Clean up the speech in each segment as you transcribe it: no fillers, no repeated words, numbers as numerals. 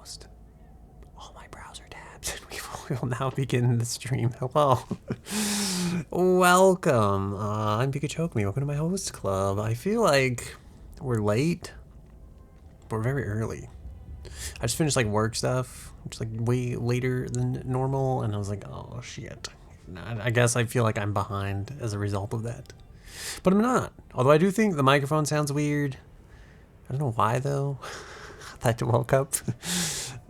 closed all my browser tabs. We will now begin the stream. Hello. Welcome. I'm Pikachu. Welcome to my host club. I feel like we're late, but we're very early. I just finished like work stuff, which is like way later than normal, and I was like, oh shit. I guess I feel like I'm behind as a result of that. But I'm not. Although I do think the microphone sounds weird. I don't know why though. I woke up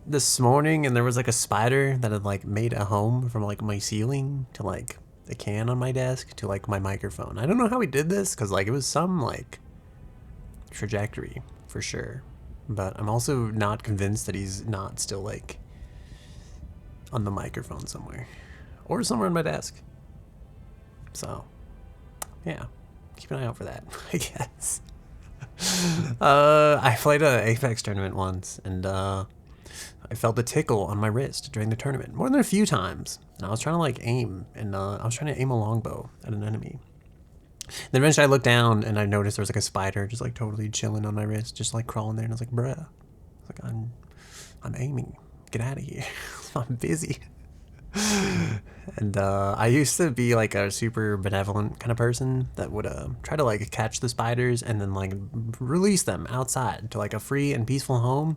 this morning and there was like a spider that had like made a home from like my ceiling to like the can on my desk to like my microphone. I don't know how he did this because like it was some like trajectory for sure. But I'm also not convinced that he's not still like on the microphone somewhere or somewhere on my desk. So yeah, keep an eye out for that, I guess. I played a Apex tournament once, and I felt a tickle on my wrist during the tournament more than a few times. And I was trying to like aim, and I was trying to aim a longbow at an enemy. Then eventually I looked down and I noticed there was like a spider just like totally chilling on my wrist, just like crawling there. And I was like, bruh, I was like, I'm aiming. Get out of here. I'm busy. And I used to be like a super benevolent kind of person that would try to like catch the spiders and then like release them outside to like a free and peaceful home.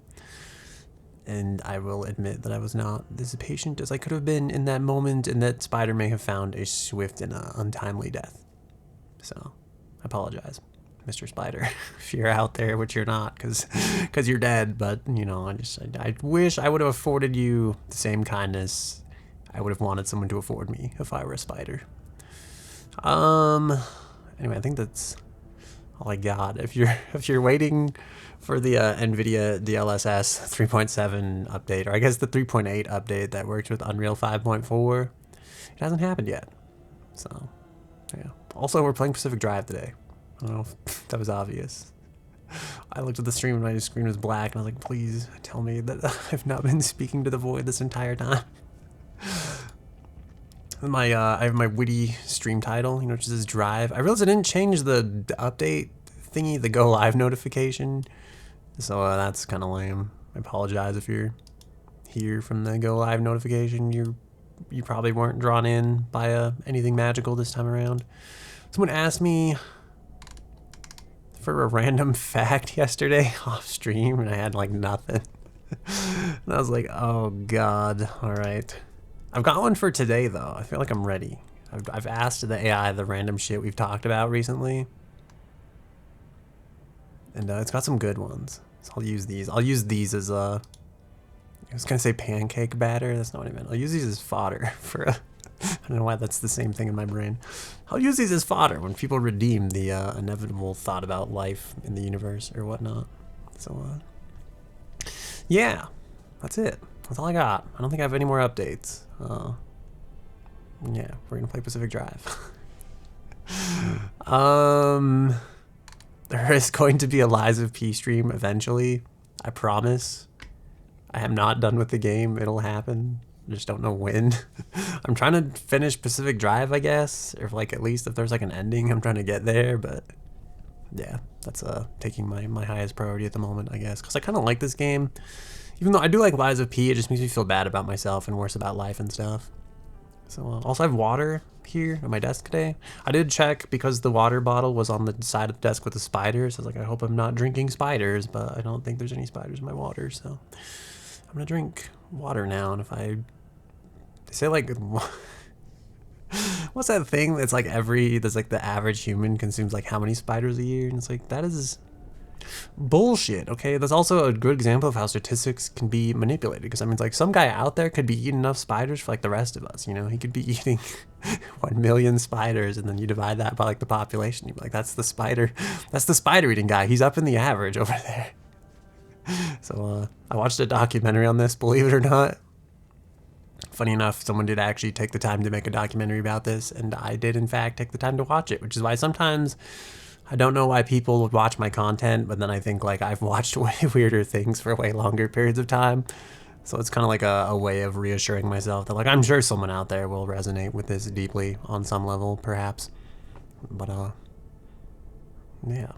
And I will admit that I was not as patient as I could have been in that moment, and that spider may have found a swift and untimely death. So I apologize, Mr. Spider, if you're out there, which you're not, because you're dead. But you know, I wish I would have afforded you the same kindness I would have wanted someone to afford me if I were a spider. Anyway, I think that's all I got. If you're waiting for the NVIDIA DLSS 3.7 update, or I guess the 3.8 update that works with Unreal 5.4, it hasn't happened yet. So yeah. Also, we're playing Pacific Drive today. I don't know if that was obvious. I looked at the stream and my screen was black, and I was like, please tell me that I've not been speaking to the void this entire time. I have my witty stream title, which is Drive. I realized I didn't change the update thingy, the go live notification. So that's kind of lame. I apologize if you're here from the go live notification. You probably weren't drawn in by anything magical this time around. Someone asked me for a random fact yesterday off stream, and I had like nothing. And I was like, oh god, all right. I've got one for today though. I feel like I'm ready. I've asked the AI the random shit we've talked about recently, and it's got some good ones. So I'll use these. I'll use these as I was gonna say pancake batter. That's not what I meant. I'll use these as fodder for I don't know why that's the same thing in my brain. I'll use these as fodder when people redeem the inevitable thought about life in the universe or whatnot. So yeah, that's it. That's all I got. I don't think I have any more updates. Yeah, we're gonna play Pacific Drive. There is going to be a Lies of P stream eventually. I promise. I am not done with the game. It'll happen. I just don't know when. I'm trying to finish Pacific Drive, I guess, or like at least if there's like an ending, I'm trying to get there. But yeah, that's taking my highest priority at the moment, I guess, because I kind of like this game. Even though I do like Lies of P, it just makes me feel bad about myself and worse about life and stuff. So also I have water here at my desk today. I did check because the water bottle was on the side of the desk with the spiders. I was like, I hope I'm not drinking spiders, but I don't think there's any spiders in my water, so I'm gonna drink water now. And if they say like, what's that thing that's like there's like the average human consumes like how many spiders a year? And it's like, that is bullshit. Okay, that's also a good example of how statistics can be manipulated, because I mean, it's like some guy out there could be eating enough spiders for like the rest of us, you know. He could be eating 1 million spiders, and then you divide that by like the population, you'd be like, that's the spider eating guy. He's up in the average over there. So I watched a documentary on this, believe it or not. Funny enough, someone did actually take the time to make a documentary about this, and I did in fact take the time to watch it, which is why sometimes I don't know why people would watch my content, but then I think like I've watched way weirder things for way longer periods of time. So it's kind of like a way of reassuring myself that like I'm sure someone out there will resonate with this deeply on some level, perhaps. But yeah.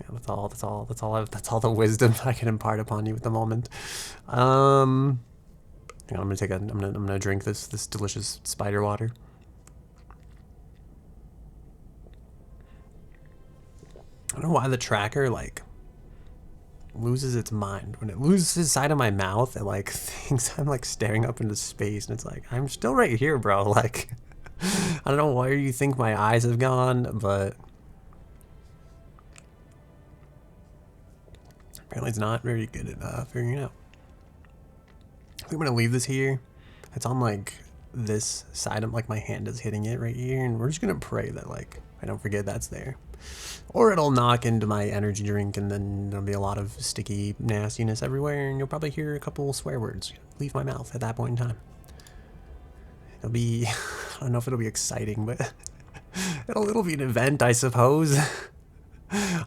Yeah, that's all the wisdom I can impart upon you at the moment. Hang on, I'm gonna drink this delicious spider water. I don't know why the tracker like loses its mind. When it loses sight of my mouth, it like thinks I'm like staring up into space, and it's like, I'm still right here, bro. Like, I don't know where you think my eyes have gone, but apparently it's not very good at figuring it out. I think I'm gonna leave this here. It's on like this side of like my hand is hitting it right here, and we're just gonna pray that like I don't forget that's there. Or it'll knock into my energy drink, and then there'll be a lot of sticky nastiness everywhere, and you'll probably hear a couple swear words leave my mouth at that point in time. It'll be, I don't know if it'll be exciting, but it'll be an event, I suppose.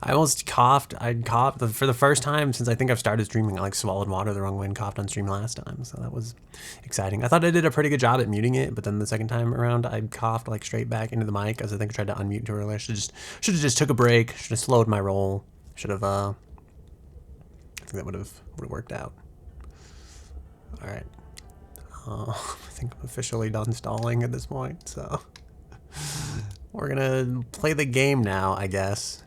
I almost coughed. I coughed for the first time since I think I've started streaming. I like swallowed water the wrong way and coughed on stream last time, so that was exciting. I thought I did a pretty good job at muting it, but then the second time around, I coughed like straight back into the mic as I think I tried to unmute too early. I should have just took a break. Should have slowed my roll. Should have. I think that would have worked out. All right. I think I'm officially done stalling at this point, so we're gonna play the game now, I guess.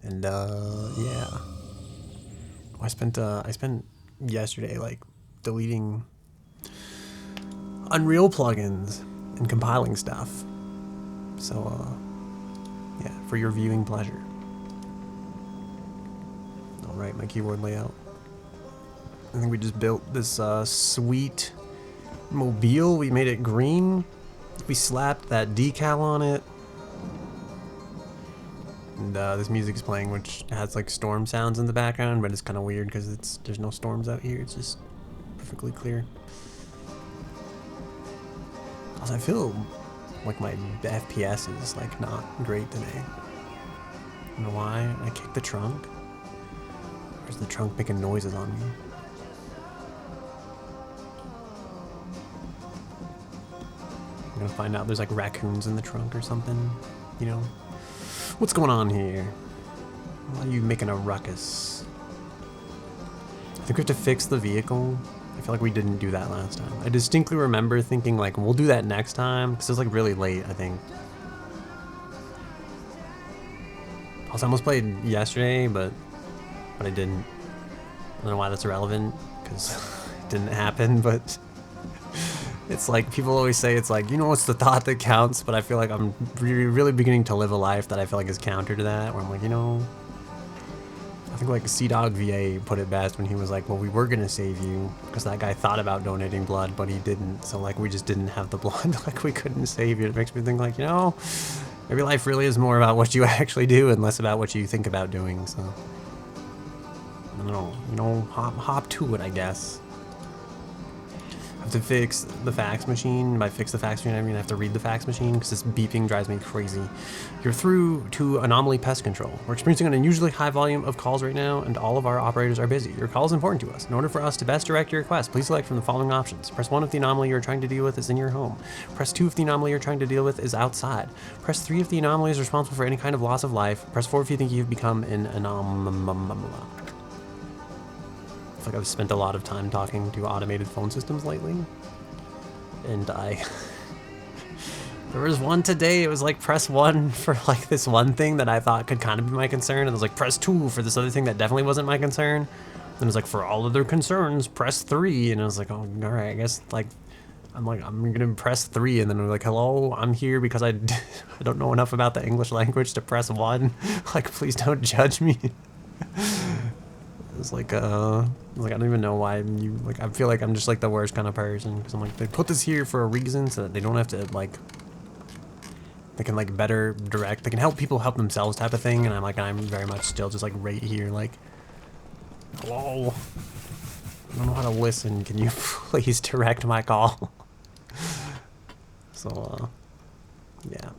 And yeah, I spent yesterday like deleting Unreal plugins and compiling stuff. So yeah, for your viewing pleasure. All right, my keyboard layout. I think we just built this sweet mobile. We made it green. We slapped that decal on it. And this music's playing, which has like storm sounds in the background, but it's kind of weird because there's no storms out here. It's just perfectly clear. Also, I feel like my FPS is like not great today. I don't know why. I kicked the trunk. Or is the trunk making noises on me? I'm gonna find out. There's like raccoons in the trunk or something, you know. What's going on here? Why are you making a ruckus? I think we have to fix the vehicle. I feel like we didn't do that last time. I distinctly remember thinking like, we'll do that next time, because it was like really late, I think. Also, I almost played yesterday, but I didn't. I don't know why that's irrelevant, because it didn't happen, but it's like, people always say it's like, you know, it's the thought that counts, but I feel like I'm really beginning to live a life that I feel like is counter to that, where I'm like, you know, I think like C-Dog VA put it best when he was like, well, we were gonna save you, because that guy thought about donating blood, but he didn't, so like, we just didn't have the blood, like, we couldn't save you. It makes me think like, you know, maybe life really is more about what you actually do and less about what you think about doing, so, I don't know, you know, hop to it, I guess. I have to fix the fax machine. By fix the fax machine, I mean I have to read the fax machine because this beeping drives me crazy. You're through to Anomaly Pest Control. We're experiencing an unusually high volume of calls right now, and all of our operators are busy. Your call is important to us. In order for us to best direct your request, please select from the following options. Press 1 if the anomaly you're trying to deal with is in your home. Press 2 if the anomaly you're trying to deal with is outside. Press 3 if the anomaly is responsible for any kind of loss of life. Press 4 if you think you've become an anomaly. I feel like I've spent a lot of time talking to automated phone systems lately, and there was one today, it was like press 1 for like this one thing that I thought could kind of be my concern, and it was like press 2 for this other thing that definitely wasn't my concern, and it was like for all other concerns press 3, and I was like, oh, all right, I guess like I'm gonna press 3, and then I'm like, hello, I'm here because I don't know enough about the English language to press 1, like please don't judge me. It's like, I don't even know why you, like, I feel like I'm just, like, the worst kind of person, because I'm like, they put this here for a reason, so that they don't have to, like, they can, like, better direct, they can help people help themselves type of thing, and I'm very much still just, like, right here, like, hello, I don't know how to listen, can you please direct my call? So, yeah,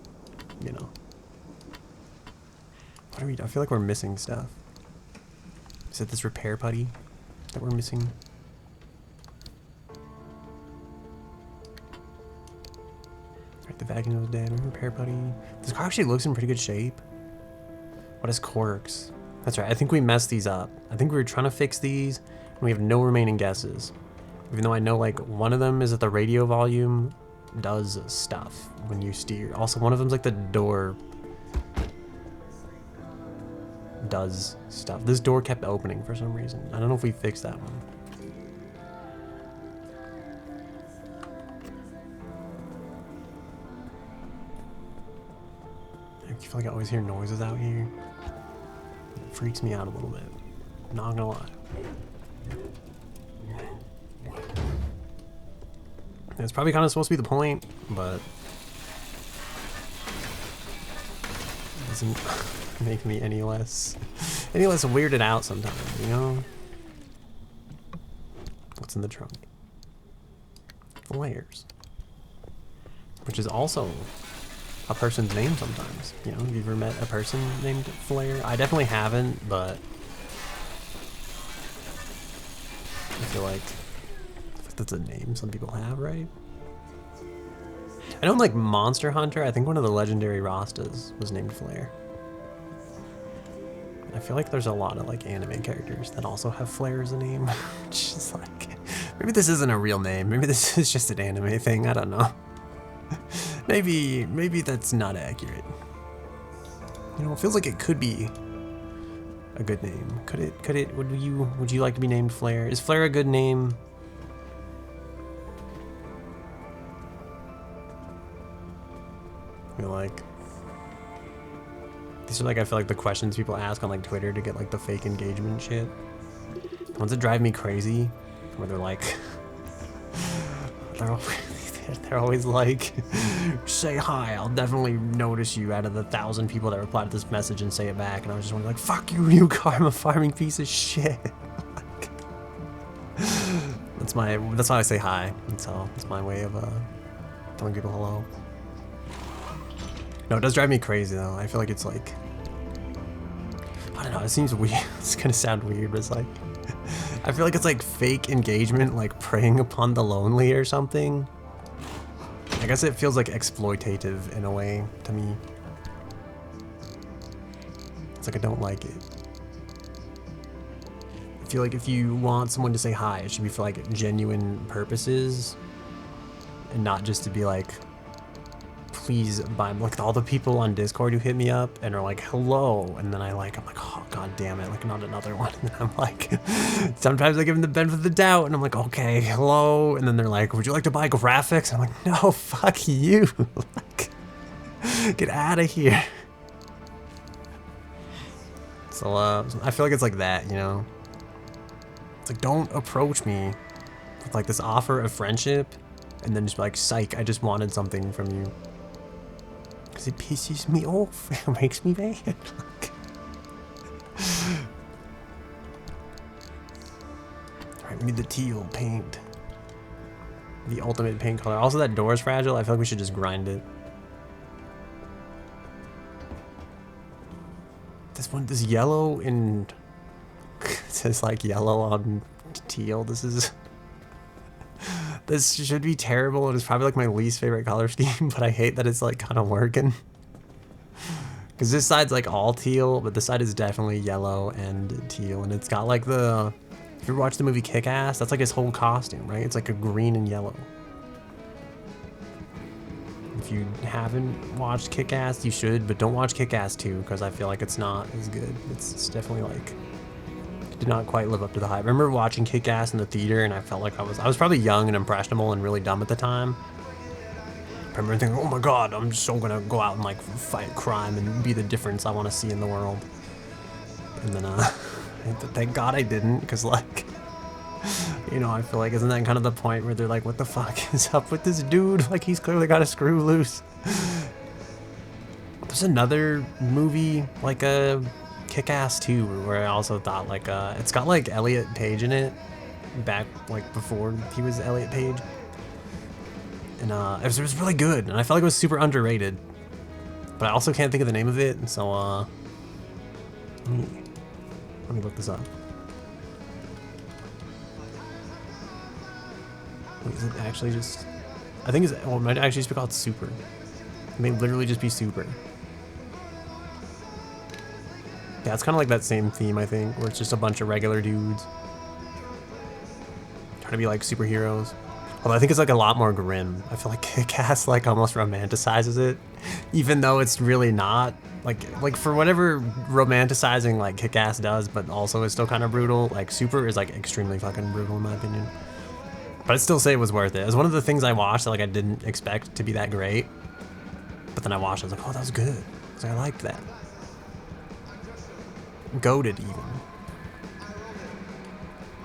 you know. What are we, I feel like we're missing stuff. Is it this repair putty that we're missing? Alright, the vacuum was dead. Repair putty. This car actually looks in pretty good shape. What is Quirks? That's right. I think we messed these up. I think we were trying to fix these, and we have no remaining guesses. Even though I know like one of them is that the radio volume does stuff when you steer. Also, one of them's like the door does stuff. This door kept opening for some reason. I don't know if we fixed that one. I feel like I always hear noises out here. It freaks me out a little bit. Not gonna lie. It's probably kind of supposed to be the point, but it doesn't make me any less weirded out sometimes, you know? What's in the trunk? Flares. Which is also a person's name sometimes. You know, have you ever met a person named Flare? I definitely haven't, but I feel like that's a name some people have, right? I know in like Monster Hunter, I think one of the legendary Rastas was named Flare. I feel like there's a lot of like anime characters that also have Flare as a name, which is like, maybe this isn't a real name. Maybe this is just an anime thing. I don't know. Maybe that's not accurate. You know, it feels like it could be a good name. Could it, would you like to be named Flare? Is Flare a good name? I feel like these are like, I feel like the questions people ask on like Twitter to get like the fake engagement shit. The ones that drive me crazy, where they're like, they're always like, say hi, I'll definitely notice you out of the 1,000 people that reply to this message and say it back. And I was just wondering like, fuck you, you karma farming piece of shit. That's why I say hi. That's my way of telling people hello. No, it does drive me crazy though. I feel like it's like, I don't know, it seems weird. It's gonna sound weird, but it's like, I feel like it's like fake engagement, like preying upon the lonely or something. I guess it feels like exploitative in a way to me. It's like I don't like it. I feel like if you want someone to say hi, it should be for like genuine purposes and not just to be like, please buy, like all the people on Discord who hit me up and are like, hello, and then I'm like, oh god damn it, like not another one. And then I'm like, sometimes I give them the benefit of the doubt and I'm like, okay, hello, and then they're like, would you like to buy graphics? I'm like, no, fuck you. Like, get out of here. So I feel like it's like that, you know? It's like, don't approach me with like this offer of friendship and then just be like, psych, I just wanted something from you. Because it pisses me off. It makes me mad. Alright, we need the teal paint. The ultimate paint color. Also, that door is fragile. I feel like we should just grind it. This yellow and it says like yellow on teal. This should be terrible. It is probably like my least favorite color scheme, but I hate that it's like kind of working. Because this side's like all teal, but this side is definitely yellow and teal. And it's got like the, if you ever watched the movie Kick-Ass, that's like his whole costume, right? It's like a green and yellow. If you haven't watched Kick-Ass, you should, but don't watch Kick-Ass 2, because I feel like it's not as good. It's definitely like, did not quite live up to the hype. I remember watching Kick-Ass in the theater and I felt like I was probably young and impressionable and really dumb at the time. I remember thinking, oh my god, I'm just so gonna go out and like fight crime and be the difference I want to see in the world. And then thank god I didn't, because like, you know, I feel like, isn't that kind of the point where they're like, what the fuck is up with this dude? Like, he's clearly got a screw loose. There's another movie like a Kick-Ass 2 where I also thought like it's got like Elliot Page in it back like before he was Elliot Page, and it was really good and I felt like it was super underrated, but I also can't think of the name of it, and so let me look this up. Wait, is it actually just, I think it's, well, it might actually just be called Super. It may literally just be Super. Yeah, it's kind of like that same theme, I think, where it's just a bunch of regular dudes trying to be like superheroes. Although I think it's like a lot more grim. I feel like Kick-Ass like almost romanticizes it, even though it's really not. Like for whatever romanticizing like Kick-Ass does, but also is still kind of brutal. Like Super is like extremely fucking brutal in my opinion. But I'd still say it was worth it. It was one of the things I watched that like I didn't expect to be that great. But then I watched it, I was like, oh, that was good. So I liked that. Goated even.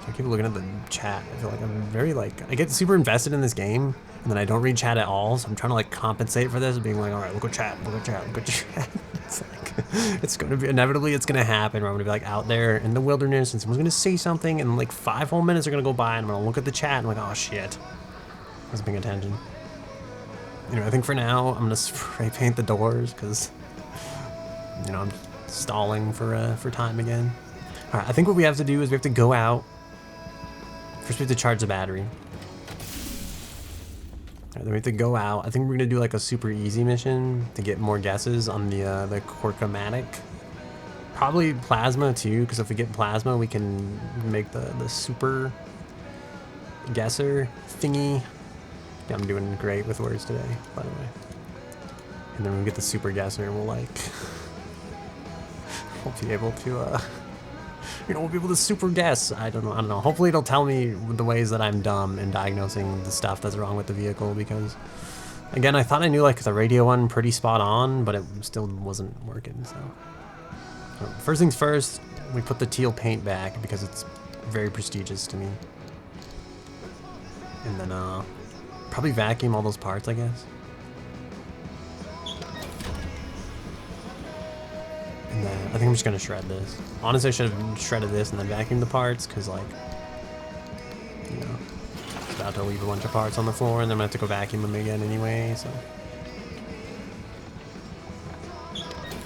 I keep looking at the chat. I feel like I'm very like, I get super invested in this game and then I don't read chat at all. So I'm trying to like compensate for this, being like, all right, look at chat, look at chat, look at chat. It's like, it's going to be, inevitably it's going to happen where I'm going to be like out there in the wilderness and someone's going to say something and like 5 whole minutes are going to go by and I'm going to look at the chat and I'm like, oh shit. I wasn't paying attention. You know, I think for now I'm going to spray paint the doors because, you know, I'm stalling for time again. All right, I think what we have to do is we have to go out. First we have to charge the battery. Alright, then we have to go out. I think we're gonna do like a super easy mission to get more guesses on the Corkomatic. Probably plasma too, because if we get plasma we can make the super guesser thingy. Yeah, I'm doing great with words today, by the way. And then when we get the super guesser, we'll like we'll be able to you know, we'll be able to super guess. I don't know. Hopefully it'll tell me the ways that I'm dumb in diagnosing the stuff that's wrong with the vehicle because, again, I thought I knew like the radio one pretty spot on, but it still wasn't working, so. First things first, we put the teal paint back because it's very prestigious to me. And then probably vacuum all those parts, I guess. And then I think I'm just gonna shred this. Honestly, I should have shredded this and then vacuumed the parts, because like, you know, it's about to leave a bunch of parts on the floor, and then I'm gonna have to go vacuum them again anyway. So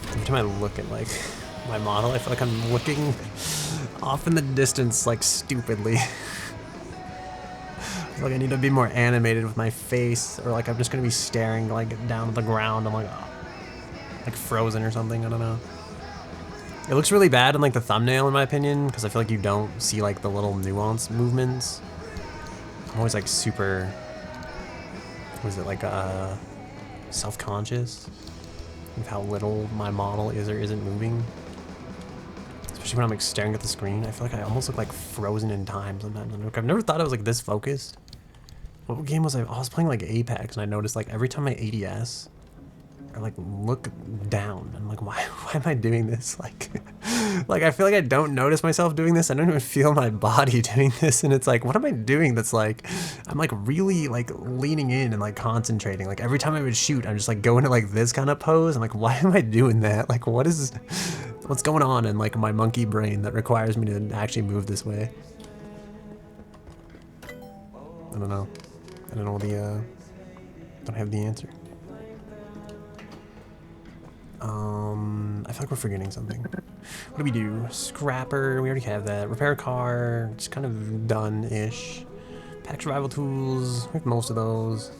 every time I look at like my model, I feel like I'm looking off in the distance, like stupidly. I feel like I need to be more animated with my face, or like I'm just gonna be staring like down at the ground. I'm like, oh, like frozen or something. I don't know. It looks really bad in like the thumbnail in my opinion, because I feel like you don't see like the little nuance movements. I'm always like super, what is it, like self-conscious of how little my model is or isn't moving. Especially when I'm like staring at the screen. I feel like I almost look like frozen in time sometimes. I've never thought I was like this focused. What game was I? I was playing like Apex and I noticed like every time I ADS, or like look down, I'm like, why am I doing this? Like I feel like I don't notice myself doing this. I don't even feel my body doing this, and it's like, what am I doing that's like, I'm like really like leaning in and like concentrating. Like every time I would shoot, I'm just like going to like this kind of pose. I'm like, why am I doing that? Like what's going on in like my monkey brain that requires me to actually move this way? I don't know. I don't know don't have the answer. I feel like we're forgetting something. What do we do? Scrapper, we already have that. Repair a car, it's kind of done-ish. Pack survival tools, we have most of those.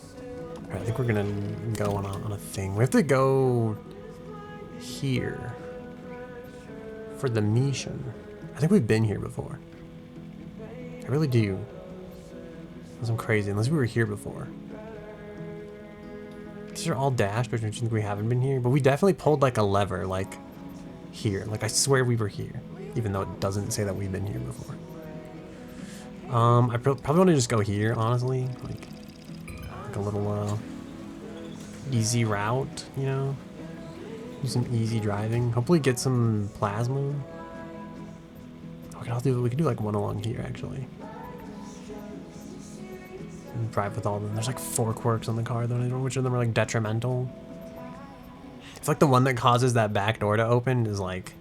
Alright, I think we're gonna go on a thing. We have to go here for the mission. I think we've been here before. I really do. Unless I'm crazy, unless we were here before. These are all dashed, which means we haven't been here, but we definitely pulled like a lever, like here. Like I swear we were here, even though it doesn't say that we've been here before. I probably want to just go here, honestly, like a little easy route, you know, do some easy driving. Hopefully get some plasma. We could do like one along here actually. And drive with all of them. There's like 4 quirks on the car though, which of them are like detrimental. It's like the one that causes that back door to open is like,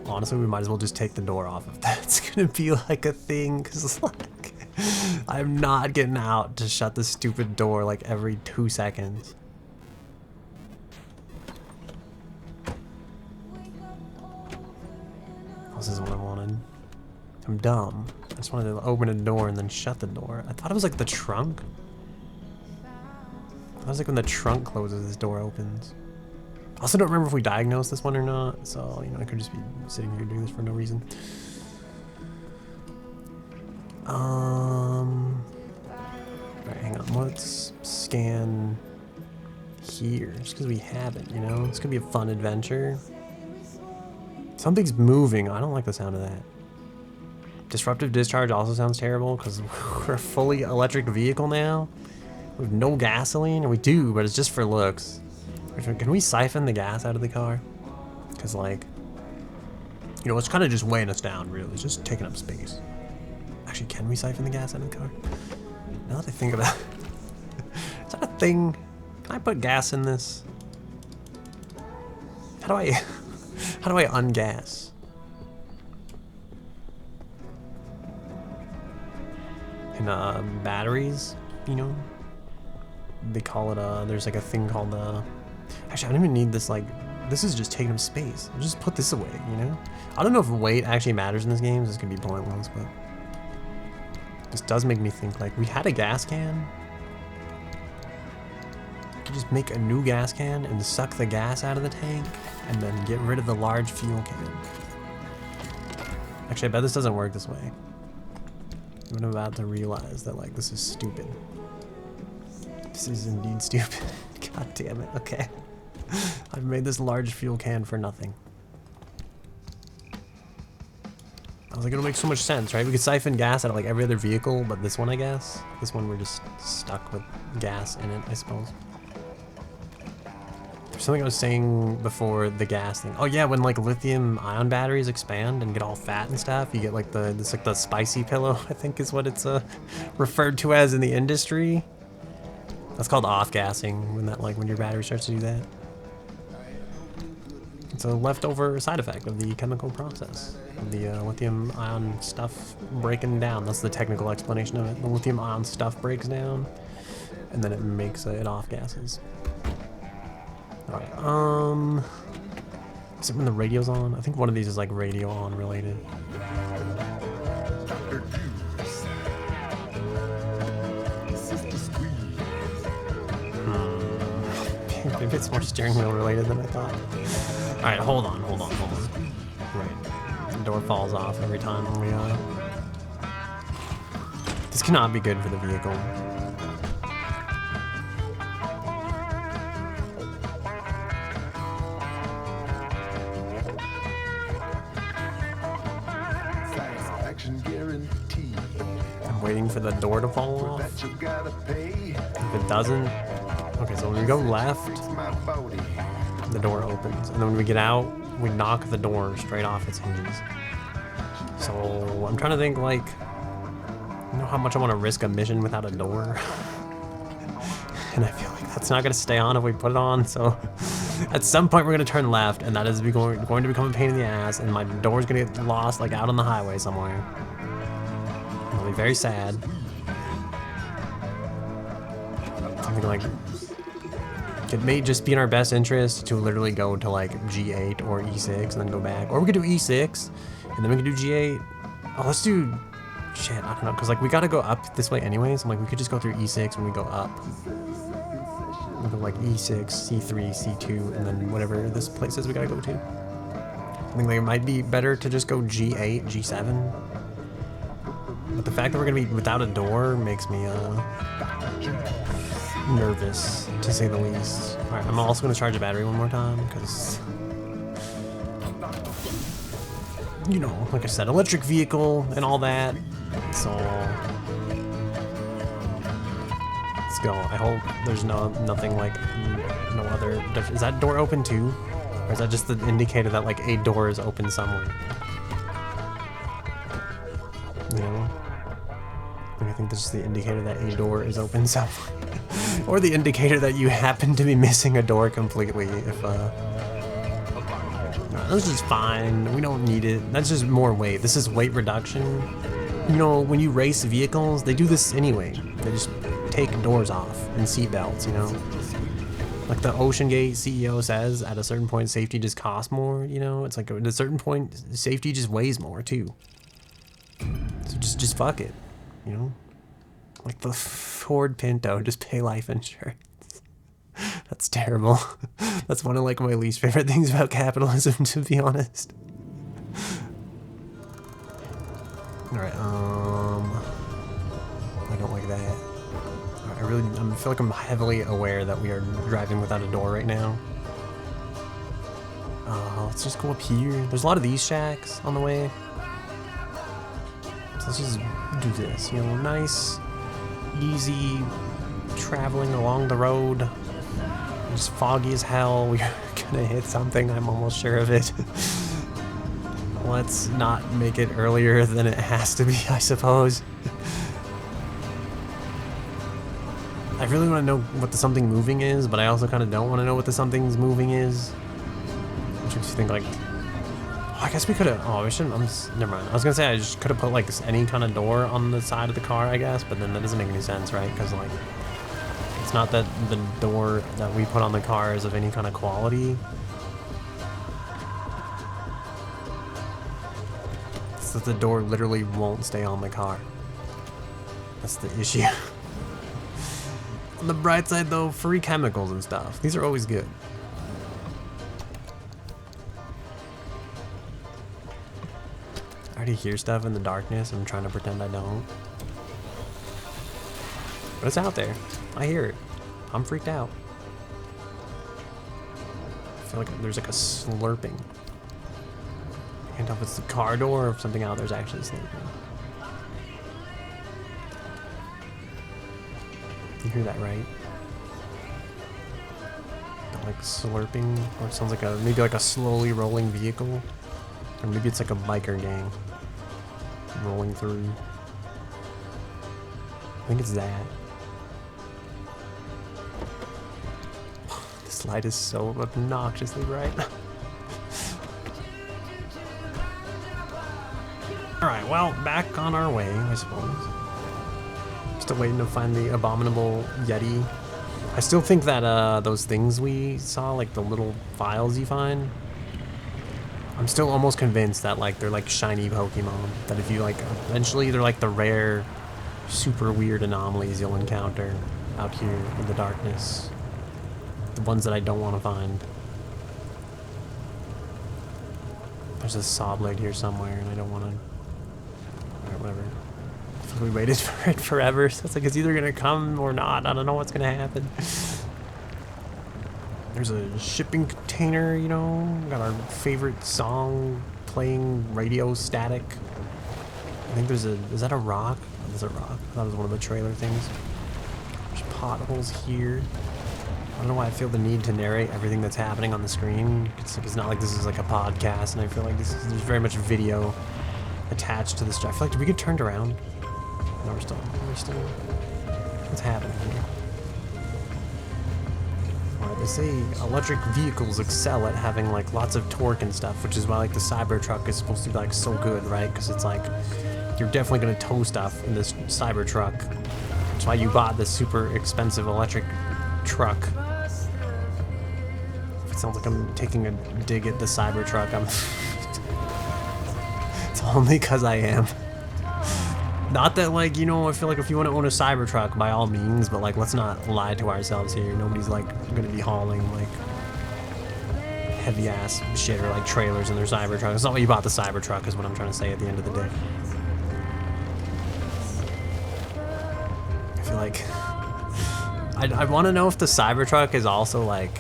honestly, we might as well just take the door off if that's gonna be like a thing, because like I'm not getting out to shut the stupid door like every 2 seconds. This isn't what I wanted. I'm dumb. I just wanted to open a door and then shut the door. I thought it was like the trunk. I was like when the trunk closes, this door opens. Also don't remember if we diagnosed this one or not, so, you know, I could just be sitting here doing this for no reason. Alright, hang on. Let's scan here, just because we haven't, you know? It's gonna be a fun adventure. Something's moving. I don't like the sound of that. Disruptive discharge also sounds terrible, because we're a fully electric vehicle now. We have no gasoline, or we do, but it's just for looks. Can we siphon the gas out of the car? Because, like, you know, it's kind of just weighing us down, really. It's just taking up space. Actually, can we siphon the gas out of the car? Now that I think about it. Is that a thing? Can I put gas in this? How do I ungas? In batteries, you know? They call it there's like a thing called actually I don't even need this, like, this is just taking up space. I'll just put this away, you know? I don't know if weight actually matters in this game, so it's gonna be pointless, but this does make me think, like, we had a gas can. We could just make a new gas can and suck the gas out of the tank and then get rid of the large fuel can. Actually, I bet this doesn't work this way. I'm about to realize that, like, this is stupid. This is indeed stupid. God damn it. Okay. I've made this large fuel can for nothing. I was like, it'll make so much sense, right? We could siphon gas out of, like, every other vehicle, but this one, I guess. This one, we're just stuck with gas in it, I suppose. There's something I was saying before the gas thing. Oh yeah, when, like, lithium-ion batteries expand and get all fat and stuff, you get, like, it's like the spicy pillow, I think is what it's referred to as in the industry. That's called off-gassing, when your battery starts to do that. It's a leftover side effect of the chemical process, of the lithium-ion stuff breaking down. That's the technical explanation of it. The lithium-ion stuff breaks down, and then it makes it off-gasses. Alright, is it when the radio's on? I think one of these is, like, radio on related. Maybe it's more steering wheel related than I thought. Alright, hold on. Right. The door falls off every time we, This cannot be good for the vehicle. I'm waiting for the door to fall off. If it doesn't... Okay, so when we go left, the door opens. And then when we get out, we knock the door straight off its hinges. So I'm trying to think, like, you know how much I want to risk a mission without a door? And I feel like that's not going to stay on if we put it on. So at some point we're going to turn left, and that is going to become a pain in the ass, and my door is going to get lost, like, out on the highway somewhere. I'll be very sad. Something like... It may just be in our best interest to literally go to, like, G8 or E6 and then go back. Or we could do E6, and then we could do G8. Oh, let's do... Shit, I don't know, because, like, we gotta go up this way anyways. I'm like, we could just go through E6 when we go up. We go, like, E6, C3, C2, and then whatever this place is we gotta go to. I think, like, it might be better to just go G8, G7. But the fact that we're gonna be without a door makes me, nervous, to say the least. Alright, I'm also going to charge the battery one more time, because, you know, like I said, electric vehicle and all that, so let's go. I hope there's nothing, like, no other... Is that door open too? Or is that just the indicator that, like, a door is open somewhere? You know? I think this is the indicator that a door is open somewhere. Or the indicator that you happen to be missing a door completely. If that's just fine. We don't need it. That's just more weight. This is weight reduction. You know, when you race vehicles, they do this anyway. They just take doors off and seat belts, you know? Like the Ocean Gate CEO says, at a certain point, safety just costs more, you know? It's like at a certain point, safety just weighs more, too. So just fuck it, you know? Like the Ford Pinto, just pay life insurance. That's terrible. That's one of like my least favorite things about capitalism, to be honest. Alright, I don't like that. I feel like I'm heavily aware that we are driving without a door right now. Let's just go up here. There's a lot of these shacks on the way. So let's just do this, you know, nice, easy traveling along the road. It's foggy as hell. We're gonna hit something, I'm almost sure of it. Let's not make it earlier than it has to be, I suppose. I really want to know what the something moving is, but I also kind of don't want to know what the something's moving is. Which makes you think like, oh, I guess we could have, oh, we shouldn't, never mind. I was gonna say I just could have put like any kind of door on the side of the car, I guess, but then that doesn't make any sense, right? Because like, it's not that the door that we put on the car is of any kind of quality. It's that the door literally won't stay on the car. That's the issue. On the bright side though, free chemicals and stuff. These are always good. I already hear stuff in the darkness. I'm trying to pretend I don't. But it's out there. I hear it. I'm freaked out. I feel like there's like a slurping. I can't tell if it's the car door or if something out there's actually slurping. You hear that, right? That, like slurping, or it sounds like a maybe like a slowly rolling vehicle, or maybe it's like a biker gang rolling through. I think it's that. This light is so obnoxiously bright. Alright, well, back on our way, I suppose. Still waiting to find the abominable Yeti. I still think that those things we saw, like the little files you find, I'm still almost convinced that like they're like shiny Pokemon. That if you like, eventually they're like the rare, super weird anomalies you'll encounter out here in the darkness. The ones that I don't want to find. There's a saw blade here somewhere, and I don't want to. Alright, whatever. We waited for it forever, so it's like it's either gonna come or not. I don't know what's gonna happen. There's a shipping container, you know. Got our favorite song playing, radio static. I think there's a, is that a rock? Oh, there's a rock. I thought it was one of the trailer things. There's potholes here. I don't know why I feel the need to narrate everything that's happening on the screen. It's not like this is like a podcast, and I feel like there's very much video attached to this stuff. I feel like, did we get turned around? No, we're still, what's happening here? Alright, they say electric vehicles excel at having like lots of torque and stuff, which is why like the Cybertruck is supposed to be like so good, right? Because it's like, you're definitely gonna tow stuff in this Cybertruck. That's why you bought this super expensive electric truck. It sounds like I'm taking a dig at the Cybertruck. It's only because I am. Not that, like, you know, I feel like if you want to own a Cybertruck, by all means, but, like, let's not lie to ourselves here. Nobody's, like, going to be hauling, like, heavy-ass shit or, like, trailers in their Cybertruck. It's not why you bought the Cybertruck, is what I'm trying to say at the end of the day. I feel like... I want to know if the Cybertruck is also, like...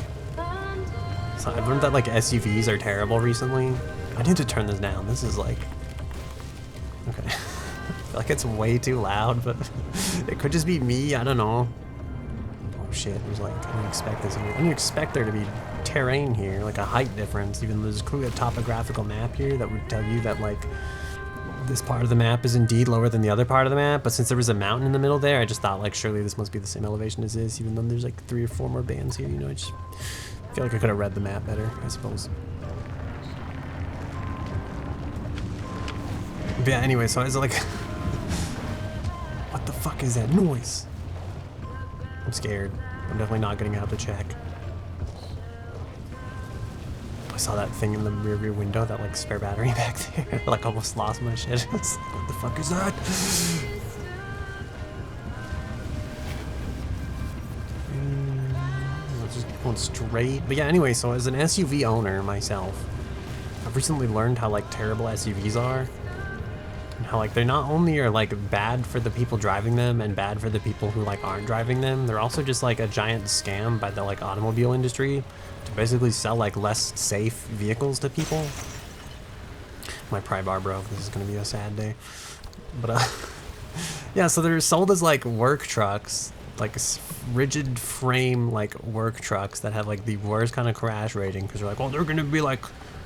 So I've learned that, like, SUVs are terrible recently. I need to turn this down. This is, like... Okay. I feel like it's way too loud, but it could just be me. I don't know. Oh shit! There's like, I didn't expect this. I didn't expect there to be terrain here, like a height difference. Even though there's clearly a topographical map here that would tell you that like this part of the map is indeed lower than the other part of the map. But since there was a mountain in the middle there, I just thought like surely this must be the same elevation as this. Even though there's like 3 or 4 more bands here, you know. I just feel like I could have read the map better, I suppose. But yeah. Anyway, so it's like. What the fuck is that noise? I'm scared. I'm definitely not getting out to check. I saw that thing in the rear window, that like spare battery back there. Like almost lost my shit. What the fuck is that? Let's just going straight. But yeah, anyway, so as an SUV owner myself, I've recently learned how like terrible SUVs are. And how like they not only are like bad for the people driving them and bad for the people who like aren't driving them, they're also just like a giant scam by the like automobile industry to basically sell like less safe vehicles to people. My pry bar broke. This is gonna be a sad day. But yeah, so they're sold as like work trucks, like rigid frame like work trucks that have like the worst kind of crash rating because they're like, well, they're gonna be like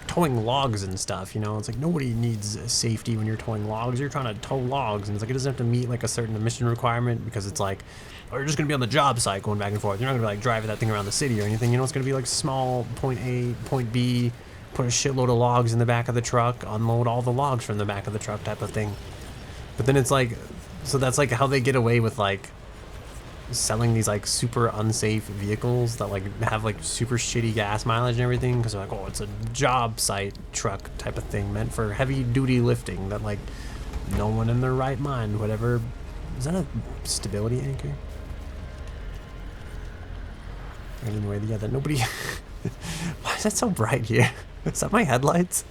towing logs and stuff, you know. It's like nobody needs safety when you're towing logs. You're trying to tow logs, and it's like it doesn't have to meet like a certain emission requirement because it's like, oh, you're just gonna be on the job site going back and forth. You're not gonna be like driving that thing around the city or anything, you know. It's gonna be like small point A, point B, put a shitload of logs in the back of the truck, unload all the logs from the back of the truck type of thing. But then it's like, so that's like how they get away with like selling these like super unsafe vehicles that like have like super shitty gas mileage and everything, because they're like, oh, it's a job site truck type of thing meant for heavy duty lifting that like no one in their right mind would ever. Is that a stability anchor? Anyway, yeah, that nobody. Why is that so bright here? Is that my headlights?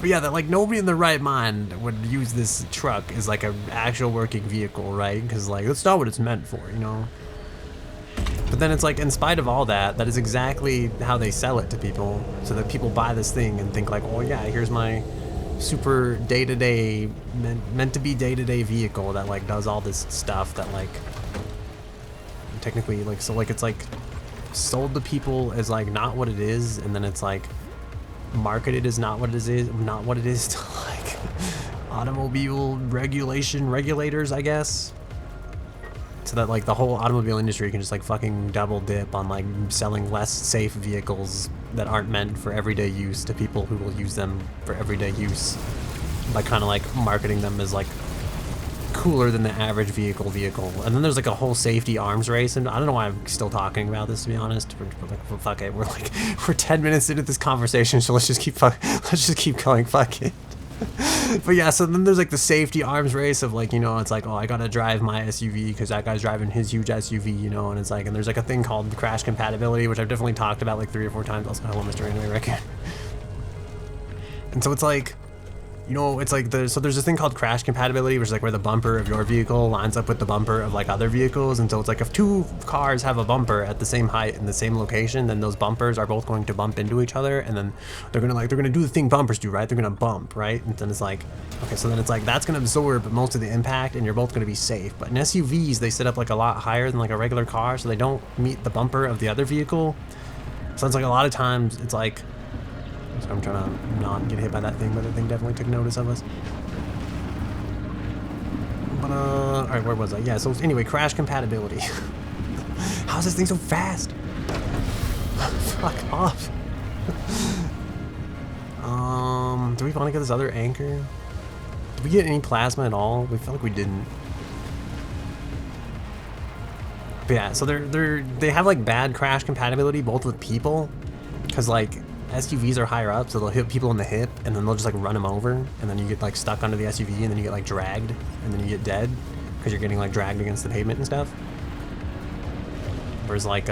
But yeah, that like nobody in their right mind would use this truck as like an actual working vehicle, right? Because like that's not what it's meant for, you know. But then it's like, in spite of all that, that is exactly how they sell it to people, so that people buy this thing and think like, oh yeah, here's my super day-to-day, meant to be day-to-day vehicle that like does all this stuff that like technically like, so like it's like sold to people as like not what it is, and then it's like marketed as not what it is, not what it is to like automobile regulators, I guess, so that like the whole automobile industry can just like fucking double dip on like selling less safe vehicles that aren't meant for everyday use to people who will use them for everyday use, by kind of like marketing them as like cooler than the average vehicle. And then there's like a whole safety arms race, and I don't know why I'm still talking about this, to be honest. We're like, well, fuck it, we're 10 minutes into this conversation, so let's just keep going, fuck it. But yeah, so then there's like the safety arms race of like, you know, it's like, oh, I gotta drive my SUV because that guy's driving his huge SUV, you know. And it's like, and there's like a thing called crash compatibility, which I've definitely talked about like 3 or 4 times. Also, hello, Mr. Anyway Record. And so it's like, you know, it's like so there's this thing called crash compatibility, which is like where the bumper of your vehicle lines up with the bumper of like other vehicles. And so it's like if 2 cars have a bumper at the same height in the same location, then those bumpers are both going to bump into each other, and then they're gonna do the thing bumpers do, right? They're gonna bump, right? And then it's like, okay, so then it's like that's gonna absorb most of the impact, and you're both gonna be safe. But in SUVs, they sit up like a lot higher than like a regular car, so they don't meet the bumper of the other vehicle. So it's like a lot of times it's like, so I'm trying to not get hit by that thing, but the thing definitely took notice of us. But alright, where was I? Yeah, so anyway, crash compatibility. How's this thing so fast? Fuck off. Do we want to get this other anchor? Did we get any plasma at all? We felt like we didn't. But yeah, so they have like bad crash compatibility both with people, because like SUVs are higher up, so they'll hit people in the hip, and then they'll just like run them over, and then you get like stuck under the SUV, and then you get like dragged, and then you get dead because you're getting like dragged against the pavement and stuff. Whereas like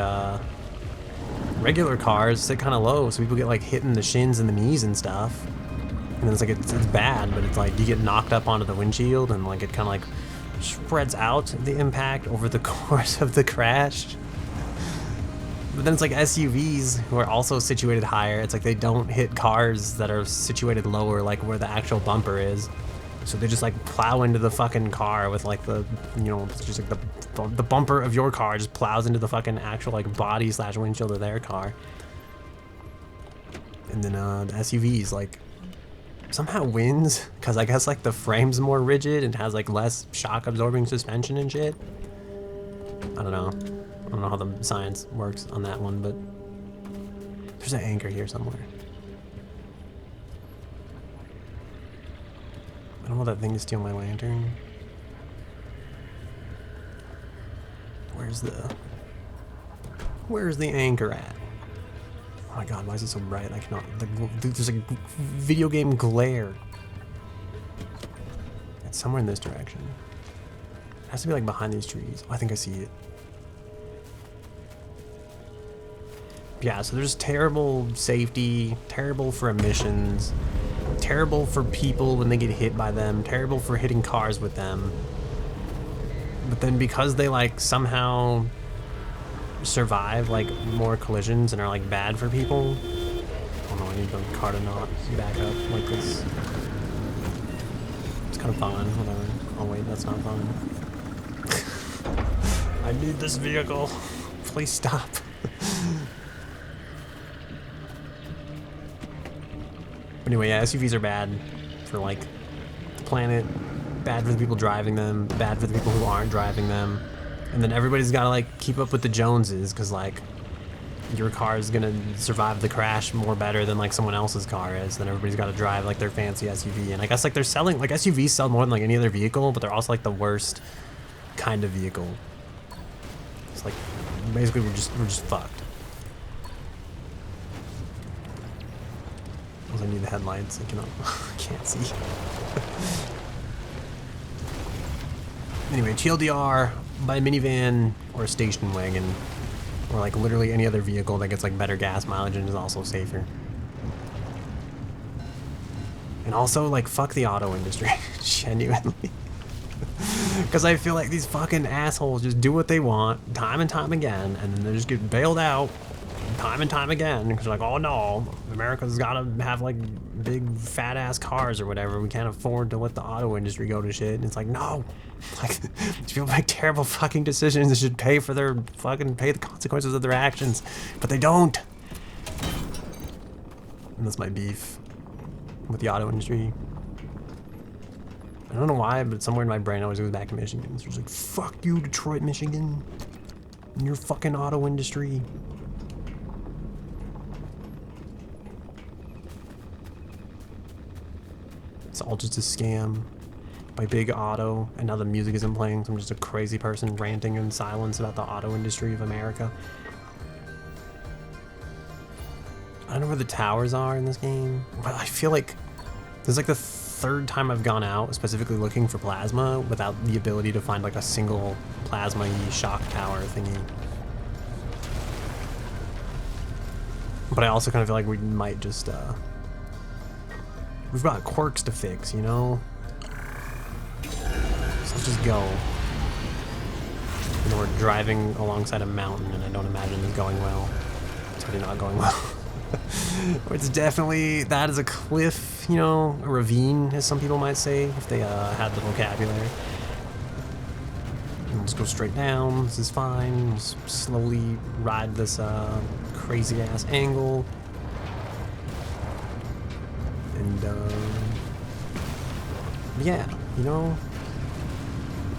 regular cars sit kind of low, so people get like hit in the shins and the knees and stuff, and then it's like it's bad, but it's like you get knocked up onto the windshield, and like it kind of like spreads out the impact over the course of the crash. But then it's like SUVs who are also situated higher. It's like they don't hit cars that are situated lower, like where the actual bumper is. So they just like plow into the fucking car with like the, you know, it's just like the bumper of your car just plows into the fucking actual like body / windshield of their car. And then the SUVs like somehow wins because I guess like the frame's more rigid and has like less shock absorbing suspension and shit. I don't know. I don't know how the science works on that one, but there's an anchor here somewhere. I don't want that thing to steal my lantern. Where's the anchor at? Oh my god, why is it so bright? I cannot. There's a video game glare. It's somewhere in this direction. It has to be like behind these trees. Oh, I think I see it. Yeah, so there's terrible safety, terrible for emissions, terrible for people when they get hit by them, terrible for hitting cars with them. But then because they like somehow survive like more collisions and are like bad for people. Oh no, I need the car to not back up like this. It's kind of fun, whatever. Oh wait, that's not fun. I need this vehicle. Please stop. Anyway, yeah, SUVs are bad for like the planet, bad for the people driving them, bad for the people who aren't driving them. And then everybody's got to like keep up with the Joneses because like your car is gonna survive the crash more better than like someone else's car is. Then everybody's got to drive like their fancy SUV. And I guess like they're selling like SUVs sell more than like any other vehicle, but they're also like the worst kind of vehicle. It's like basically we're just fucked. I need the headlights. I cannot. I can't see. Anyway, TLDR, buy a minivan or a station wagon, or like literally any other vehicle that gets like better gas mileage and is also safer. And also, like, fuck the auto industry, genuinely. Because I feel like these fucking assholes just do what they want time and time again, and then they just get bailed out time and time again because like, oh no, America's gotta have like big fat ass cars or whatever. We can't afford to let the auto industry go to shit. And it's like, no, like people make terrible fucking decisions. They should pay for their pay the consequences of their actions, but they don't. And that's my beef with the auto industry. I don't know why, but somewhere in my brain always goes back to Michigan. It's just like, fuck you, Detroit, Michigan, and your fucking auto industry. It's all just a scam by Big Auto, and now the music isn't playing, so I'm just a crazy person ranting in silence about the auto industry of America. I don't know where the towers are in this game, but I feel like this is like the third time I've gone out specifically looking for plasma without the ability to find like a single plasma shock tower thingy. But I also kind of feel like we might just we've got quirks to fix, you know? So let's just go. You know, we're driving alongside a mountain, and I don't imagine this going well. It's already not going well. It's definitely, that is a cliff, you know, a ravine, as some people might say, if they had the vocabulary. And just go straight down, this is fine. Just slowly ride this crazy-ass angle. And, yeah, you know.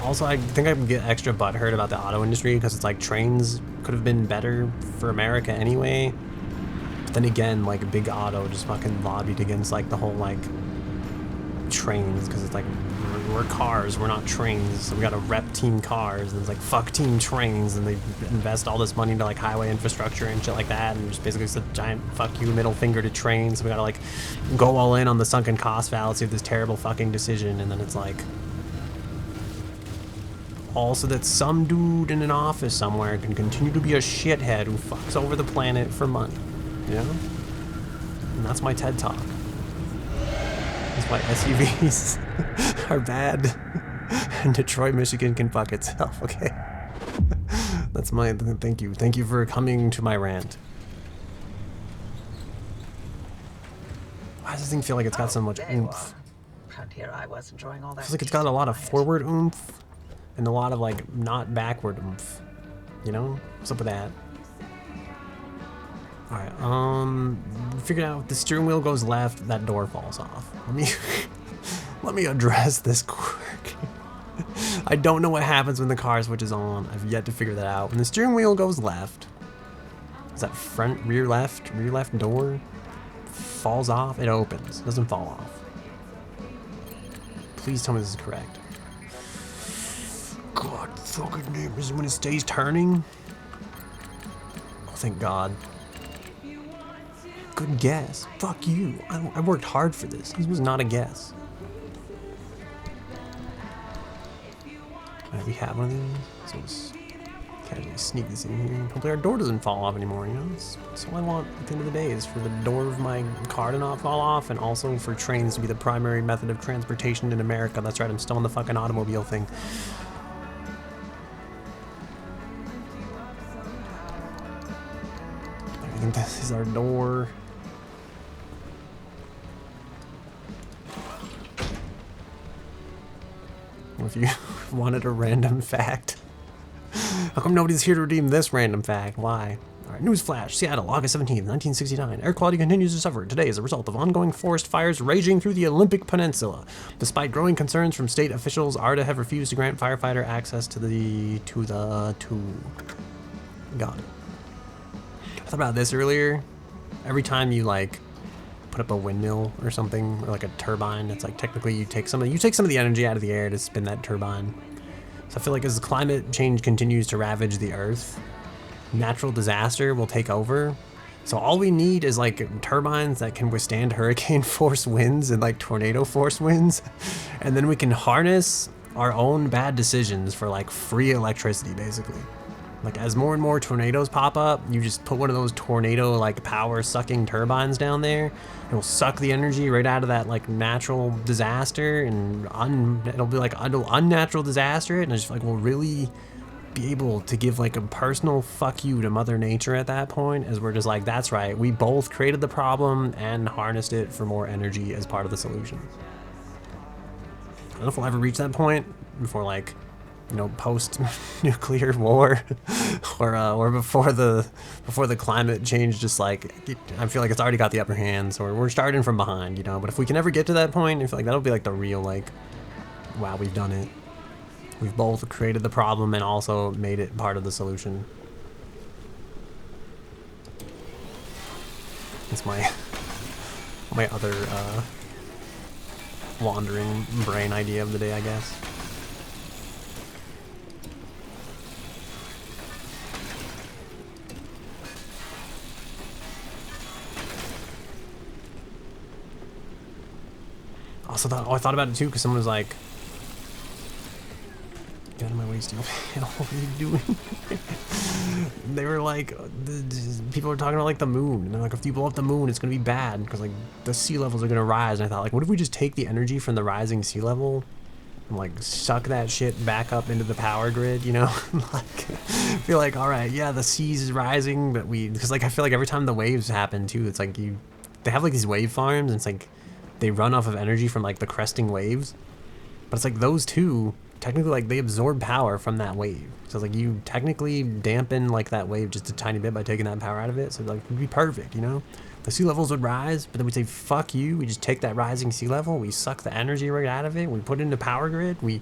Also, I think I would get extra butthurt about the auto industry because it's like trains could have been better for America anyway. But then again, like Big Auto just fucking lobbied against like the whole like trains because it's like we're cars, we're not trains, so we gotta rep Team Cars, and it's like fuck Team Trains, and they invest all this money into like highway infrastructure and shit like that, and just basically it's a giant fuck you middle finger to trains. So we gotta like go all in on the sunken cost fallacy of this terrible fucking decision, and then it's like also that some dude in an office somewhere can continue to be a shithead who fucks over the planet for money, you know? And that's my TED Talk. That's why SUVs are bad and Detroit, Michigan can fuck itself, okay? That's my, thank you. Thank you for coming to my rant. Why does this thing feel like it's got so much oomph? Here I was enjoying all that. Feels like it's got a lot of forward oomph and a lot of like not backward oomph. You know? What's up with that? Alright, figured out if the steering wheel goes left, that door falls off. Let me address this quirk. I don't know what happens when the car switches on. I've yet to figure that out. When the steering wheel goes left, is that front, rear left door falls off? It opens, doesn't fall off. Please tell me this is correct. God fucking name, is it when it stays turning? Oh, thank God. Good guess. Fuck you. I worked hard for this. This was not a guess. Alright, we have one of these. So Casually sneak this in here. Hopefully our door doesn't fall off anymore, you know? That's all I want at the end of the day is for the door of my car to not fall off, and also for trains to be the primary method of transportation in America. That's right, I'm still on the fucking automobile thing. I think this is our door. Or if you wanted a random fact. How come nobody's here to redeem this random fact? Why? Alright, newsflash. Seattle, August 17th, 1969. Air quality continues to suffer today as a result of ongoing forest fires raging through the Olympic Peninsula. Despite growing concerns from state officials, ARDA have refused to grant firefighter access to God. I thought about this earlier. Every time you like put up a windmill or something, or like a turbine, it's like technically you take some of the energy out of the air to spin that turbine. So I feel like as climate change continues to ravage the earth, natural disaster will take over. So all we need is like turbines that can withstand hurricane force winds and like tornado force winds. And then we can harness our own bad decisions for like free electricity, basically. Like as more and more tornadoes pop up, you just put one of those tornado like power sucking turbines down there. It will suck the energy right out of that like natural disaster, and it'll be like unnatural disaster, and it's just like we'll really be able to give like a personal fuck you to Mother Nature at that point, as we're just like, that's right, we both created the problem and harnessed it for more energy as part of the solution. I don't know if we'll ever reach that point before like, you know, post-nuclear war, or before the climate change. Just like, I feel like it's already got the upper hand, so we're starting from behind, you know. But if we can ever get to that point, I feel like that'll be like the real like, wow, we've done it. We've both created the problem and also made it part of the solution. It's my other wandering brain idea of the day, I guess. I thought about it too, because someone was like, get out of my way, Steve. What are you doing? They were like, people were talking about like the moon, and they're like, if you blow up the moon, it's gonna be bad because like the sea levels are gonna rise. And I thought, like, what if we just take the energy from the rising sea level and like suck that shit back up into the power grid, you know? Like, feel like, all right, yeah, the seas is rising, but because like I feel like every time the waves happen too, it's like they have like these wave farms, and it's like they run off of energy from like the cresting waves, but it's like those two technically like they absorb power from that wave. So like you technically dampen like that wave just a tiny bit by taking that power out of it. So like it'd be perfect, you know? The sea levels would rise, but then we'd say, fuck you. We just take that rising sea level, we suck the energy right out of it, we put it into power grid, we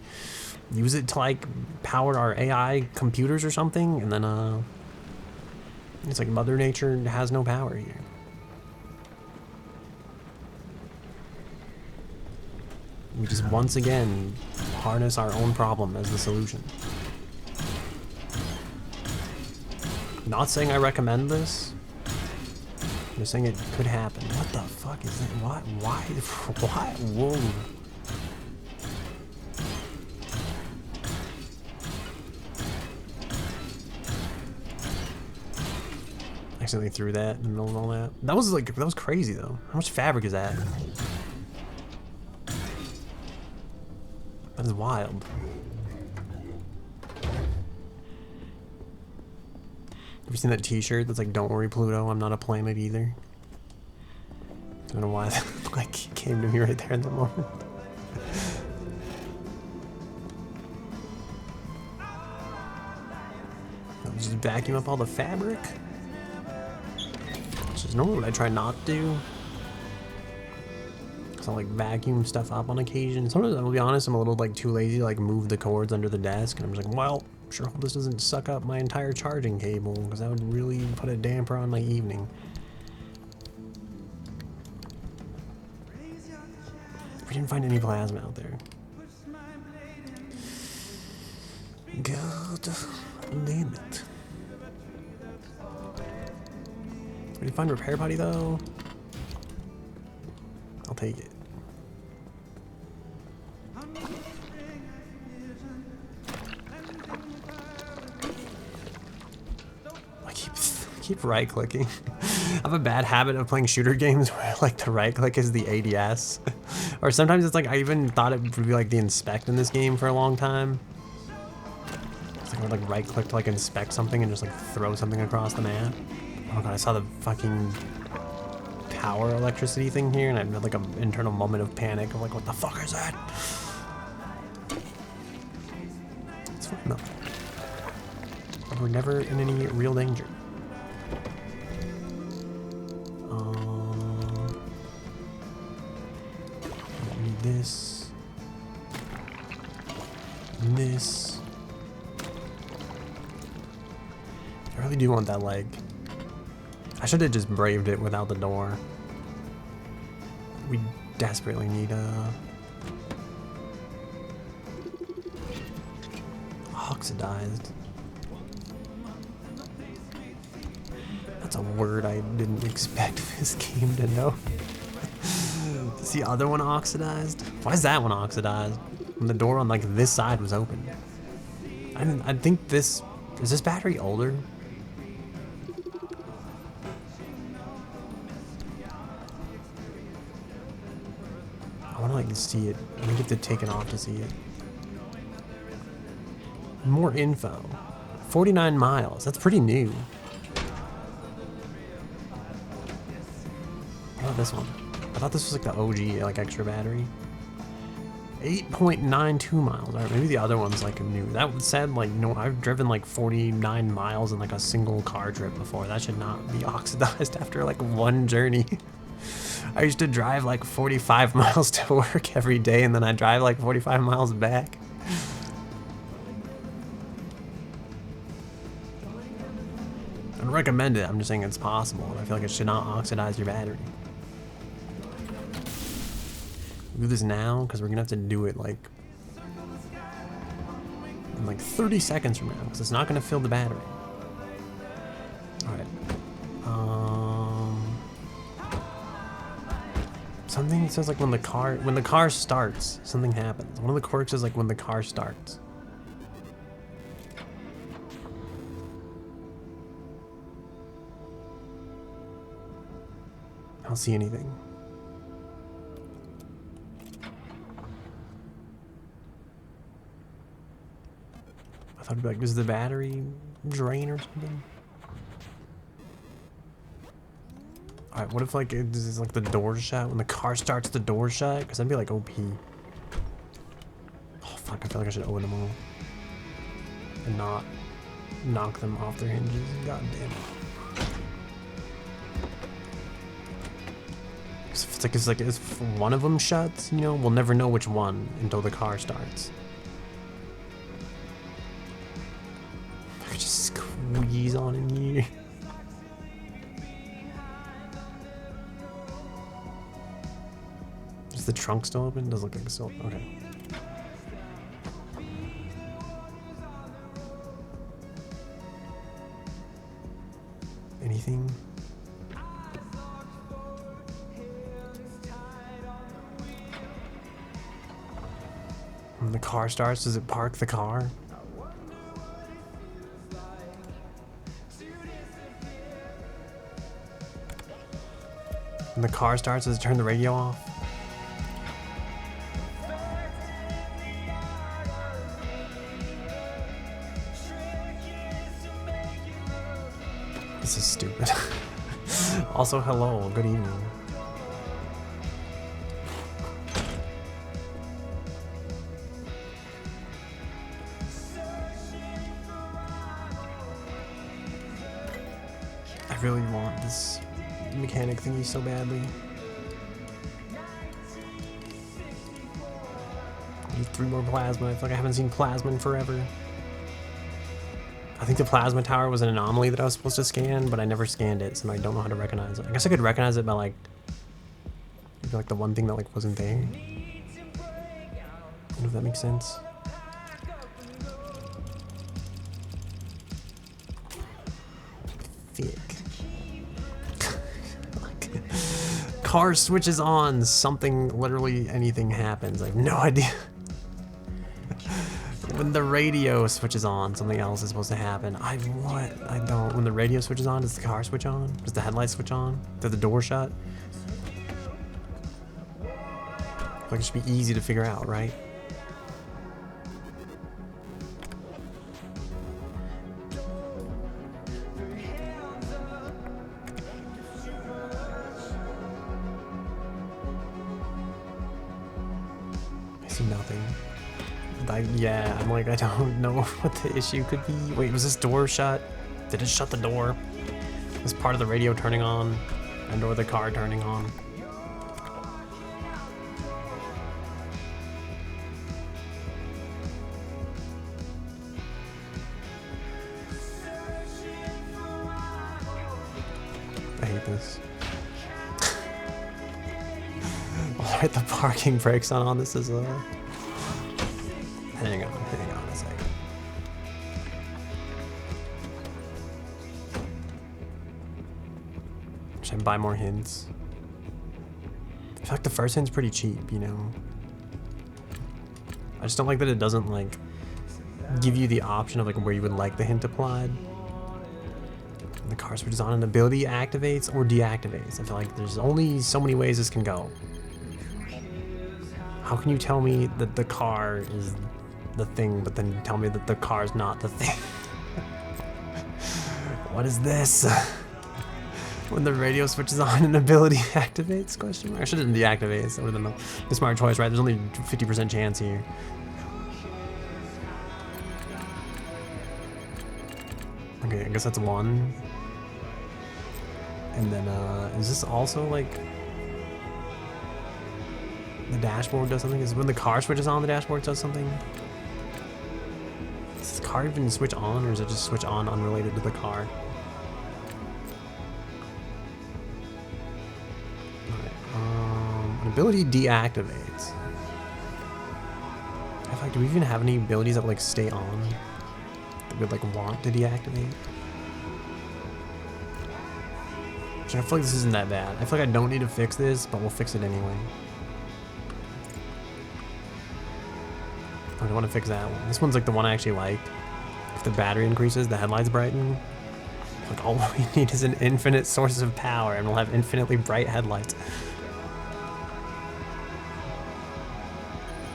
use it to like power our AI computers or something, and then it's like Mother Nature has no power here. We just once again harness our own problem as the solution. Not saying I recommend this. I'm just saying it could happen. What the fuck is that? Why? Whoa. Accidentally threw that in the middle of all that. That was crazy though. How much fabric is that? That is wild. Have you seen that t-shirt that's like, don't worry Pluto, I'm not a planet either? I don't know why that like came to me right there in the moment. I'll just vacuum up all the fabric. Which is normally what I try not to do. So I'll like vacuum stuff up on occasion. Sometimes, I'll be honest, I'm a little like too lazy to like move the cords under the desk, and I'm just like, well, sure hope this doesn't suck up my entire charging cable, because that would really put a damper on my evening. We didn't find any plasma out there. God damn it. We didn't find a repair buddy though. I'll take it. keep right clicking. I have a bad habit of playing shooter games where like the right click is the ADS. Or sometimes it's like, I even thought it would be like the inspect in this game for a long time. It's like I would like right click to like inspect something and just like throw something across the map. Oh god, I saw the fucking power electricity thing here and I had like an internal moment of panic of like, what the fuck is that? It's fine though. We're never in any real danger. I need this. And this. I really do want that leg. I should have just braved it without the door. We desperately need oxidized. That's a word I didn't expect this game to know. Is the other one oxidized? Why is that one oxidized? When the door on like this side was open. I think this is this battery older? I want to like see it. I think you have to take it off to see it. More info. 49 miles. That's pretty new. What about this one? I thought this was like the OG, like extra battery. 8.92 miles. Alright, maybe the other one's like new. That said, like, no, I've driven like 49 miles in like a single car trip before. That should not be oxidized after like one journey. I used to drive like 45 miles to work every day and then I drive like 45 miles back. I don't recommend it. I'm just saying it's possible. I feel like it should not oxidize your battery. Do this now because we're gonna have to do it like in like 30 seconds from now because it's not gonna fill the battery. All right. Something says like when the car starts, something happens. One of the quirks is like when the car starts. I don't see anything. I thought it'd be like, does the battery drain or something? Alright, what if like, is like the door shut? When the car starts, the door shut? Because that'd be like OP. Oh fuck, I feel like I should open them all. And not knock them off their hinges. God damn it. It's like if one of them shuts, you know, we'll never know which one until the car starts. I could just squeeze on in here. Is the trunk still open? Does look like it's still open. Okay. Anything? When the car starts, does it park the car? When the car starts, does it turn the radio off? This is stupid. Also, hello, good evening. I really want this mechanic thingy so badly. I need 3 more plasma. I feel like I haven't seen plasma in forever. I think the plasma tower was an anomaly that I was supposed to scan, but I never scanned it, so I don't know how to recognize it. I guess I could recognize it by like, maybe like the one thing that like wasn't there. I don't know if that makes sense. Thick. Car switches on, something, literally anything happens. I have no idea. the radio switches on, something else is supposed to happen. What? I don't. When the radio switches on, does the car switch on? Does the headlight switch on? Does the door shut? Like, it should be easy to figure out, right? I see nothing. Yeah, I'm like, I don't know what the issue could be. Wait, was this door shut? Did it shut the door? Was part of the radio turning on? And or the car turning on? I hate this. Alright, the parking brakes on. This is hang on a second. Should I buy more hints? I feel like the first hint's pretty cheap, you know? I just don't like that it doesn't, like, give you the option of, like, where you would like the hint applied. The car switches on, an ability activates or deactivates. I feel like there's only so many ways this can go. How can you tell me that the car is the thing, but then tell me that the car is not the thing? What is this? When the radio switches on, an ability activates? Question mark. I should have deactivates. That would have been the smart choice, right? There's only 50% chance here. Okay, I guess that's one. And then, is this also like the dashboard does something? Is when the car switches on, the dashboard does something? Does the car even switch on, or is it just switch on unrelated to the car? Alright, an ability deactivates. I feel like, do we even have any abilities that like stay on? That would like want to deactivate? I feel like this isn't that bad. I feel like I don't need to fix this, but we'll fix it anyway. I don't want to fix that one. This one's like the one I actually liked. If the battery increases, the headlights brighten. Like all we need is an infinite source of power and we'll have infinitely bright headlights.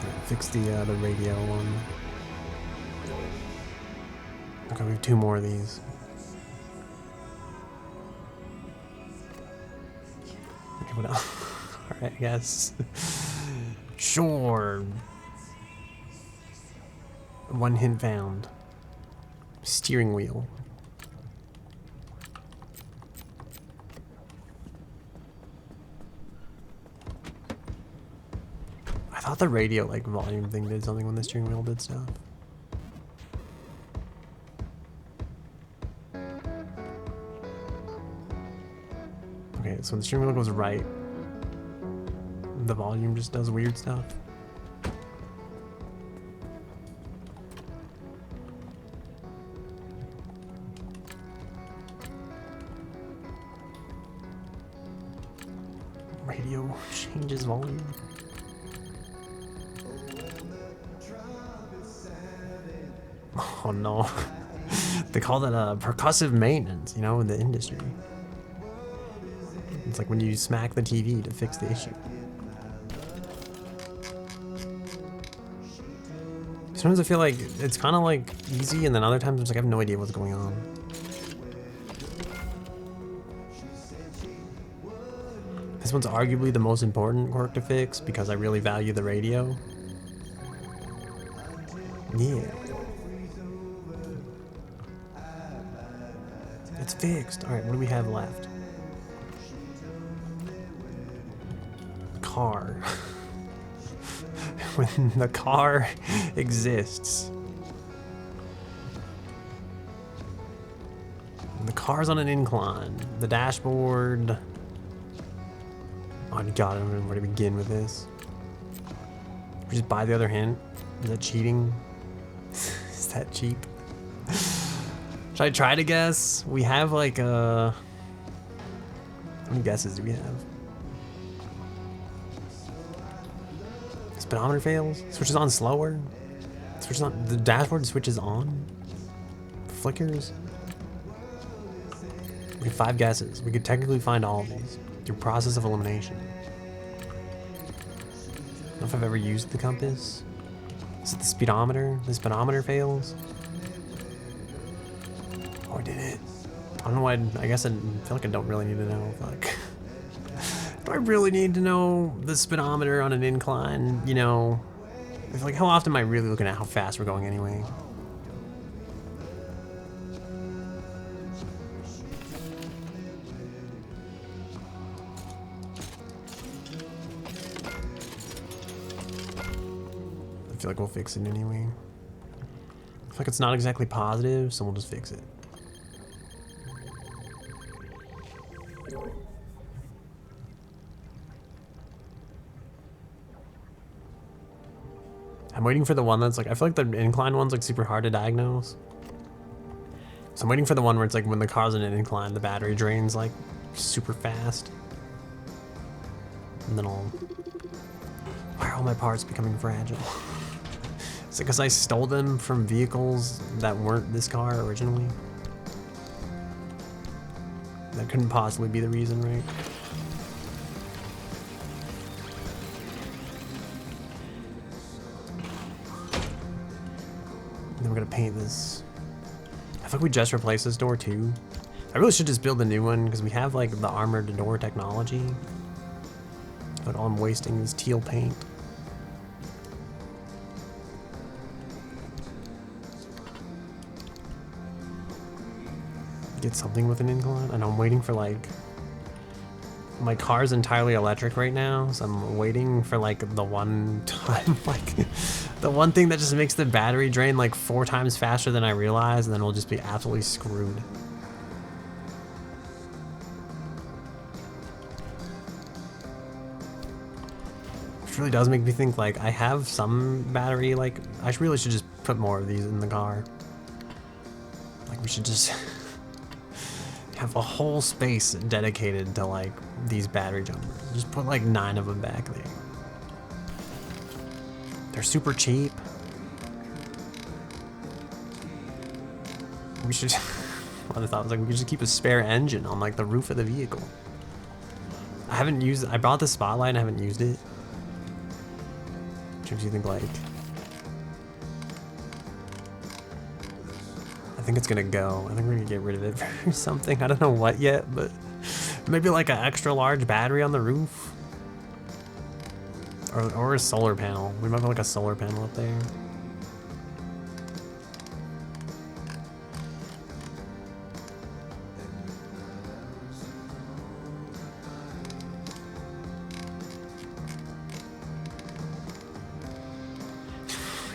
Right, fix the radio one. Okay, we have two more of these. Okay, what else? Alright, I guess. Sure. One hint found. Steering wheel. I thought the radio like volume thing did something when the steering wheel did stuff. Okay, so when the steering wheel goes right, the volume just does weird stuff. Radio changes volume. Oh no. They call that percussive maintenance, you know, in the industry. It's like when you smack the TV to fix the issue. Sometimes I feel like it's kind of like easy, and then other times it's like I have no idea what's going on. This one's arguably the most important quirk to fix because I really value the radio. Yeah. It's fixed. Alright, what do we have left? Car. When the car exists. The car's on an incline. The dashboard. Oh god, I don't know where to begin with this. We just buy the other hint. Is that cheating? Is that cheap? Should I try to guess? We have like how many guesses do we have? Speedometer fails. Switches on slower. Switch on. The dashboard switches on. Flickers. We have 5 guesses. We could technically find all of these through process of elimination. I don't know if I've ever used the compass. Is it the speedometer? The speedometer fails. Or did it? I don't know why. I guess I feel like I don't really need to know. Like, do I really need to know the speedometer on an incline? You know, it's like, how often am I really looking at how fast we're going anyway? I feel like we'll fix it anyway. I feel like it's not exactly positive, so we'll just fix it. I'm waiting for the one that's like, I feel like the incline one's like super hard to diagnose. So I'm waiting for the one where it's like when the car's in an incline, the battery drains like super fast. And then I'll... Why are all my parts becoming fragile? Is it because I stole them from vehicles that weren't this car originally? That couldn't possibly be the reason, right? And then we're gonna paint this. I feel like we just replaced this door too. I really should just build a new one because we have like the armored door technology. But all I'm wasting is teal paint. Get something with an incline. I know I'm waiting for like... My car's entirely electric right now, so I'm waiting for like the one time, like the one thing that just makes the battery drain like 4 times faster than I realize, and then we'll just be absolutely screwed. Which really does make me think like I have some battery, like I really should just put more of these in the car. Like we should just have a whole space dedicated to like these battery jumpers. Just put like 9 of them back there. They're super cheap. We should... What I thought was like we could just keep a spare engine on like the roof of the vehicle. I haven't used... I bought the Spotlight and I haven't used it. What do you think like... I think it's gonna go. I think we're gonna get rid of it for something. I don't know what yet, but maybe like an extra large battery on the roof. Or a solar panel. We might have like a solar panel up there.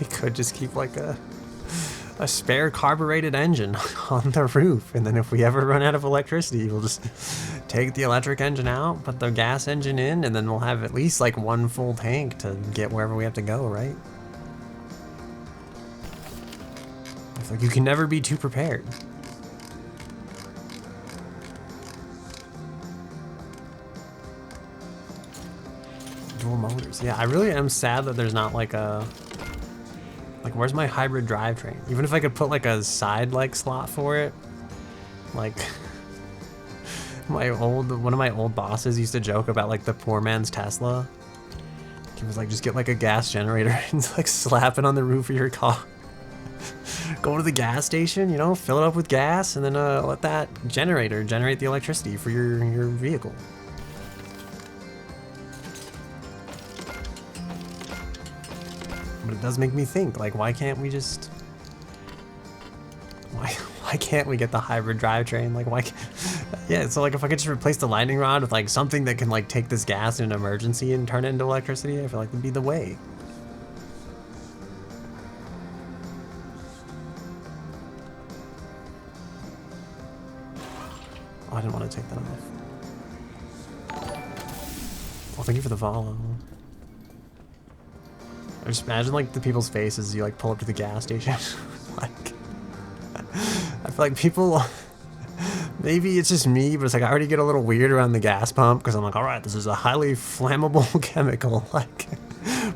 We could just keep like a spare carbureted engine on the roof, and then if we ever run out of electricity, we'll just take the electric engine out, put the gas engine in, and then we'll have at least like 1 full tank to get wherever we have to go, right? I feel like you can never be too prepared. Dual motors. Yeah, I really am sad that there's not like a... Like, where's my hybrid drivetrain? Even if I could put like a side like slot for it, like one of my old bosses used to joke about like the poor man's Tesla. He was like, just get like a gas generator and like slap it on the roof of your car. Go to the gas station, you know, fill it up with gas, and then let that generator generate the electricity for your vehicle. But it does make me think, like, why can't we just... Why can't we get the hybrid drivetrain? Like, why... Yeah, so, like, if I could just replace the lightning rod with, like, something that can, like, take this gas in an emergency and turn it into electricity, I feel like that'd be the way. Oh, I didn't want to take that off. Well, thank you for the follow. I just imagine like the people's faces as you like pull up to the gas station. Like, I feel like people, maybe it's just me, but it's like I already get a little weird around the gas pump because I'm like, all right, this is a highly flammable chemical. Like,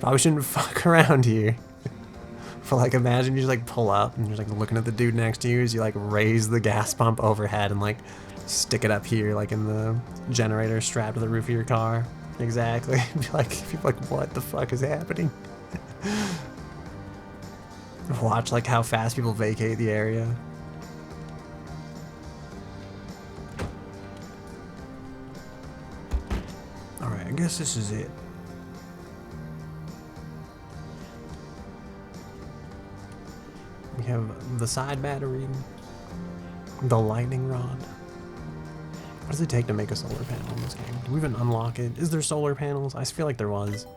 probably shouldn't fuck around here. For like, imagine you just like pull up and you're like looking at the dude next to you as you like raise the gas pump overhead and like stick it up here like in the generator strapped to the roof of your car. Exactly. Be like, what the fuck is happening? Watch like how fast people vacate the area. Alright, I guess this is it. We have the side battery, the lightning rod. What does it take to make a solar panel in this game? Do we even unlock it? Is there solar panels? I feel like there was. I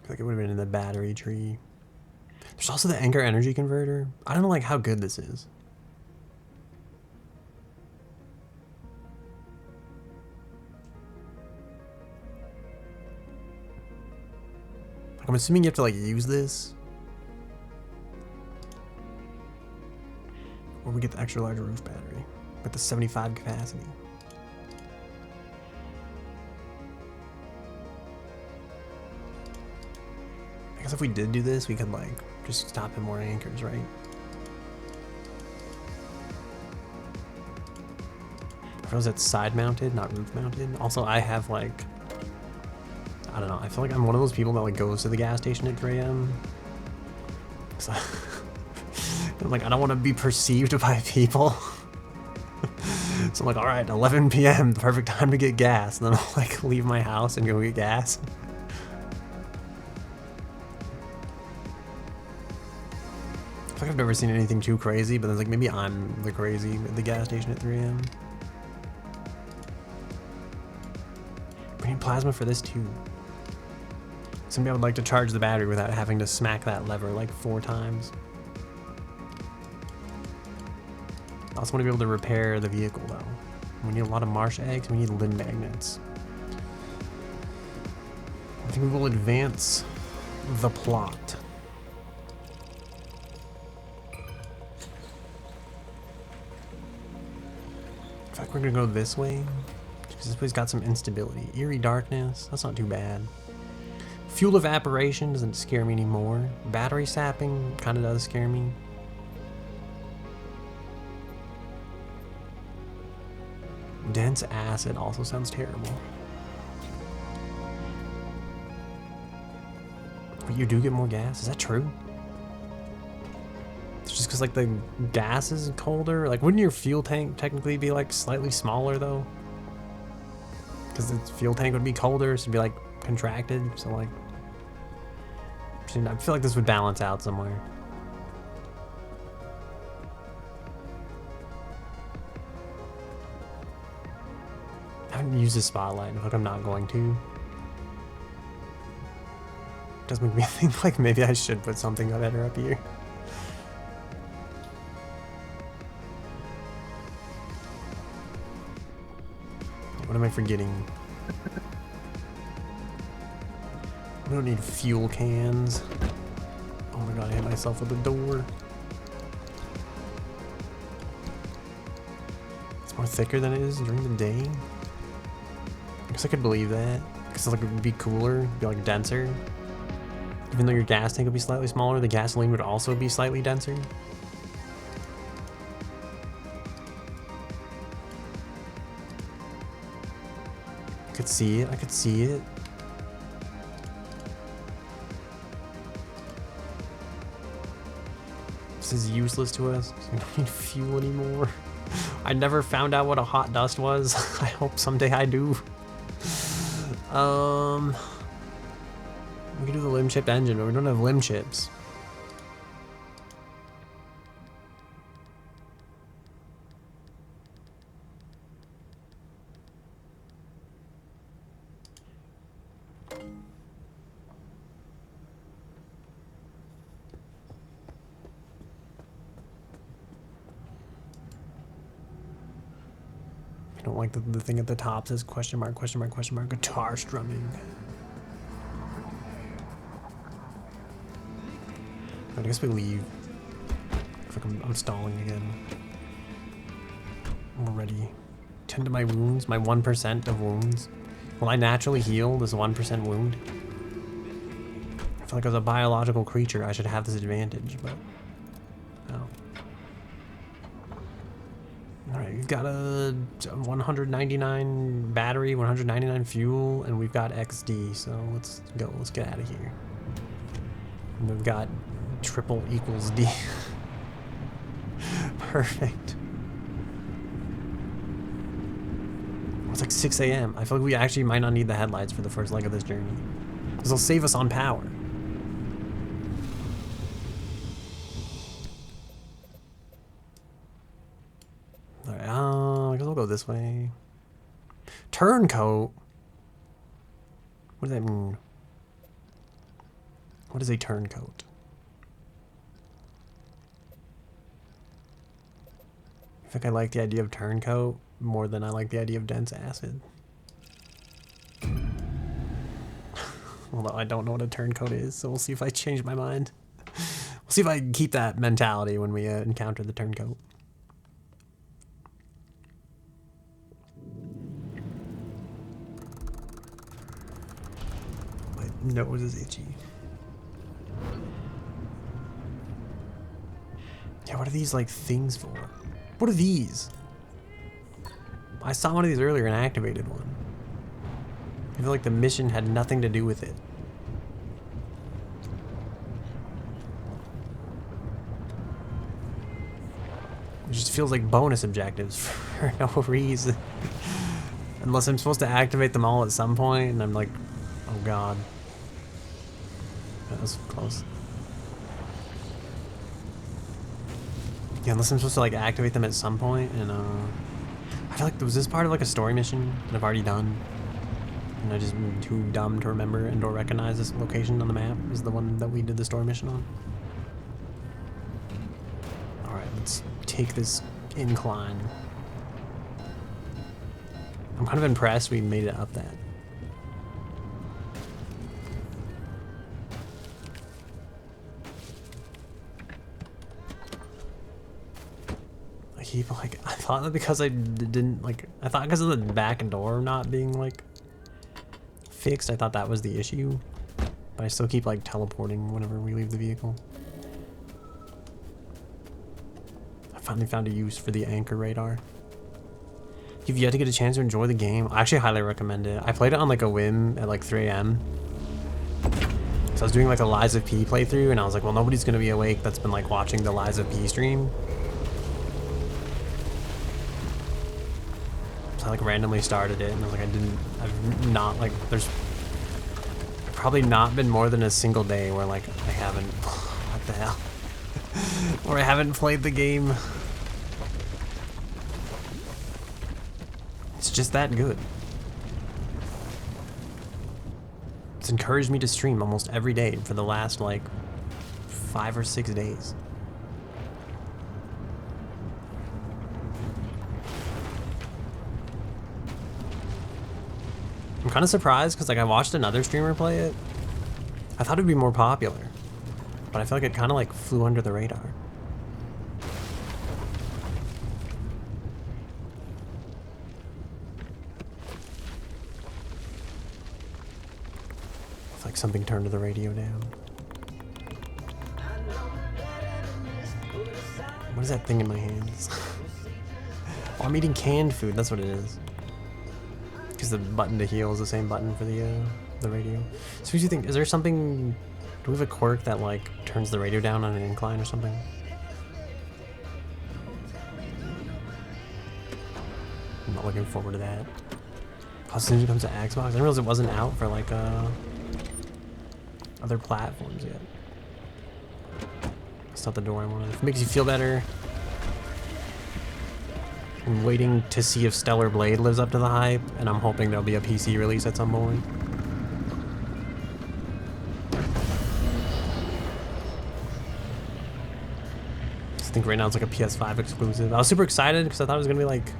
feel like it would have been in the battery tree. There's also the Anchor energy converter. I don't know like how good this is. Like, I'm assuming you have to like use this. Or we get the extra large roof battery with the 75 capacity. I guess if we did do this, we could like just stop in more anchors, right? If it was at side mounted, not roof mounted. Also, I have like, I don't know, I feel like I'm one of those people that like goes to the gas station at 3 a.m. So I'm like, I don't want to be perceived by people. So I'm like, all right, 11 p.m., the perfect time to get gas. And then I'll like leave my house and go get gas. I feel like I've never seen anything too crazy, but then like maybe I'm the crazy at the gas station at 3 a.m. We need plasma for this too. Somebody would like to charge the battery without having to smack that lever like 4 times. I also want to be able to repair the vehicle though. We need a lot of marsh eggs, we need limb magnets. I think we will advance the plot. I feel like we're gonna go this way, because this place got some instability. Eerie darkness, that's not too bad. Fuel evaporation doesn't scare me anymore. Battery sapping kind of does scare me. Dense acid also sounds terrible. But you do get more gas? Is that true? It's just because like the gas is colder? Like wouldn't your fuel tank technically be like slightly smaller though? Because the fuel tank would be colder, so it'd be like contracted, so like I feel like this would balance out somewhere. I haven't used the spotlight, I feel like I'm not going to. It does make me think like maybe I should put something better up here. What am I forgetting? We don't need fuel cans. Oh my god, I hit myself with the door. It's more thicker than it is during the day. I guess I could believe that. Because like, it would be cooler, be like denser. Even though your gas tank would be slightly smaller, the gasoline would also be slightly denser. I could see it, I could see it. This is useless to us. We don't need fuel anymore. I never found out what a hot dust was. I hope someday I do. We can do the limb chipped engine, but we don't have limb chips. I don't like the thing at the top says question mark, question mark, question mark, guitar strumming. I guess we leave. I feel like I'm stalling again. We're ready. Tend to my wounds, my 1% of wounds. Will I naturally heal this 1% wound? feel like as a biological creature, I should have this advantage, but no. Alright, we've got a 199 battery, 199 fuel, and we've got XD, so let's go. Let's get out of here. And we've got triple equals D. Perfect. It's like 6 a.m. I feel like we actually might not need the headlights for the first leg of this journey. Because they'll save us on power. Alright, I guess I'll go this way. Turncoat? What does that mean? What is a turncoat? I think I like the idea of turncoat more than I like the idea of dense acid. Although I don't know what a turncoat is, so we'll see if I change my mind. We'll see if I can keep that mentality when we encounter the turncoat. My nose is itchy. Yeah, what are these, like, things for? What are these? I saw one of these earlier and activated one. I feel like the mission had nothing to do with it. It just feels like bonus objectives for no reason. Unless I'm supposed to activate them all at some point, and I'm like, oh god. That was close. Yeah, unless I'm supposed to like activate them at some point, and I feel like, was this part of like a story mission that I've already done? And I just been too dumb to remember and or recognize this location on the map is the one that we did the story mission on. Alright, let's take this incline. I'm kind of impressed we made it up that. I thought that because I didn't, like, I thought because of the back door not being, like, fixed, I thought that was the issue. But I still keep, like, teleporting whenever we leave the vehicle. I finally found a use for the anchor radar. You've yet to get a chance to enjoy the game. I actually highly recommend it. I played it on, like, a whim at, like, 3 a.m. So I was doing, like, a Lies of P playthrough, and I was like, well, nobody's gonna be awake that's been, like, watching the Lies of P stream. So I like randomly started it, and I was like, I've not, like, there's probably not been more than a single day where, like, I haven't, what the hell, where I haven't played the game. It's just that good. It's encouraged me to stream almost every day for the last, like, 5 or 6 days. I'm kind of surprised because, like, I watched another streamer play it. I thought it'd be more popular, but I feel like it kind of, like, flew under the radar. It's like something turned the radio down. What is that thing in my hands? Oh, I'm eating canned food. That's what it is. Because the button to heal is the same button for the radio. So what do you think? Is there something? Do we have a quirk that like turns the radio down on an incline or something? I'm not looking forward to that. As soon as it comes to Xbox, I didn't realize it wasn't out for like other platforms yet. That's not the door I wanted. If it makes you feel better. I'm waiting to see if Stellar Blade lives up to the hype, and I'm hoping there'll be a PC release at some point. I think right now it's like a PS5 exclusive. I was super excited because I thought it was gonna be like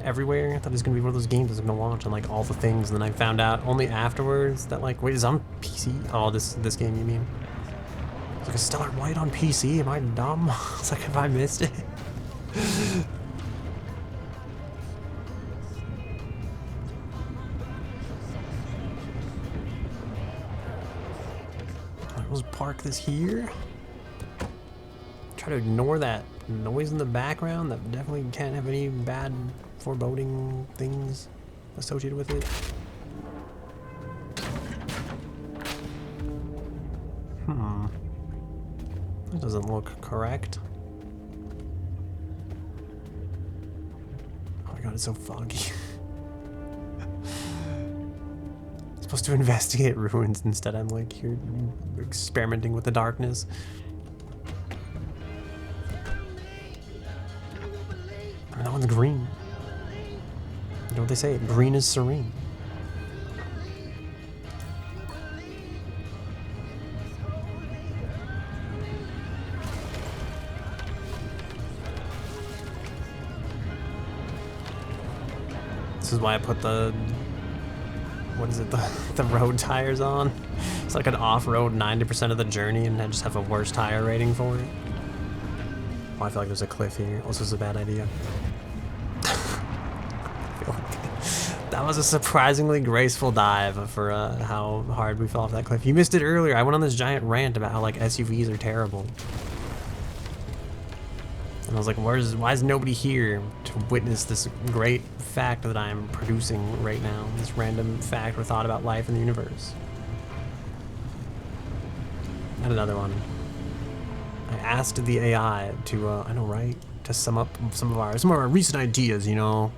everywhere. I thought it was gonna be one of those games that's gonna launch on like all the things, and then I found out only afterwards that like, wait, is it on PC? Oh, this game you mean? It's like a Stellar Blade on PC. Am I dumb? It's like, have I missed it? park this here. Try to ignore that noise in the background that definitely can't have any bad foreboding things associated with it. That doesn't look correct. Oh my god, it's so foggy. I'm supposed to investigate ruins, instead I'm like here experimenting with the darkness. And that one's green. You know what they say? Green is serene. This is why I put the, what is it, the road tires on. It's like an off-road 90% of the journey, and I just have a worse tire rating for it. Oh, I feel like there's a cliff here. Also, this is a bad idea. I feel like that was a surprisingly graceful dive for how hard we fell off that cliff. You missed it earlier. I went on this giant rant about how like SUVs are terrible. And I was like, why is nobody here to witness this great fact that I'm producing right now? This random fact or thought about life in the universe. And another one. I asked the AI to, I know, right? To sum up some of our recent ideas, you know?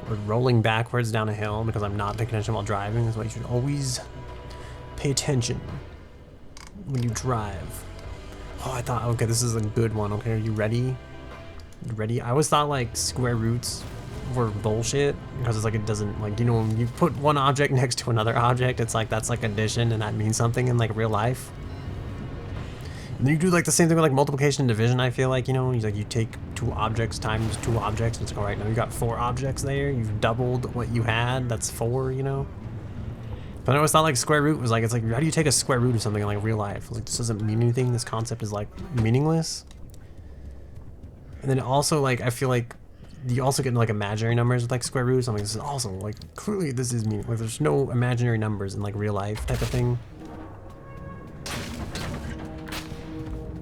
We're rolling backwards down a hill because I'm not paying attention while driving. That's why you should always pay attention when you drive. Oh, I thought, okay, this is a good one. Okay, are you ready? You ready? I always thought like square roots were bullshit because it's like it doesn't, like, you know, when you put one object next to another object, it's like that's like addition and that means something in like real life. And then you do like the same thing with like multiplication and division, I feel like, you know, you take two objects times two objects, and it's like, all right, now you got four objects there, you've doubled what you had, that's four, you know? But I always thought like square root was like, it's like, how do you take a square root of something in like real life? Like, this doesn't mean anything, this concept is like meaningless. And then also like, I feel like you also get like imaginary numbers with like square roots. I'm like, this is also like, clearly this is meaningless. Like, there's no imaginary numbers in like real life type of thing.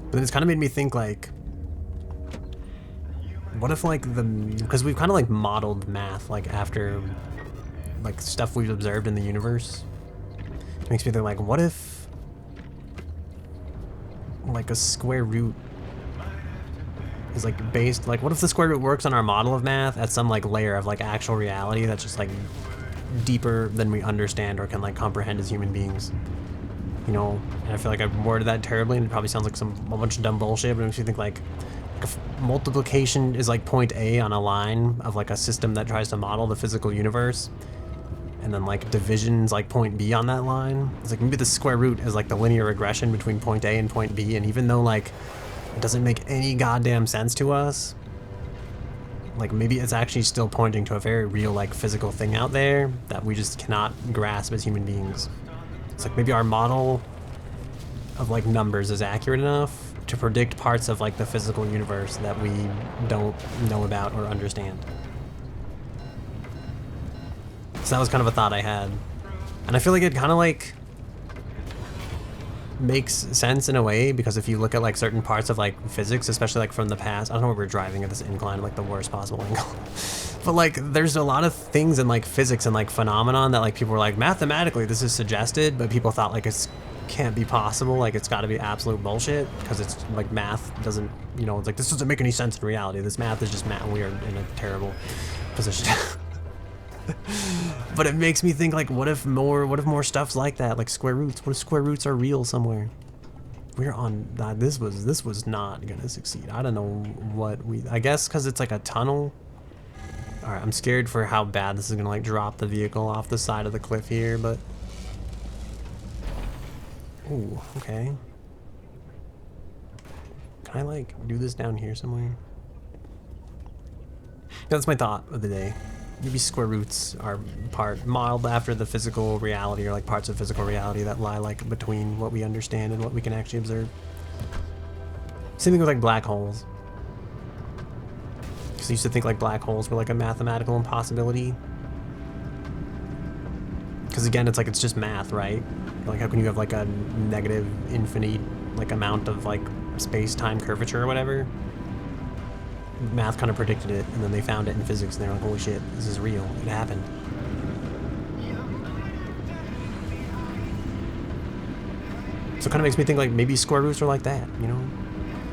But then it's kind of made me think like, what if like because we've kind of like modeled math like after like stuff we've observed in the universe. It makes me think like, what if like a square root is like based, like what if the square root works on our model of math at some like layer of like actual reality that's just like deeper than we understand or can like comprehend as human beings, you know? And I feel like I've worded that terribly and it probably sounds like a bunch of dumb bullshit, but it makes me think like if multiplication is like point A on a line of like a system that tries to model the physical universe, and then like division's like point B on that line. It's like maybe the square root is like the linear regression between point A and point B, and even though like it doesn't make any goddamn sense to us, like maybe it's actually still pointing to a very real like physical thing out there that we just cannot grasp as human beings. It's like maybe our model of like numbers is accurate enough to predict parts of like the physical universe that we don't know about or understand. So that was kind of a thought I had. And I feel like it kind of like makes sense in a way, because if you look at like certain parts of like physics, especially like from the past, I don't know where we're driving at this incline, like the worst possible angle. But like there's a lot of things in like physics and like phenomenon that like people were like, mathematically this is suggested, but people thought like it's can't be possible, like it's got to be absolute bullshit because it's like math doesn't, you know, it's like this doesn't make any sense in reality. This math is just math. We are in a terrible position. But it makes me think like, what if more stuff's like that, like square roots? What if square roots are real somewhere? We're on this was not gonna succeed. I don't know what I guess because it's like a tunnel. All right, I'm scared for how bad this is gonna like drop the vehicle off the side of the cliff here, but ooh, okay. Can I like do this down here somewhere? That's my thought of the day. Maybe square roots are modeled after the physical reality, or like parts of physical reality that lie like between what we understand and what we can actually observe. Same thing with like black holes. Because I used to think like black holes were like a mathematical impossibility. Because again, it's like it's just math, right? Like, how can you have like a negative infinite like amount of like space-time curvature or whatever? Math kind of predicted it, and then they found it in physics, and they're like, holy shit, this is real. It happened. So it kind of makes me think like maybe square roots are like that, you know?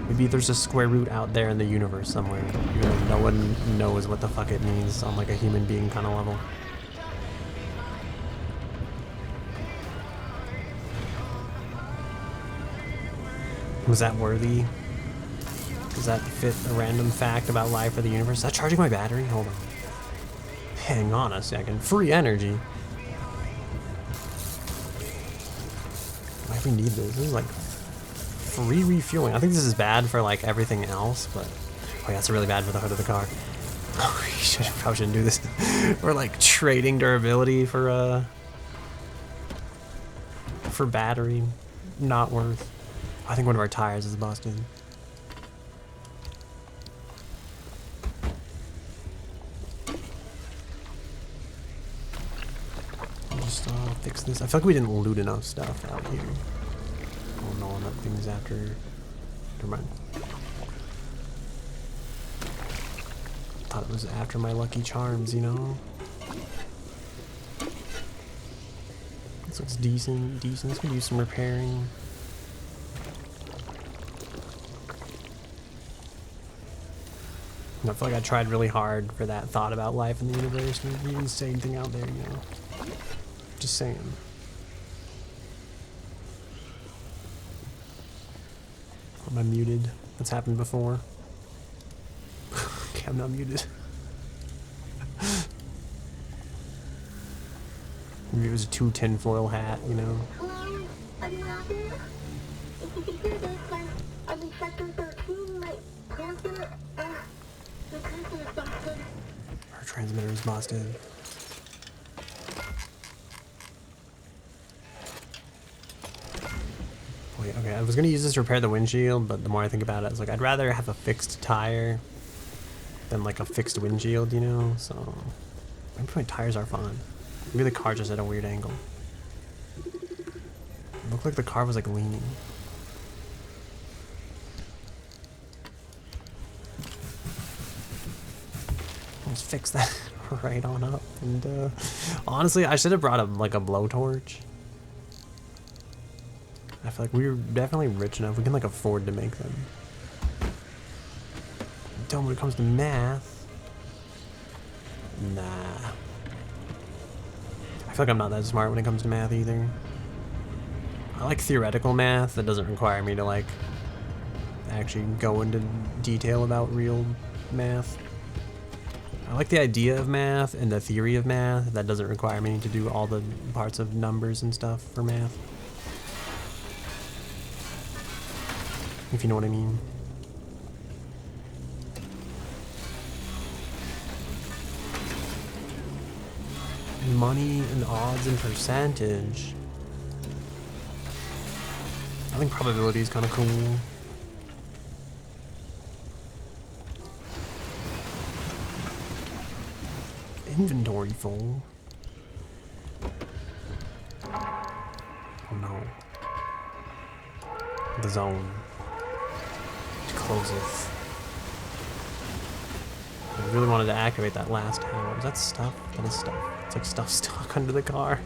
Maybe there's a square root out there in the universe somewhere. You know, no one knows what the fuck it means on like a human being kind of level. Was that worthy? Does that fit a random fact about life or the universe? Is that charging my battery? Hold on. Hang on a second. Free energy. Why do we need this? This is like free refueling. I think this is bad for like everything else, but oh yeah, it's really bad for the hood of the car. Oh, we probably shouldn't do this. We're like trading durability for battery. Not worth. I think one of our tires is busted. Just fix this. I feel like we didn't loot enough stuff out here. Oh no, that thing's after. Never mind. Thought it was after my lucky charms, you know? So it's decent. This could use some repairing. I feel like I tried really hard for that thought about life in the universe, and even say anything out there, you know. Just saying. Am I muted? That's happened before. Okay, I'm not muted. Maybe it was a 2 tinfoil hat, you know. Hello? Are you out there? If you can hear this, I'm in sector 13, my transmitter, the transmitter is busted. Her transmitter is busted. Wait, okay, I was gonna use this to repair the windshield, but the more I think about it, it's like I'd rather have a fixed tire than like a fixed windshield, you know? So maybe my tires are fine. Maybe the car just at a weird angle. It looked like the car was like leaning. Let's fix that right on up. And honestly, I should have brought like a blowtorch. I feel like we were definitely rich enough. We can like afford to make them. Dumb when it comes to math. Nah. I feel like I'm not that smart when it comes to math either. I like theoretical math that doesn't require me to like actually go into detail about real math. I like the idea of math and the theory of math that doesn't require me to do all the parts of numbers and stuff for math. If you know what I mean. Money and odds and percentage. I think probability is kind of cool. Inventory full. Oh no. The zone. It closes. I really wanted to activate that last tower. Is that stuff? That is stuff. It's like stuff stuck under the car.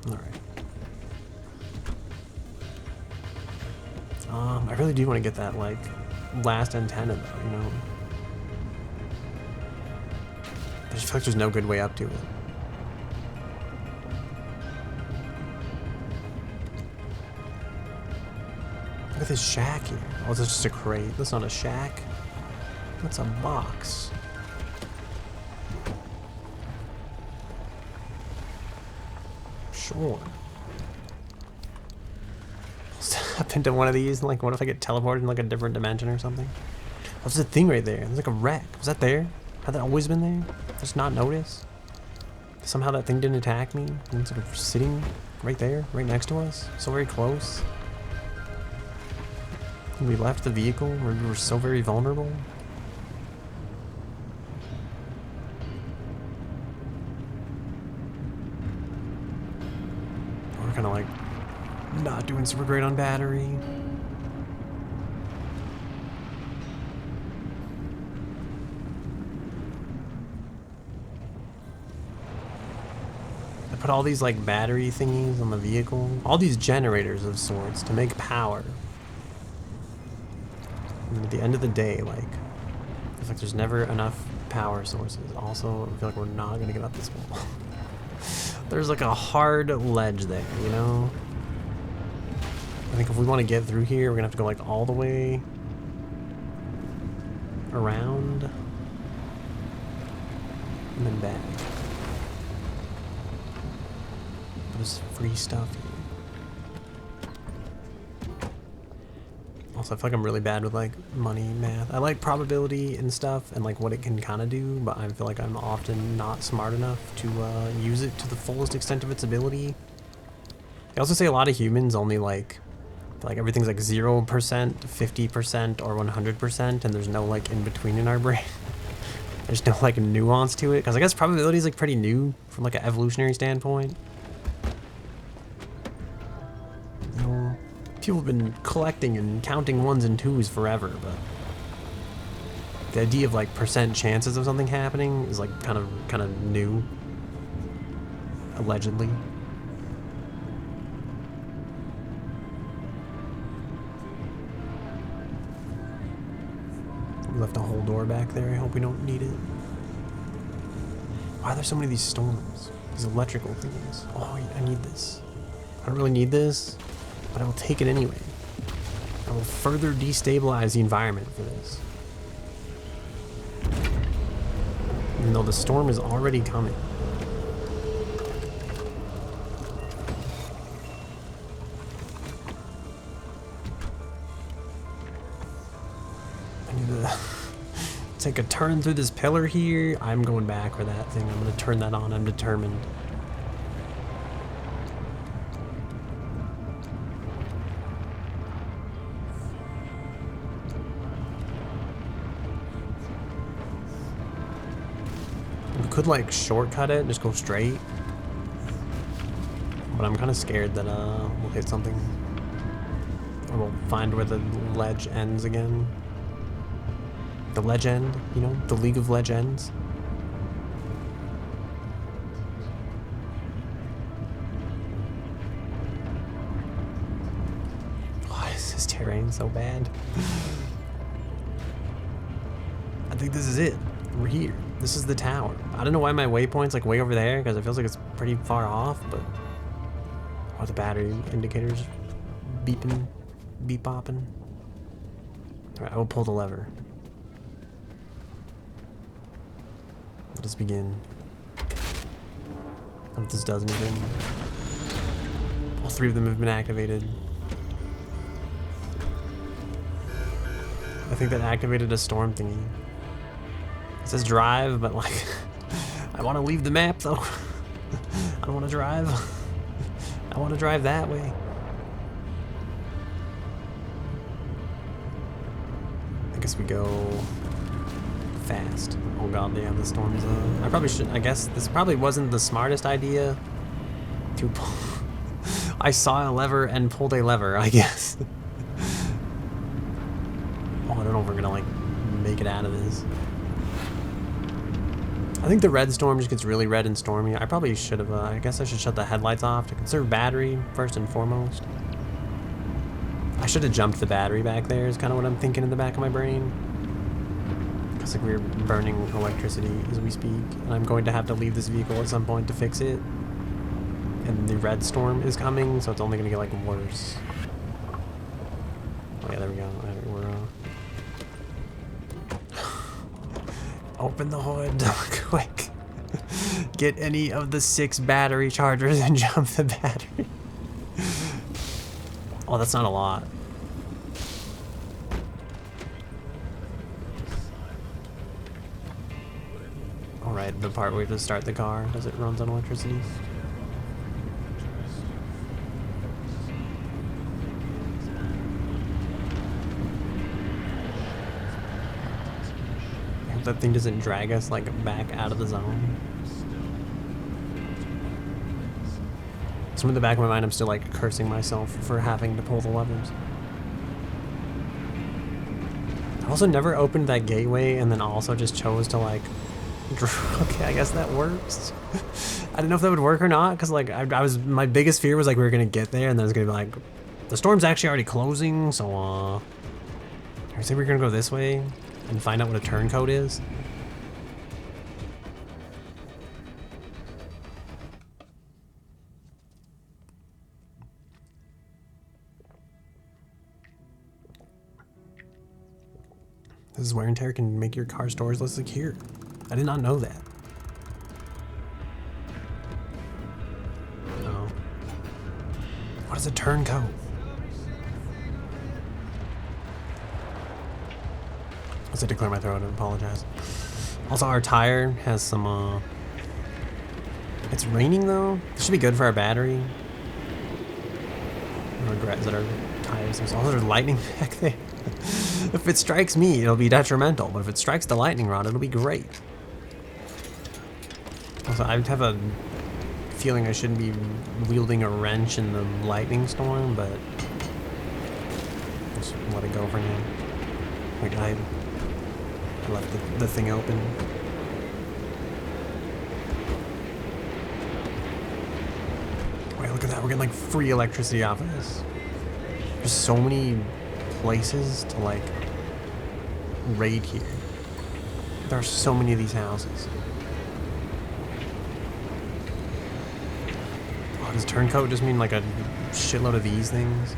Alright. I really do want to get that, like, last antenna, though, you know? I just feel like there's no good way up to it. Look at this shack here. Oh, that's just a crate. That's not a shack. That's a box. Sure. Step into one of these, and like, what if I get teleported in like a different dimension or something? Oh, there's a thing right there. There's like a wreck. Was that there? Had that always been there? Just not notice? Somehow that thing didn't attack me, and it's sort of sitting right there, right next to us, so very close. And we left the vehicle where we were so very vulnerable. kind of like not doing super great on battery. I put all these like battery thingies on the vehicle, all these generators of sorts to make power. And at the end of the day, like, I feel like there's never enough power sources. Also, I feel like we're not gonna get up this wall. There's like a hard ledge there, you know? I think if we want to get through here, we're gonna have to go like all the way around and then back. There's free stuff here. Also, I feel like I'm really bad with like money math. I like probability and stuff and like what it can kind of do, but I feel like I'm often not smart enough to use it to the fullest extent of its ability. I also say a lot of humans only like everything's like 0%, 50%, or 100%, and there's no like in between in our brain. There's no like nuance to it, because I guess probability is like pretty new from like an evolutionary standpoint. People have been collecting and counting ones and twos forever, but the idea of like percent chances of something happening is like kind of new, allegedly. We left a whole door back there. I hope we don't need it. Why are there so many of these storms? These electrical things. Oh, I need this. I don't really need this, but I will take it anyway. I will further destabilize the environment for this. Even though the storm is already coming. I need to take a turn through this pillar here. I'm going back for that thing. I'm going to turn that on. I'm determined. Could like shortcut it and just go straight, but I'm kind of scared that we'll hit something or we'll find where the ledge ends again. The legend, you know, the League of Legends. Why is this terrain so bad? I think this is it. We're here. This is the tower. I don't know why my waypoint's like way over there, because it feels like it's pretty far off, but... Oh, the battery indicators beeping, beep-bopping. Alright, I will pull the lever. Let us begin. I don't know if this does anything. All three of them have been activated. I think that activated a storm thingy. It says drive, but like, I want to leave the map though. I don't want to drive. I want to drive that way. I guess we go fast. Oh god, yeah, the storm's I probably should, I guess this probably wasn't the smartest idea to pull. I saw a lever and pulled a lever, I guess. Oh, I don't know if we're gonna like make it out of this. I think the red storm just gets really red and stormy. I probably should have, I guess I should shut the headlights off to conserve battery first and foremost. I should have jumped the battery back there is kind of what I'm thinking in the back of my brain. Because like we're burning electricity as we speak, and I'm going to have to leave this vehicle at some point to fix it. And the red storm is coming, so it's only going to get like worse. Oh yeah, there we go. We're open the hood, quick. Get any of the 6 battery chargers and jump the battery. Oh, that's not a lot. Alright, the part where you have to start the car, does it runs on electricity? That thing doesn't drag us like back out of the zone. So in the back of my mind, I'm still like cursing myself for having to pull the levers. I also never opened that gateway and then also just chose to like, okay, I guess that works. I didn't know if that would work or not, because like I was, my biggest fear was like we were gonna get there and then it's gonna be like, the storm's actually already closing, so I say we're gonna go this way and find out what a turncoat is. This is wear and tear can make your car's doors less secure. I did not know that. Oh. What is a turncoat? I said to clear my throat and apologize. Also, our tire has some, it's raining though. This should be good for our battery. I regret that our tires, there's lightning back there. If it strikes me, it'll be detrimental, but if it strikes the lightning rod, it'll be great. Also, I have a feeling I shouldn't be wielding a wrench in the lightning storm, but just let it go for now. Like I left the thing open. Wait, look at that. We're getting like free electricity off of this. There's so many places to like raid here. There are so many of these houses. Oh, does turncoat just mean like a shitload of these things?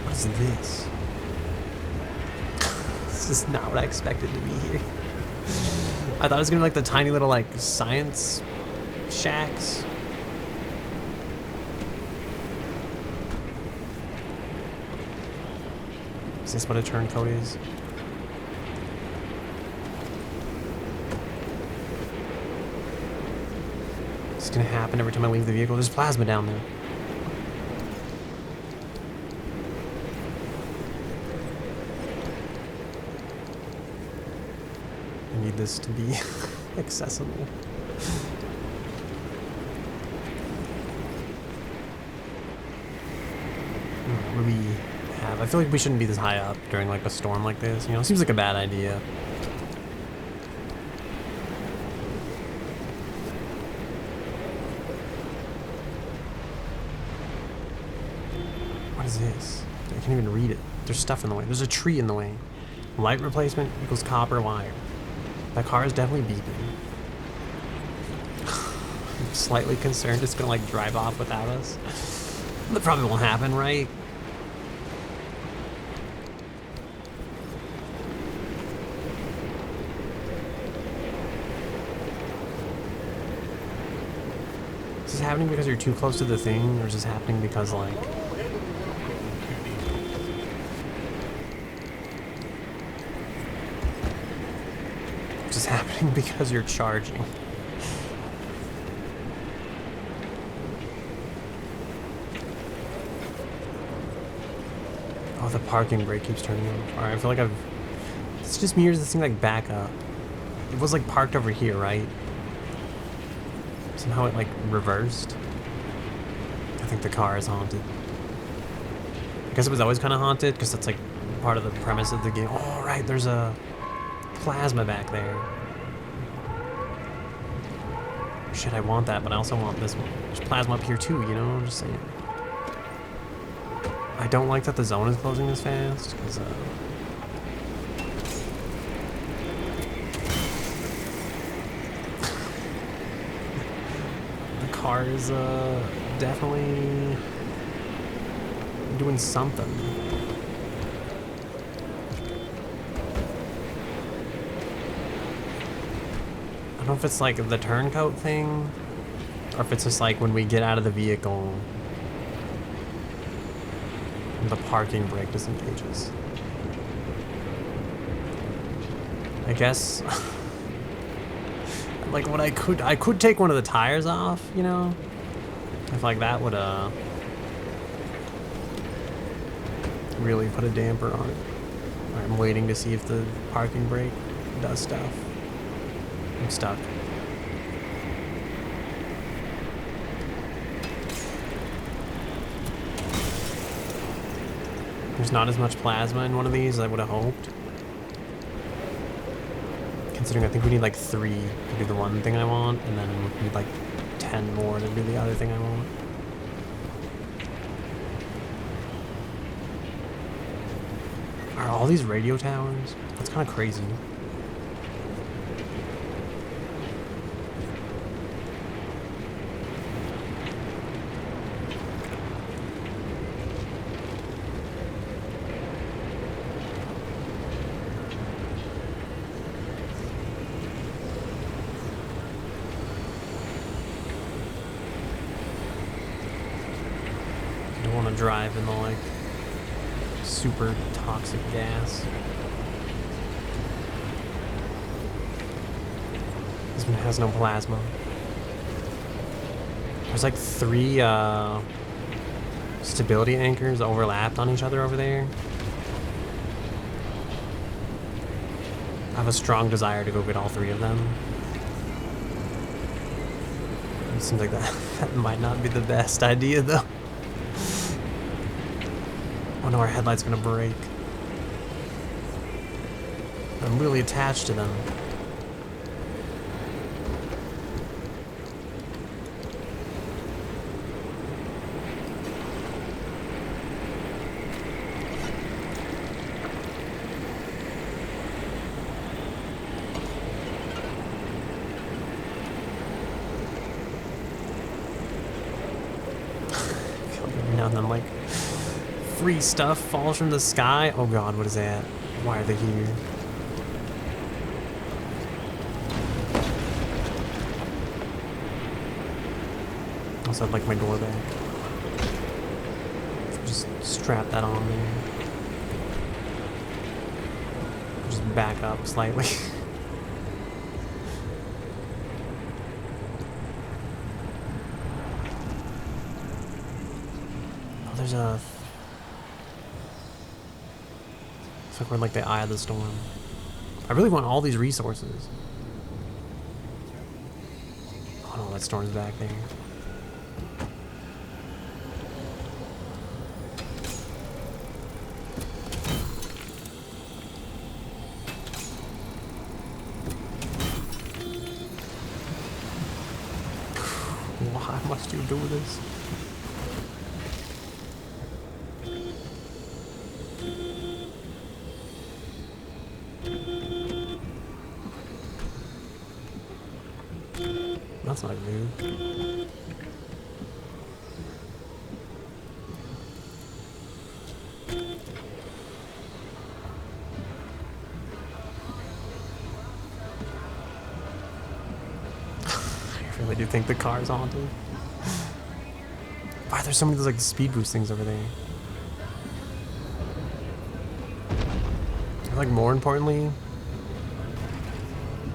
What is this? This is not what I expected to be here. I thought it was gonna be like the tiny little like science shacks. Is this what a turncoat is? It's gonna happen every time I leave the vehicle. There's plasma down there. I need this to be accessible. What do we have? I feel like we shouldn't be this high up during like a storm like this. You know, it seems like a bad idea. What is this? I can't even read it. There's stuff in the way. There's a tree in the way. Light replacement equals copper wire. That car is definitely beeping. I'm slightly concerned it's gonna like drive off without us. That probably won't happen, right? Is this happening because you're too close to the thing, or is this happening because like... Is this happening because you're charging? Oh, the parking brake keeps turning on. Alright, I feel like it's just me or does this thing like back up? It was like parked over here, right? Somehow it like reversed. I think the car is haunted. I guess it was always kind of haunted because that's like part of the premise of the game. Oh, right, there's a plasma back there. Shit, I want that, but I also want this one. There's plasma up here too, you know? I'm just saying. I don't like that the zone is closing this fast, because, the car is, definitely doing something. I don't know if it's like the turncoat thing, or if it's just like when we get out of the vehicle, the parking brake disengages. I guess, like what I could take one of the tires off, you know? If like that would, really put a damper on it. Alright, I'm waiting to see if the parking brake does stuff. I'm stuck. There's not as much plasma in one of these as I would have hoped. Considering I think we need like 3 to do the one thing I want, and then we need like 10 more to do the other thing I want. Are all these radio towers? That's kind of crazy. I don't want to drive in the like super toxic gas. This one has no plasma. There's like 3 stability anchors overlapped on each other over there. I have a strong desire to go get all 3 of them. It seems like that might not be the best idea though. Oh no, our headlight's gonna break. I'm really attached to them. Now and then, like, free stuff falls from the sky. Oh god, what is that? Why are they here? Also, I'd like my door back. Just strap that on there. Just back up slightly. Oh, there's a... It's like we're in like the eye of the storm. I really want all these resources. Oh no, that storm's back there. Why must you do this? That's not new. I really do think the car's haunted. Why there's so many of those like speed boost things over there? Like more importantly,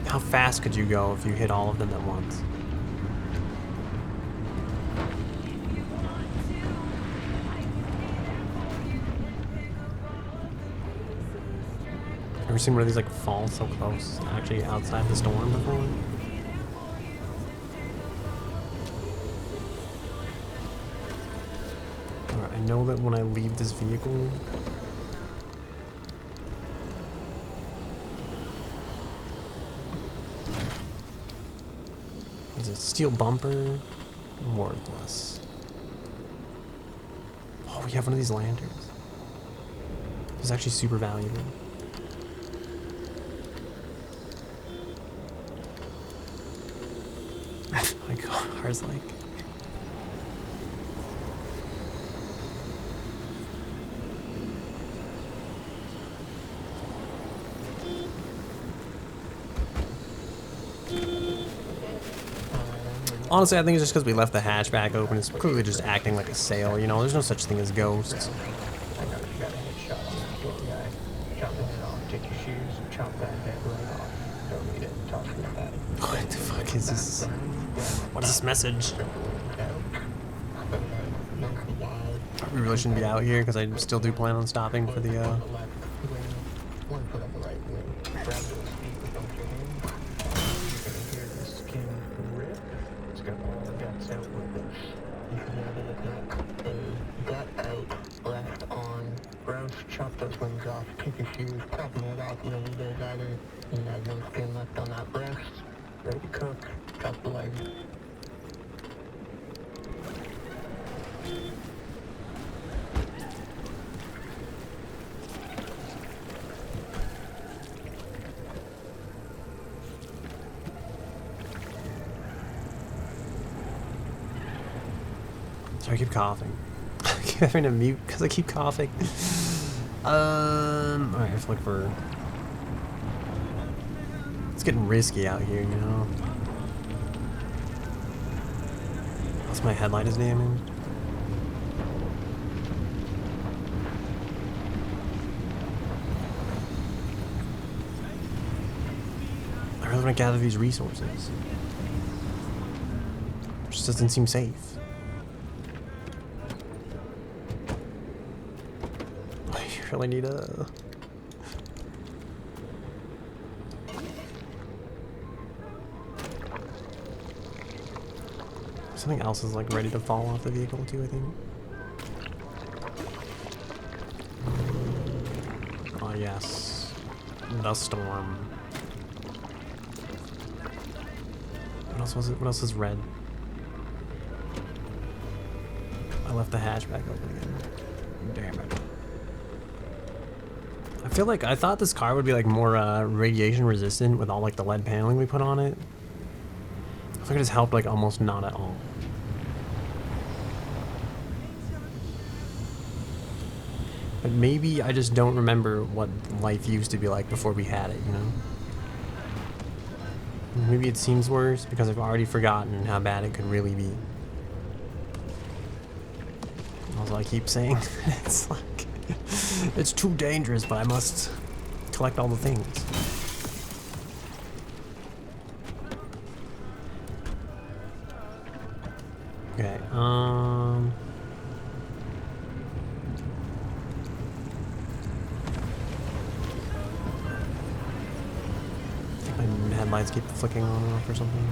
how fast could you go if you hit all of them at once? Ever seen one of these like fall so close, actually outside the storm before? Alright, I know that when I leave this vehicle, there's a steel bumper, worthless. Oh, we have one of these lanterns. It's actually super valuable. My car's like... Honestly, I think it's just because we left the hatchback open. It's clearly just acting like a sail, you know? There's no such thing as ghosts. I know you got a headshot on that poor guy. Chop his head off, take your shoes, and chop that head right off. Don't need it. Talk about that. What the fuck is this? What is this message? We really shouldn't be out here because I still do plan on stopping for the, One foot on the right wing. Grab those feet with both your hands. You're gonna hear the skin rip. It's got all the guts out with it. You should have a gut out left on Grounds, chop those wings off, take your shoes, pop them right off, really big either. You have no skin left on that breast. Ready to cook, chop the leg. Sorry, I keep coughing. I keep having to mute because I keep coughing. Alright, let's look for... It's getting risky out here, you know? Plus my headlight is damaged. I really want to gather these resources. It just doesn't seem safe. I really need a... Something else is like ready to fall off the vehicle too, I think. Oh yes. The storm. What else was it? What else is red? I left the hatchback open again. Damn it. I feel like I thought this car would be like more radiation resistant with all like the lead paneling we put on it. I think it has helped like almost not at all. But maybe I just don't remember what life used to be like before we had it, you know? Maybe it seems worse because I've already forgotten how bad it could really be. Also, I keep saying it's like it's too dangerous, but I must collect all the things. Okay, my headlights keep flicking on and off or something.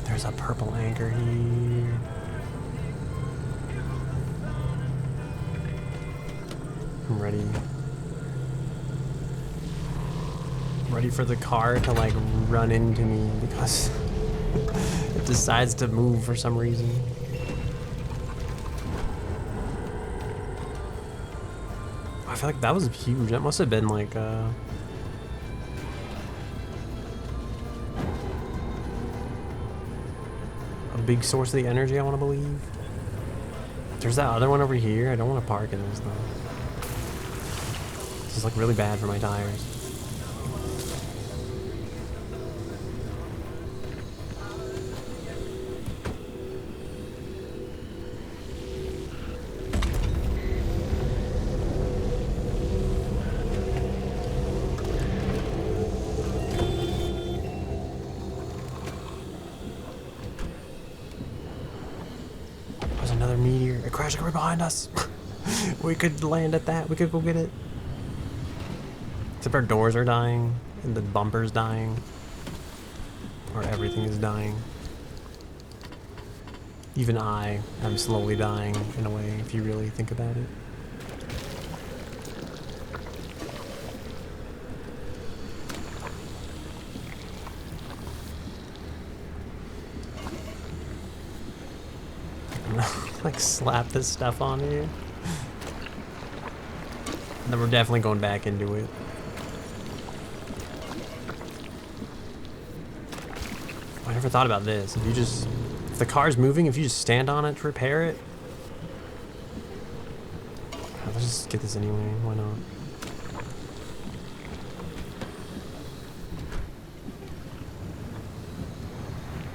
There's a purple anchor here. I'm ready. I'm ready for the car to like run into me because it decides to move for some reason. I feel like that was huge. That must have been like a big source of the energy, I want to believe. There's that other one over here. I don't want to park in this though. This is like really bad for my tires. Another meteor. It crashed right behind us. We could land at that. We could go get it. Except our doors are dying and the bumper's dying. Or everything is dying. Even I am slowly dying in a way if you really think about it. Like slap this stuff on you. And then we're definitely going back into it. I never thought about this. If the car's moving, if you just stand on it to repair it. Let's just get this anyway, why not?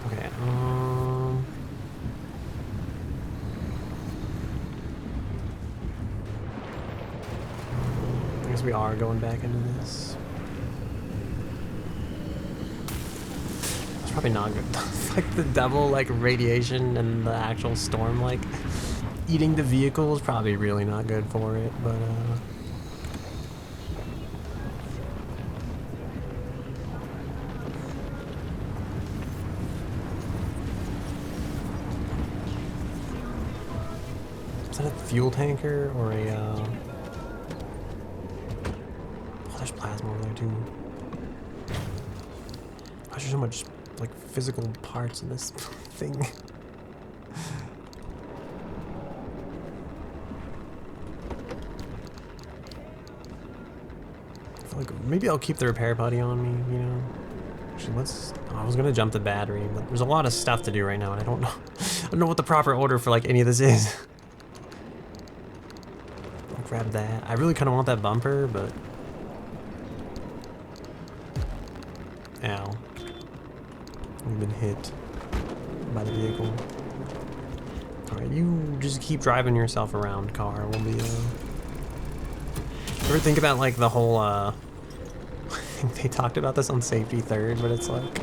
Okay, I guess we are going back into this. It's probably not good. Like the double like radiation and the actual storm like eating the vehicle is probably really not good for it, but fuel tanker or a, oh, there's plasma over there too. Why is there so much, like, physical parts in this thing? I feel like maybe I'll keep the repair putty on me, you know? Actually, let's, oh, I was gonna jump the battery, but there's a lot of stuff to do right now, and I don't know, I don't know what the proper order for, like, any of this is. I'll grab that. I really kind of want that bumper, but... Ow. We've been hit by the vehicle. Alright, you just keep driving yourself around, car. We'll be, Ever think about, like, the whole, I think they talked about this on Safety Third, but it's like...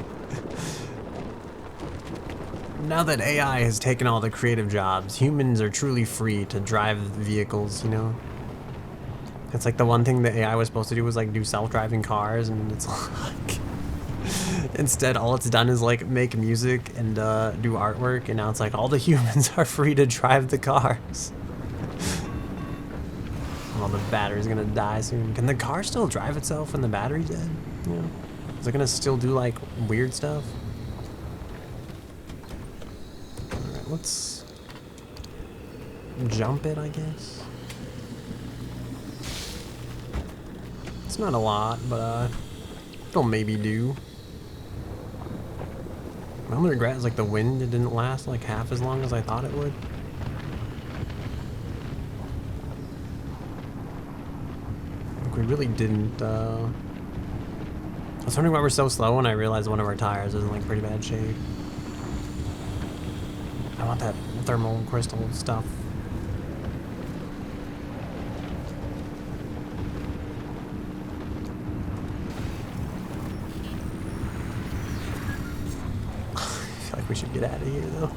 Now that AI has taken all the creative jobs, humans are truly free to drive vehicles, you know? It's like the one thing that AI was supposed to do was, like, do self-driving cars, and it's like... Instead, all it's done is, like, make music and do artwork, and now it's like all the humans are free to drive the cars. Well, the battery's gonna die soon. Can the car still drive itself when the battery's dead? You know? Is it gonna still do, like, weird stuff? Alright, let's jump it, I guess. It's not a lot, but it'll maybe do. My only regret is, like, the wind, it didn't last like half as long as I thought it would. Like, we really didn't, I was wondering why we're so slow, and I realized one of our tires was in, like, pretty bad shape. I want that thermal crystal stuff. We should get out of here, though.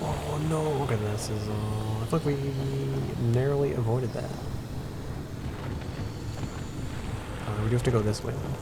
Oh no! Look at this. I feel like we narrowly avoided that. We do have to go this way, though.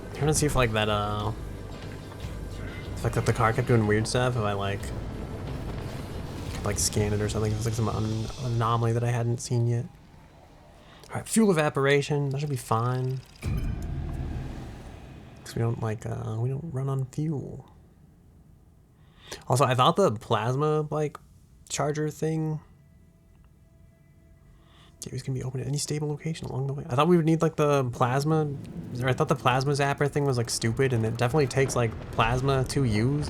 I'm trying to see if, like, that, if, like, that the car kept doing weird stuff, if I, like, could, like, scan it or something. It's like some anomaly that I hadn't seen yet. Alright, fuel evaporation. That should be fine. Because we don't, like, we don't run on fuel. Also, I thought the plasma, like, charger thing... It was gonna be open at any stable location along the way. I thought we would need, like, the plasma, or I thought the plasma zapper thing was, like, stupid, and it definitely takes, like, plasma to use.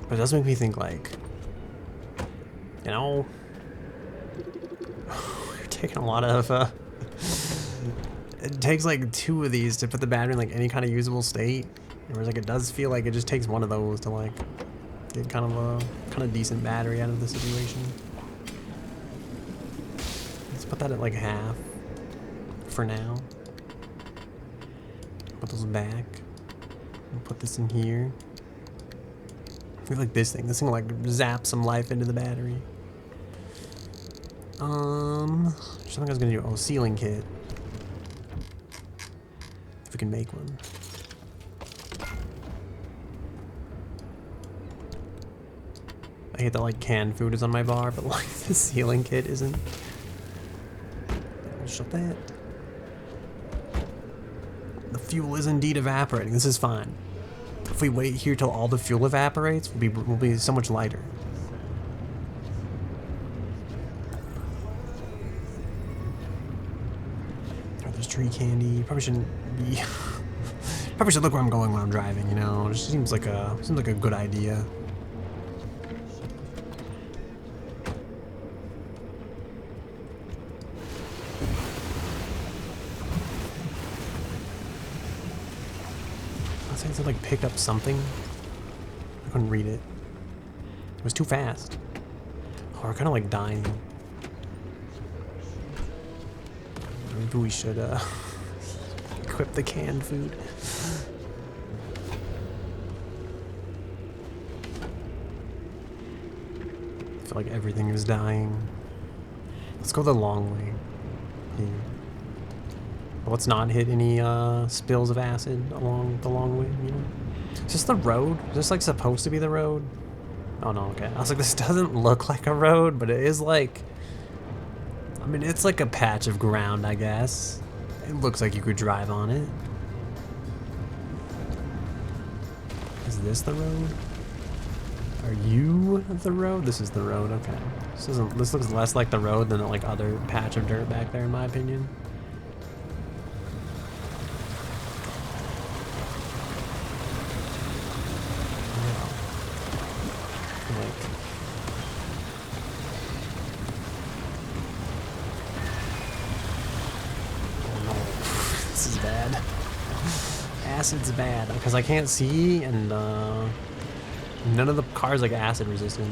But it does make me think, like, you know, we're taking a lot of, it takes, like, 2 of these to put the battery in, like, any kind of usable state. Whereas, like, it does feel like it just takes 1 of those to, like, get kind of a decent battery out of the situation. Put that at, like, half for now. Put those back. And put this in here. I feel like this thing will, like, zap some life into the battery. Something I was gonna do. Oh, sealing kit. If we can make one. I hate that, like, canned food is on my bar, but, like, the sealing kit isn't. Shut that. The fuel is indeed evaporating. This is fine. If we wait here till all the fuel evaporates, we'll be so much lighter. Oh, there's tree candy. Probably shouldn't be. Probably should look where I'm going when I'm driving. You know, it just seems like a good idea. It said like picked up something. I couldn't read it. It was too fast. Oh, we're kind of like dying. Maybe we should equip the canned food. I feel like everything is dying. Let's go the long way here. Let's not hit any spills of acid along the long way, you know? Is this the road? Is this like supposed to be the road? Oh no, okay. I was like, this doesn't look like a road, but it is like... I mean, it's like a patch of ground, I guess. It looks like you could drive on it. Is this the road? Are you the road? This is the road, okay. This looks less like the road than the like other patch of dirt back there, in my opinion. This is bad. Acid's bad because I can't see, and none of the cars like acid resistant.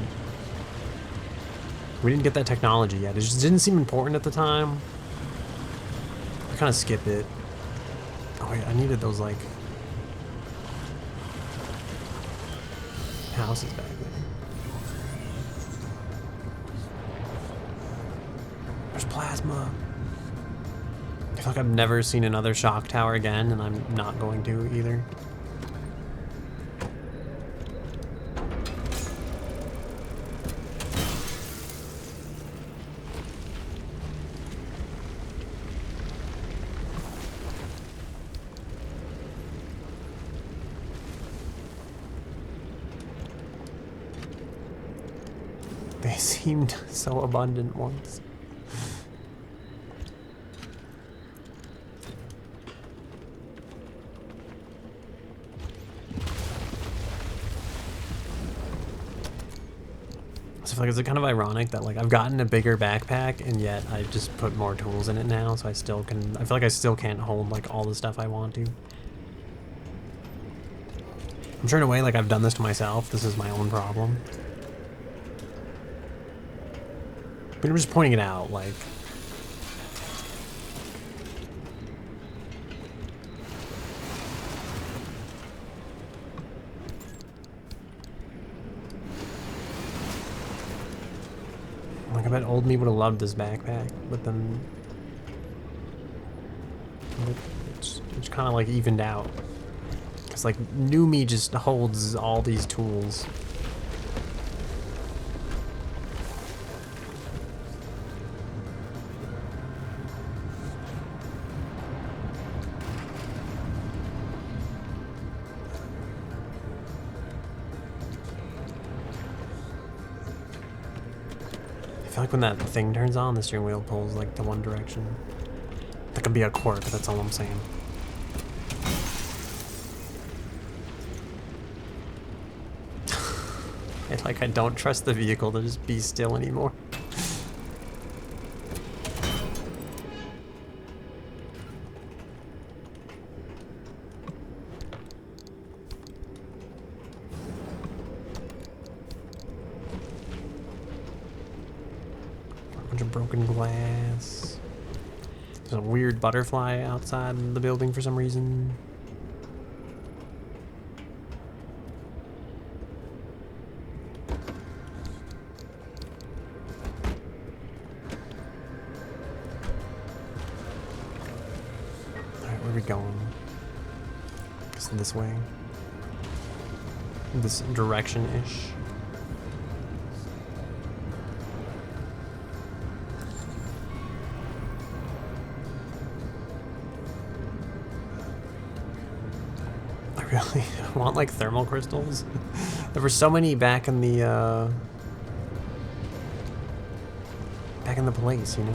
We didn't get that technology yet. It just didn't seem important at the time. I kind of skip it. Oh wait, I needed those like houses back there. There's plasma. I feel like I've never seen another shock tower again, and I'm not going to either. They seemed so abundant once. I feel like it's kind of ironic that like I've gotten a bigger backpack and yet I just put more tools in it now, so I still can. I feel like I still can't hold like all the stuff I want to. I'm sure in a way like I've done this to myself. This is my own problem. But I'm just pointing it out, like. Like, I bet old me would have loved this backpack, but then it's kind of like evened out. Cause like new me just holds all these tools. I feel like when that thing turns on, the steering wheel pulls like the one direction. That could be a quirk, that's all I'm saying. And like I don't trust the vehicle to just be still anymore. Broken glass. There's a weird butterfly outside the building for some reason. Alright, where are we going? Guess this way. This direction-ish. Really? I want like thermal crystals. There were so many back in the place, you know?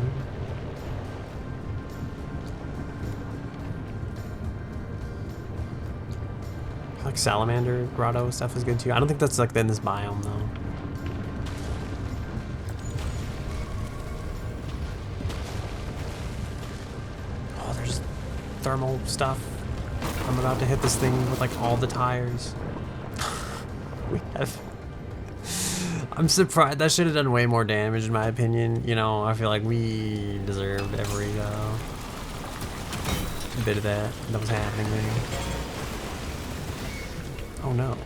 I feel like salamander grotto stuff is good too. I don't think that's like in this biome though. Oh, there's thermal stuff. I'm about to hit this thing with like all the tires. We have. I'm surprised. That should have done way more damage in my opinion. You know, I feel like we deserved every bit of that was happening there. Oh no.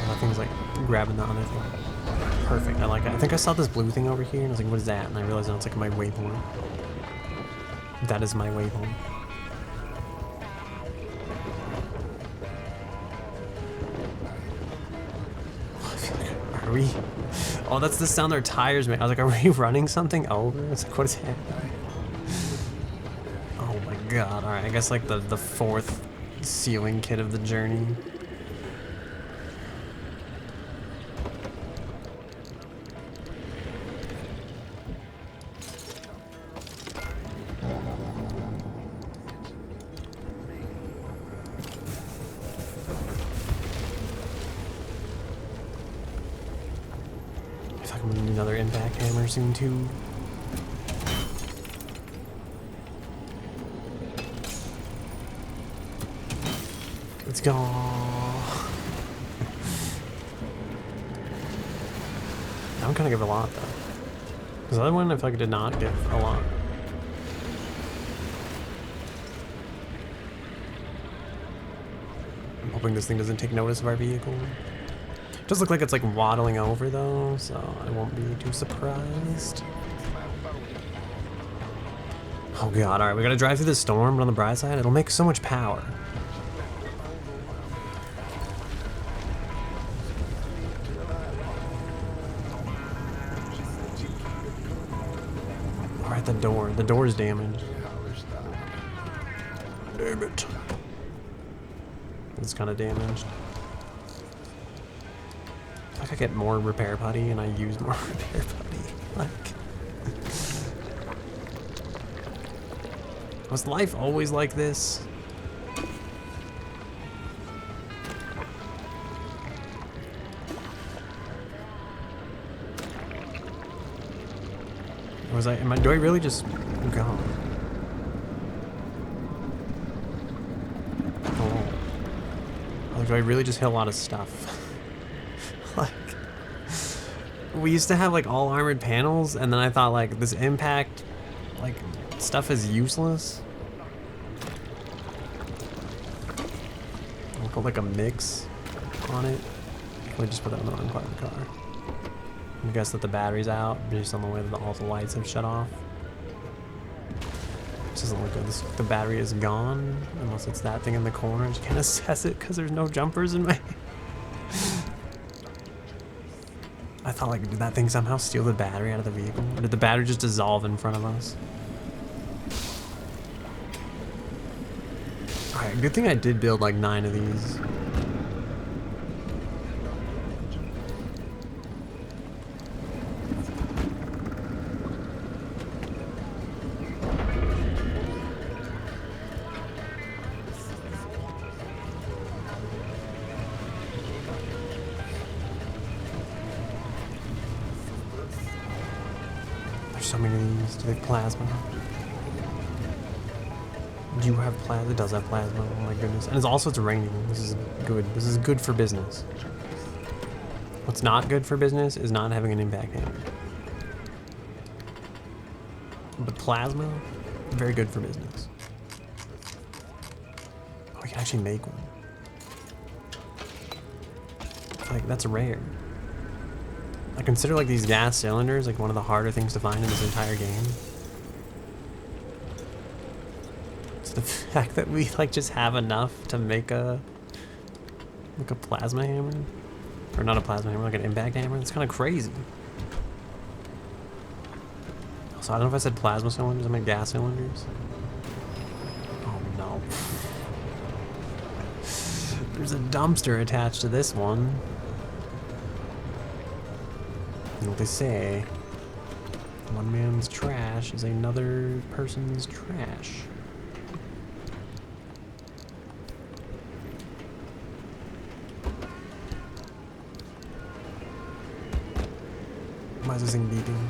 Oh, that thing's like grabbing the other thing. Perfect, I like it. I think I saw this blue thing over here and I was like, what is that? And I realized it's like my waypoint. That is my waypoint. Are we? Oh, that's the sound their tires make. I was like, are we running something over? It's like, what is happening? Oh my god. Alright, I guess like the fourth ceiling kit of the journey. I feel like I'm gonna need another impact hammer soon too. Let's go. I'm gonna give a lot though. Because the other one I feel like I did not give a lot. I'm hoping this thing doesn't take notice of our vehicle. It does look like it's like waddling over though, so I won't be too surprised. Oh god, alright, we gotta drive through the storm, but on the bright side, it'll make so much power. Alright, the door is damaged. Damn it. It's kind of damaged. I think I get more repair putty and I use more repair putty. Like, was life always like this? Or was do I really just go? Oh. Like, do I really just hit a lot of stuff? Like, we used to have like all armored panels, and then I thought like this impact, like, stuff is useless. We'll put like a mix on it. Can we just put that on the wrong part of the car? I guess that the battery's out based on the way that all the lights have shut off. This doesn't look good. The battery is gone, unless it's that thing in the corner. I just can't assess it because there's no jumpers in my... I thought like, did that thing somehow steal the battery out of the vehicle? Or did the battery just dissolve in front of us? Alright, good thing I did build like 9 of these. So many of these. Do they have plasma? Do you have plasma? It does have plasma. Oh my goodness. And it's raining. This is good. This is good for business. What's not good for business is not having an impact hammer. But plasma, very good for business. Oh, we can actually make one. Like, that's rare. I consider like these gas cylinders like one of the harder things to find in this entire game. It's the fact that we like just have enough to make a plasma hammer, or not a plasma hammer, like an impact hammer. It's kind of crazy. So I don't know if I said plasma cylinders. I meant gas cylinders. Oh no! There's a dumpster attached to this one. You know what they say, one man's trash is another person's trash. Why is this thing beeping?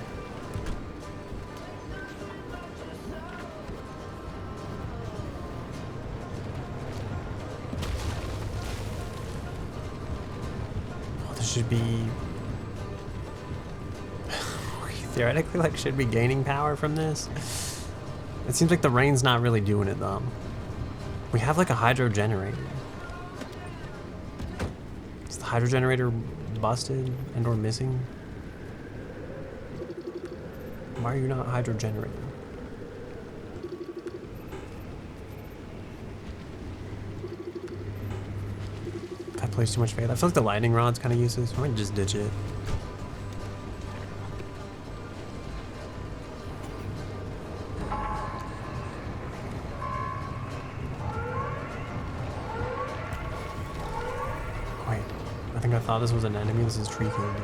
Oh, this should be... theoretically, like, should be gaining power from this. It seems like the rain's not really doing it, though. We have, like, a hydro generator. Is the hydro generator busted and or missing? Why are you not hydro generating? If I place too much faith, I feel like the lightning rod's kind of useless. I might just ditch it. Wait, I think I thought this was an enemy. This is tree candy.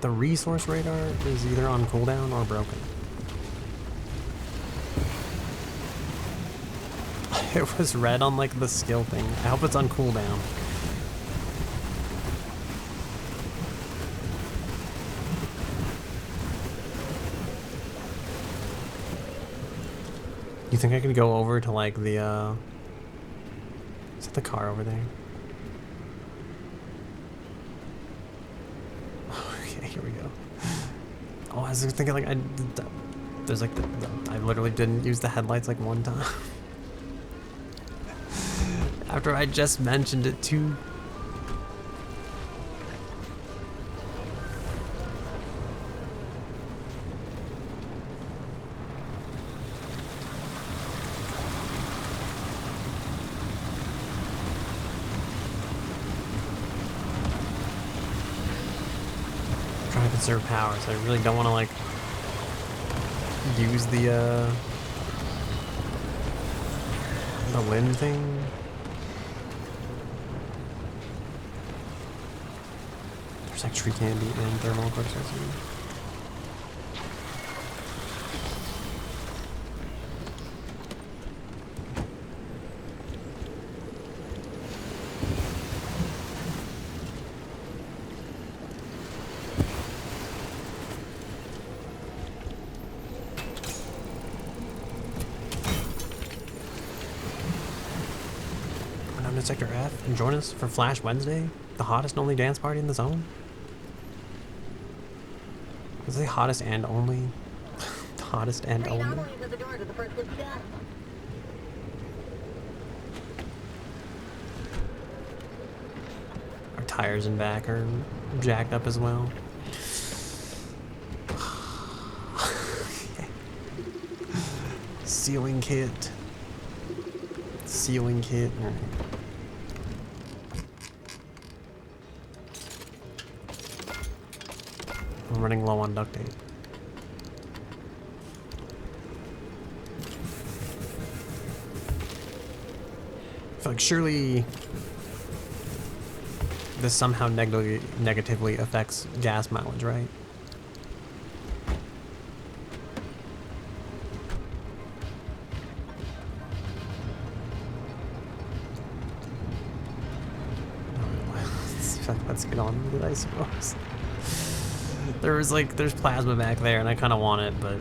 The resource radar is either on cooldown or broken. It was red on like the skill thing. I hope it's on cooldown. You think I could go over to like the is that the car over there? Okay, here we go. Oh, I was thinking like there's like I literally didn't use the headlights like one time. After I just mentioned it too. I'm trying to conserve power, so I really don't want to like use the limb thing. There's like tree candy and thermal processing. Come down to Sector F and join us for Flash Wednesday, the hottest and only dance party in the zone. Is it hottest and only? Hottest and Hey, only? normally is at the door to the first good shot. Our tires in back are jacked up as well. Sealing kit. Sealing kit. All right. I'm running low on duct tape. I feel like surely this somehow negatively affects gas mileage, right? Let's get on with it, I suppose. There's plasma back there, and I kind of want it, but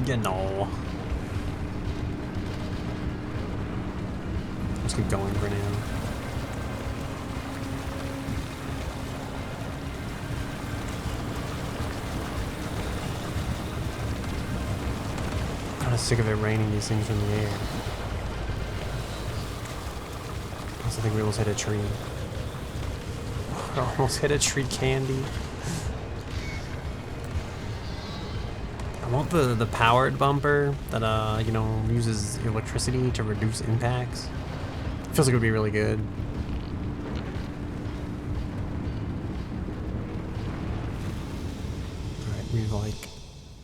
you know, let's keep going for now. I'm kind of sick of it raining these things from the air. I also think we almost hit a tree. Almost hit a tree candy. I want the powered bumper that you know, uses electricity to reduce impacts. Feels like it would be really good. Alright, we've like,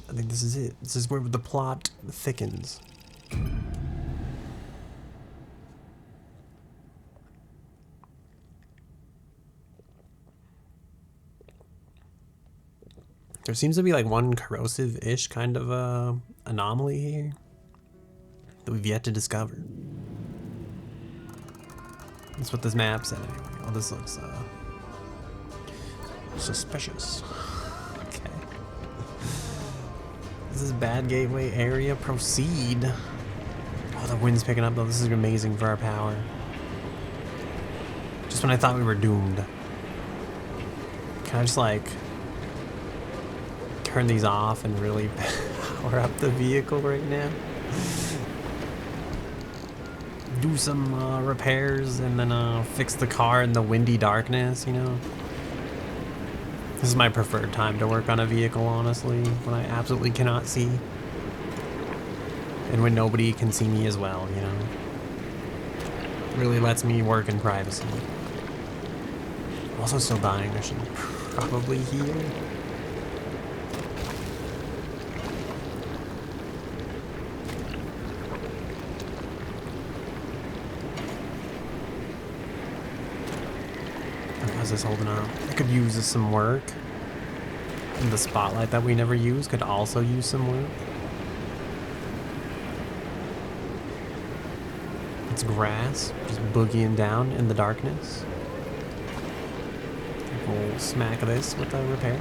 I think this is it. This is where the plot thickens. There seems to be like one corrosive-ish kind of anomaly here that we've yet to discover. That's what this map said anyway. Oh, this looks suspicious. Okay. This is bad gateway area. Proceed. Oh, the wind's picking up though. This is amazing for our power. Just when I thought we were doomed. Can I just like turn these off and really power up the vehicle right now? Do some repairs and then fix the car in the windy darkness, you know? This is my preferred time to work on a vehicle, honestly, when I absolutely cannot see. And when nobody can see me as well, you know? It really lets me work in privacy. I'm also still dying, I should probably heal. How's this holding up? I could use some work. And the spotlight that we never use could also use some work. It's grass, just boogieing down in the darkness. We'll smack this with a repair.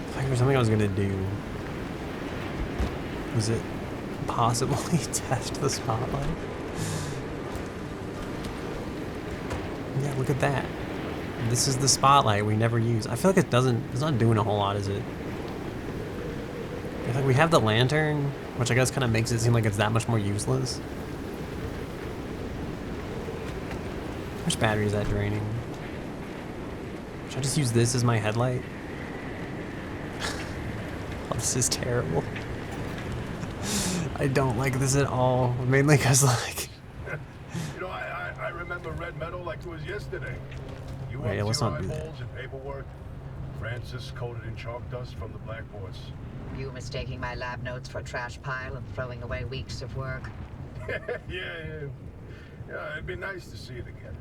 I think there's something I was gonna do. Was it possibly test the spotlight? Yeah, look at that. This is the spotlight we never use. I feel like it's not doing a whole lot, is it? I think we have the lantern, which I guess kind of makes it seem like it's that much more useless. How much battery is that draining? Should I just use this as my headlight? Oh, this is terrible. I don't like this at all. Mainly because, like... You know, I remember red metal like it was yesterday. You Wait, let's not do that. eyeballs and paperwork. Francis coated in chalk dust from the blackboards. You mistaking my lab notes for a trash pile and throwing away weeks of work. Yeah, it'd be nice to see it again.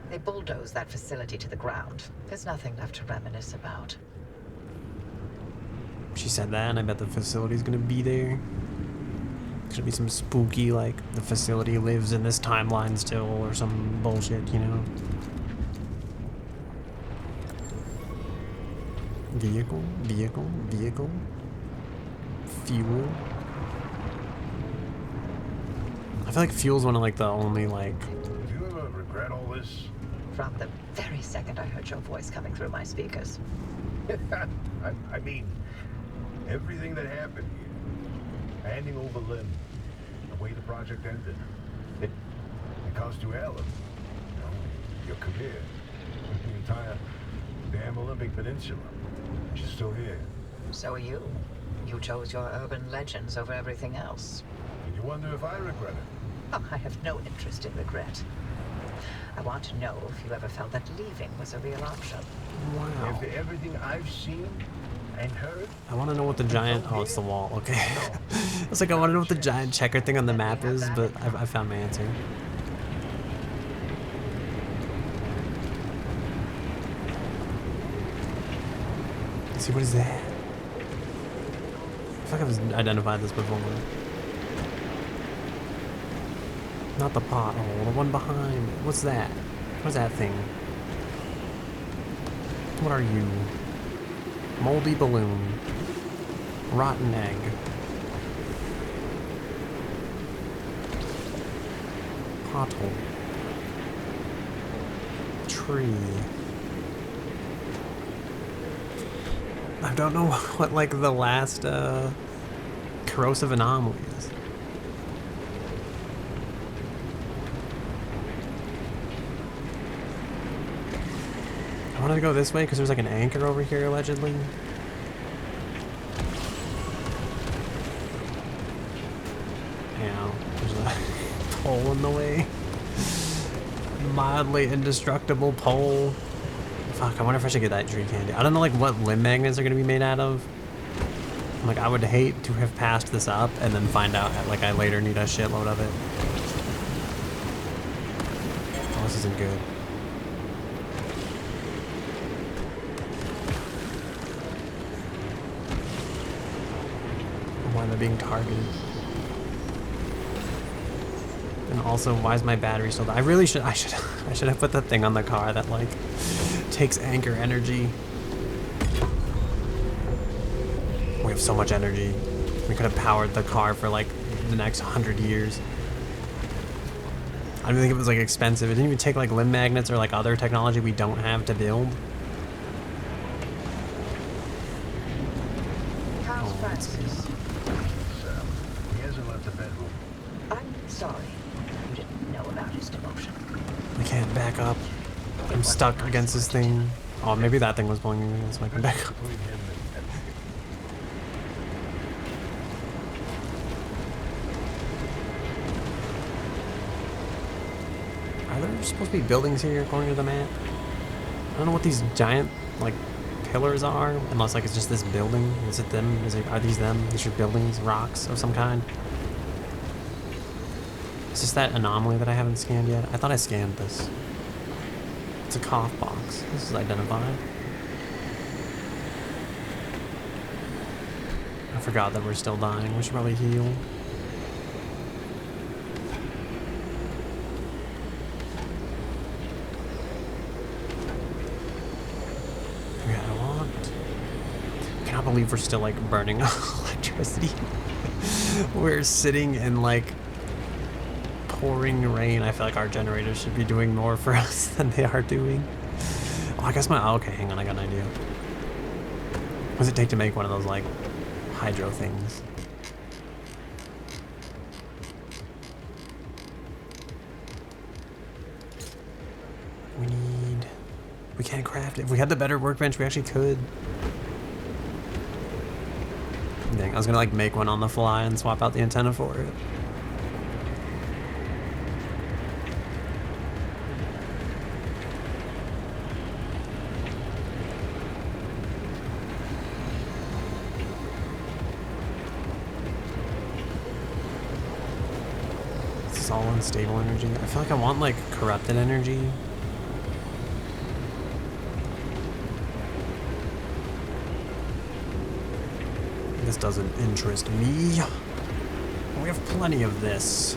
They bulldozed that facility to the ground. There's nothing left to reminisce about. She said that, and I bet the facility's gonna be there. It's gonna be some spooky, like, the facility lives in this timeline still, or some bullshit, you know? Vehicle, vehicle, vehicle. Fuel. I feel like fuel's one of, like, the only, like... Do you ever regret all this? From the very second I heard your voice coming through my speakers. I mean, everything that happened here, handing over Lynn, the way the project ended, it cost you Alan, you know, your career, the entire damn Olympic Peninsula. She's still here. So are you. You chose your urban legends over everything else. And you wonder if I regret it? Oh, I have no interest in regret. I want to know if you ever felt that leaving was a real option. Wow. After everything I've seen and heard? I want to know what the giant... Oh, it's the wall. Okay. It's like, I want to know what the giant checker thing on the map is, but I found my answer. Let's see, what is that? I feel like I've identified this before. Not the pothole, the one behind. What's that? What's that thing? What are you? Moldy balloon. Rotten egg. Pothole. Tree. I don't know what, like, the last, corrosive anomaly is. I wanted to go this way because there's, like, an anchor over here, allegedly. Yeah, there's a pole in the way. Mildly indestructible pole. Fuck, I wonder if I should get that tree candy. I don't know, like, what limb magnets are going to be made out of. Like, I would hate to have passed this up and then find out, like, I later need a shitload of it. Oh, this isn't good. Why am I being targeted? And also, why is my battery still? I really should. I should have put the thing on the car that like takes anchor energy. We have so much energy. We could have powered the car for like the next 100 years. I don't think it was like expensive. It didn't even take like limb magnets or like other technology we don't have to build. How's Francis? He hasn't left the bedroom. I'm sorry. You didn't know about his demotion. I can't back up. I'm stuck against this thing. Oh, maybe that thing was pulling me against my back up. Between him and Are there supposed to be buildings here according to the map? I don't know what these giant like pillars are, unless like it's just this building. Is it them? Are these them? These are buildings, rocks of some kind. Is this that anomaly that I haven't scanned yet? I thought I scanned this. It's a cough box. This is identified. I forgot that we're still dying. We should probably heal. I cannot believe we're still like burning electricity. We're sitting in like pouring rain. I feel like our generators should be doing more for us than they are doing. Oh, I guess okay, hang on, I got an idea. What does it take to make one of those like hydro things? We can't craft it. If we had the better workbench, we actually could. Dang, I was gonna like make one on the fly and swap out the antenna for it. This is all unstable energy. I feel like I want like corrupted energy. This doesn't interest me. We have plenty of this.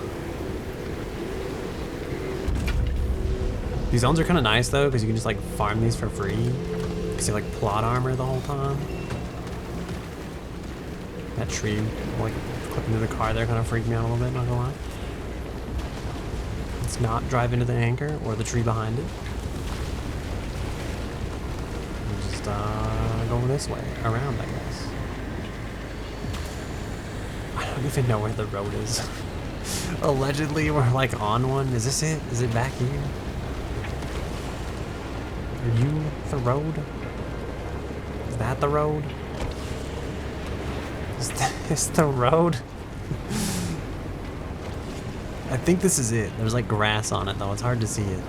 These zones are kind of nice though, because you can just like farm these for free. You see like plot armor the whole time. That tree, like clipping into the car there, kind of freaked me out a little bit, not gonna lie. Let's not drive into the anchor or the tree behind it. We'll just go this way, around I guess. I don't even know where the road is. Allegedly, we're like on one. Is this it? Is it back here? Are you the road? Is that the road? Is this the road? I think this is it. There's like grass on it though. It's hard to see it.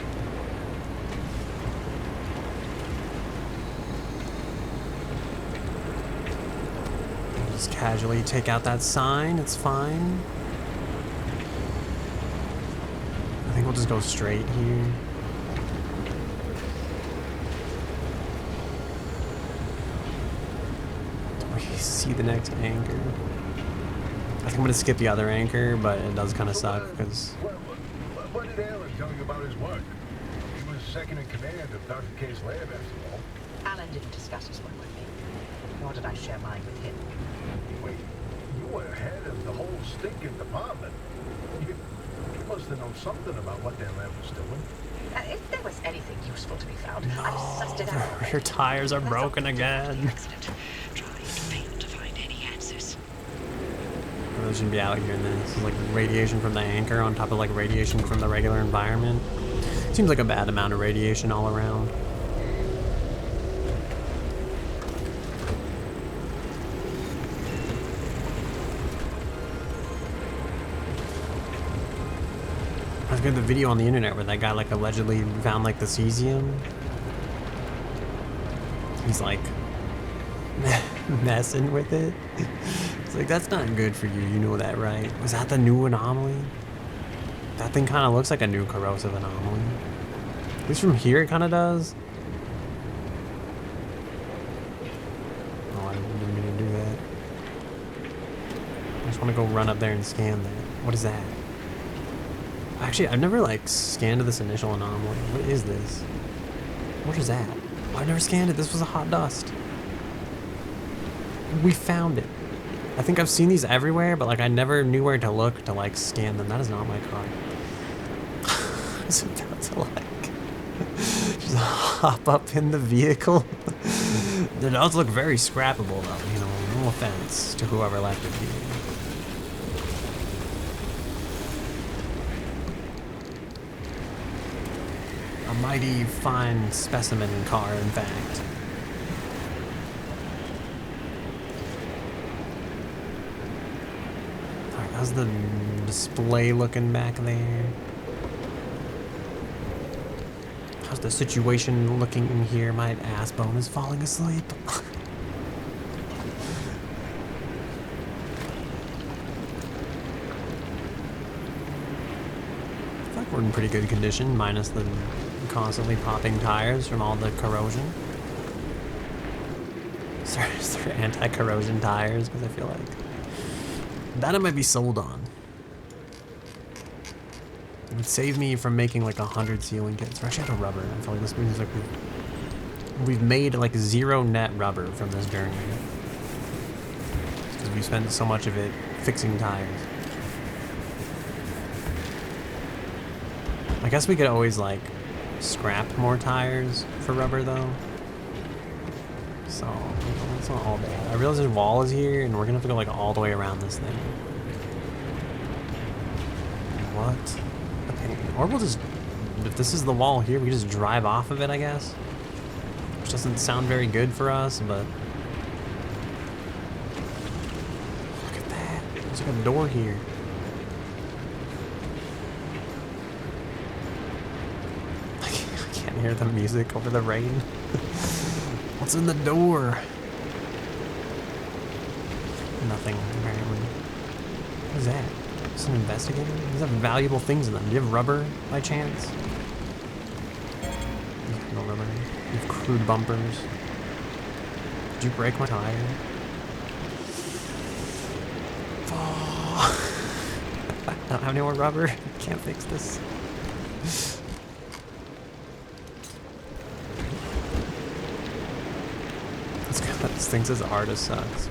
Just casually take out that sign. It's fine. I think we'll just go straight here. Do we see the next anchor? I think I'm gonna skip the other anchor, but it does kind of suck because. What did Alan tell you about his work? He was second in command of Dr. K's lab after all. Alan didn't discuss his work with me, nor did I share mine with him. Wait, you were head of the whole stinking department. You must have known something about what their lab was doing. If there was anything useful to be found, I'd have sussed it out. Your tires are broken again. Trying to fail to find any answers. Those shouldn't be out here in this. It's like radiation from the anchor on top of like radiation from the regular environment. Seems like a bad amount of radiation all around. I was getting the video on the internet where that guy like allegedly found like the cesium. He's like messing with it. It's like, that's not good for you, you know that, right? Was that the new anomaly? That thing kind of looks like a new corrosive anomaly. At least from here it kind of does. Oh, I didn't mean to do that. I just want to go run up there and scan that. What is that? I Actually, I've never like scanned this initial anomaly. What is this? What is that? Oh, I've never scanned it. This was a hot dust. We found it. I think I've seen these everywhere, but like I never knew where to look to like scan them. That is not my car. I was about to like just hop up in the vehicle. It does look very scrappable though, you know, no offense to whoever left it here. A mighty fine specimen car, in fact. Alright, how's the display looking back there? How's the situation looking in here? My ass bone is falling asleep. I feel like we're in pretty good condition, minus the constantly popping tires from all the corrosion. Sorry, they're anti-corrosion tires, because I feel like that I might be sold on. It would save me from making like 100 sealing kits. We're actually out of rubber. I feel like this means like we've made like 0 net rubber from this journey. Because we spent so much of it fixing tires. I guess we could always like scrap more tires for rubber though. So it's not all bad. I realize this wall is here and we're gonna have to go like all the way around this thing. What? Or we'll just, if this is the wall here, we just drive off of it, I guess. Which doesn't sound very good for us, but... Look at that. There's like a door here. I can't hear the music over the rain. What's in the door? Nothing, apparently. What is that? Some investigator? These have valuable things in them. Do you have rubber by chance? No rubber. You have crude bumpers. Did you break my tire? Oh. I don't have any more rubber. Can't fix this. Let's go. This thing says artist sucks.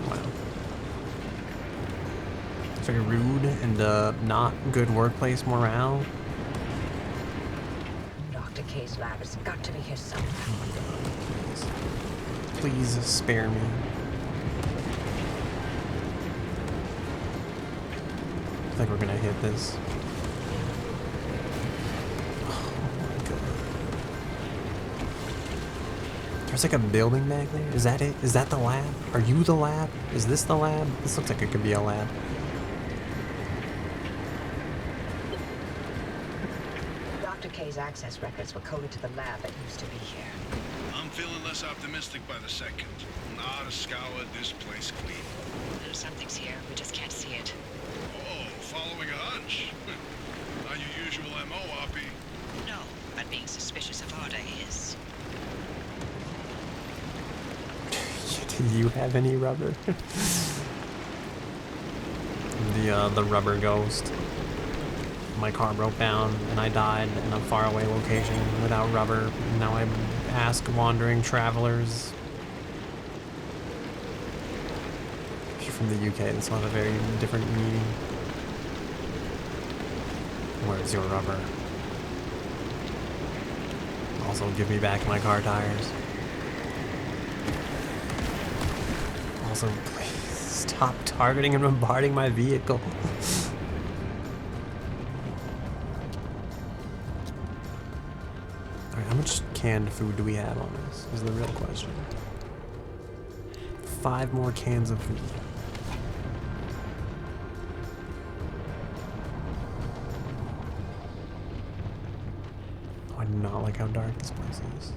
Wow. Very rude and not good workplace morale. Dr. K's lab has got to be here somewhere. Please spare me. I think we're gonna hit this. Oh my god. There's like a building back there. Is that it? Is that the lab? Are you the lab? Is this the lab? This looks like it could be a lab. Dr. K's access records were coded to the lab that used to be here. I'm feeling less optimistic by the second. Not a scour this place clean. Something's here. We just can't see it. Oh, following a hunch. Not your usual MO, Oppie. No, but being suspicious of Oda is. Do you have any rubber? The rubber ghost. My car broke down and I died in a faraway location without rubber. Now I ask wandering travelers. If you're from the UK, this will have a very different meaning. Where's your rubber? Also, give me back my car tires. Also, please stop targeting and bombarding my vehicle. Alright, how much canned food do we have on us? Is the real question. 5 more cans of food. Oh, I do not like how dark this place is.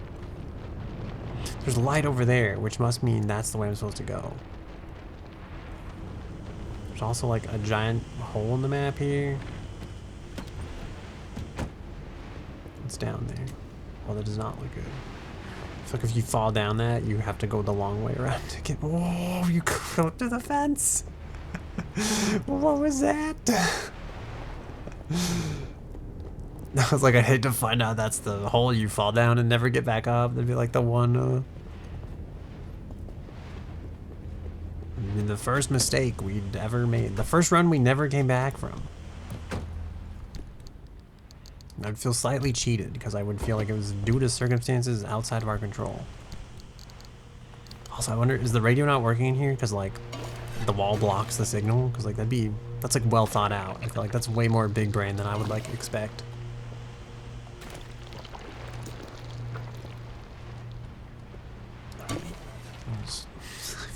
There's light over there, which must mean that's the way I'm supposed to go. There's also like a giant hole in the map here. It's down there. Well, that does not look good. I feel like if you fall down that, you have to go the long way around to get... Whoa, you go up to the fence! What was that? I was like, I'd hate to find out that's the hole you fall down and never get back up. That'd be like the one, I mean, the first mistake we'd ever made. The first run we never came back from. I'd feel slightly cheated because I would feel like it was due to circumstances outside of our control. Also, I wonder, is the radio not working in here? Because, like, the wall blocks the signal? Because, like, that's, like, well thought out. I feel like that's way more big brain than I would, like, expect. I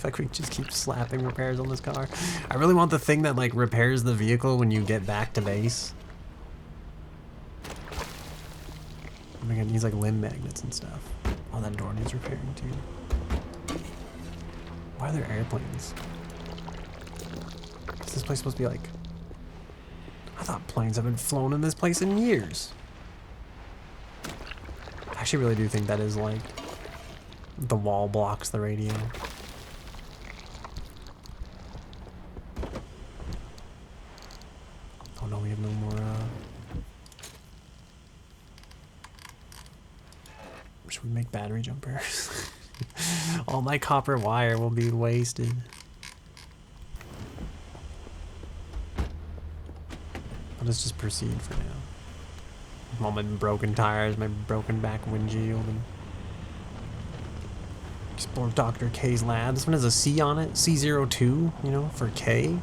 feel like we just keep slapping repairs on this car. I really want the thing that, like, repairs the vehicle when you get back to base. Oh my god, it needs, like, limb magnets and stuff. Oh, that door needs repairing, too. Why are there airplanes? Is this place supposed to be, like... I thought planes have been flown in this place in years. I actually really do think that is, like... the wall blocks the radio. Oh no, we have no more, should we make battery jumpers? All my copper wire will be wasted. Let's just proceed for now. All my broken tires, my broken back windshield, and explore Dr. K's lab. This one has a C on it. C02, you know, for K.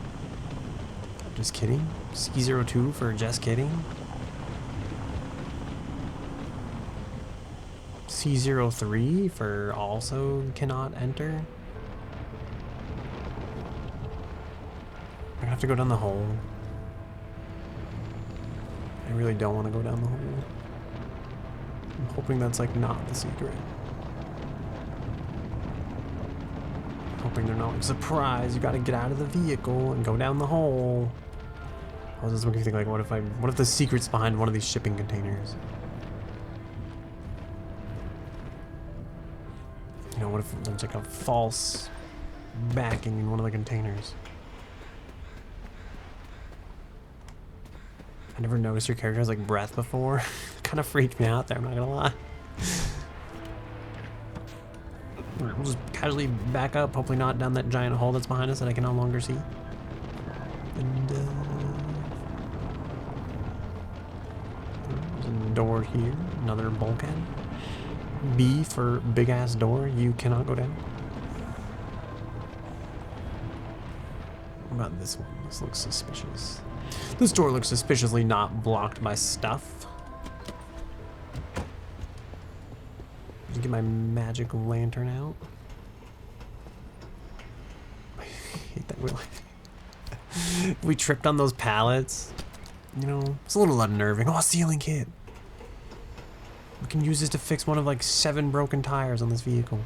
Just kidding. C02 for just kidding. C03 for also cannot enter. I'm gonna have to go down the hole. I really don't want to go down the hole. I'm hoping that's like not the secret. Hoping they're not like, surprise, you gotta get out of the vehicle and go down the hole. I was just making me think, like, what if the secret's behind one of these shipping containers? You know, what if there's like a false backing in one of the containers? I never noticed your character has like breath before. Kind of freaked me out there, I'm not gonna lie. We'll just casually back up, hopefully not down that giant hole that's behind us that I can no longer see. And there's a door here, another bulkhead. B for big ass door, you cannot go down. What about this one? This looks suspicious. This door looks suspiciously not blocked by stuff. Just get my magic lantern out. I hate that we tripped on those pallets. You know, it's a little unnerving. Oh, ceiling kit. We can use this to fix one of like 7 broken tires on this vehicle.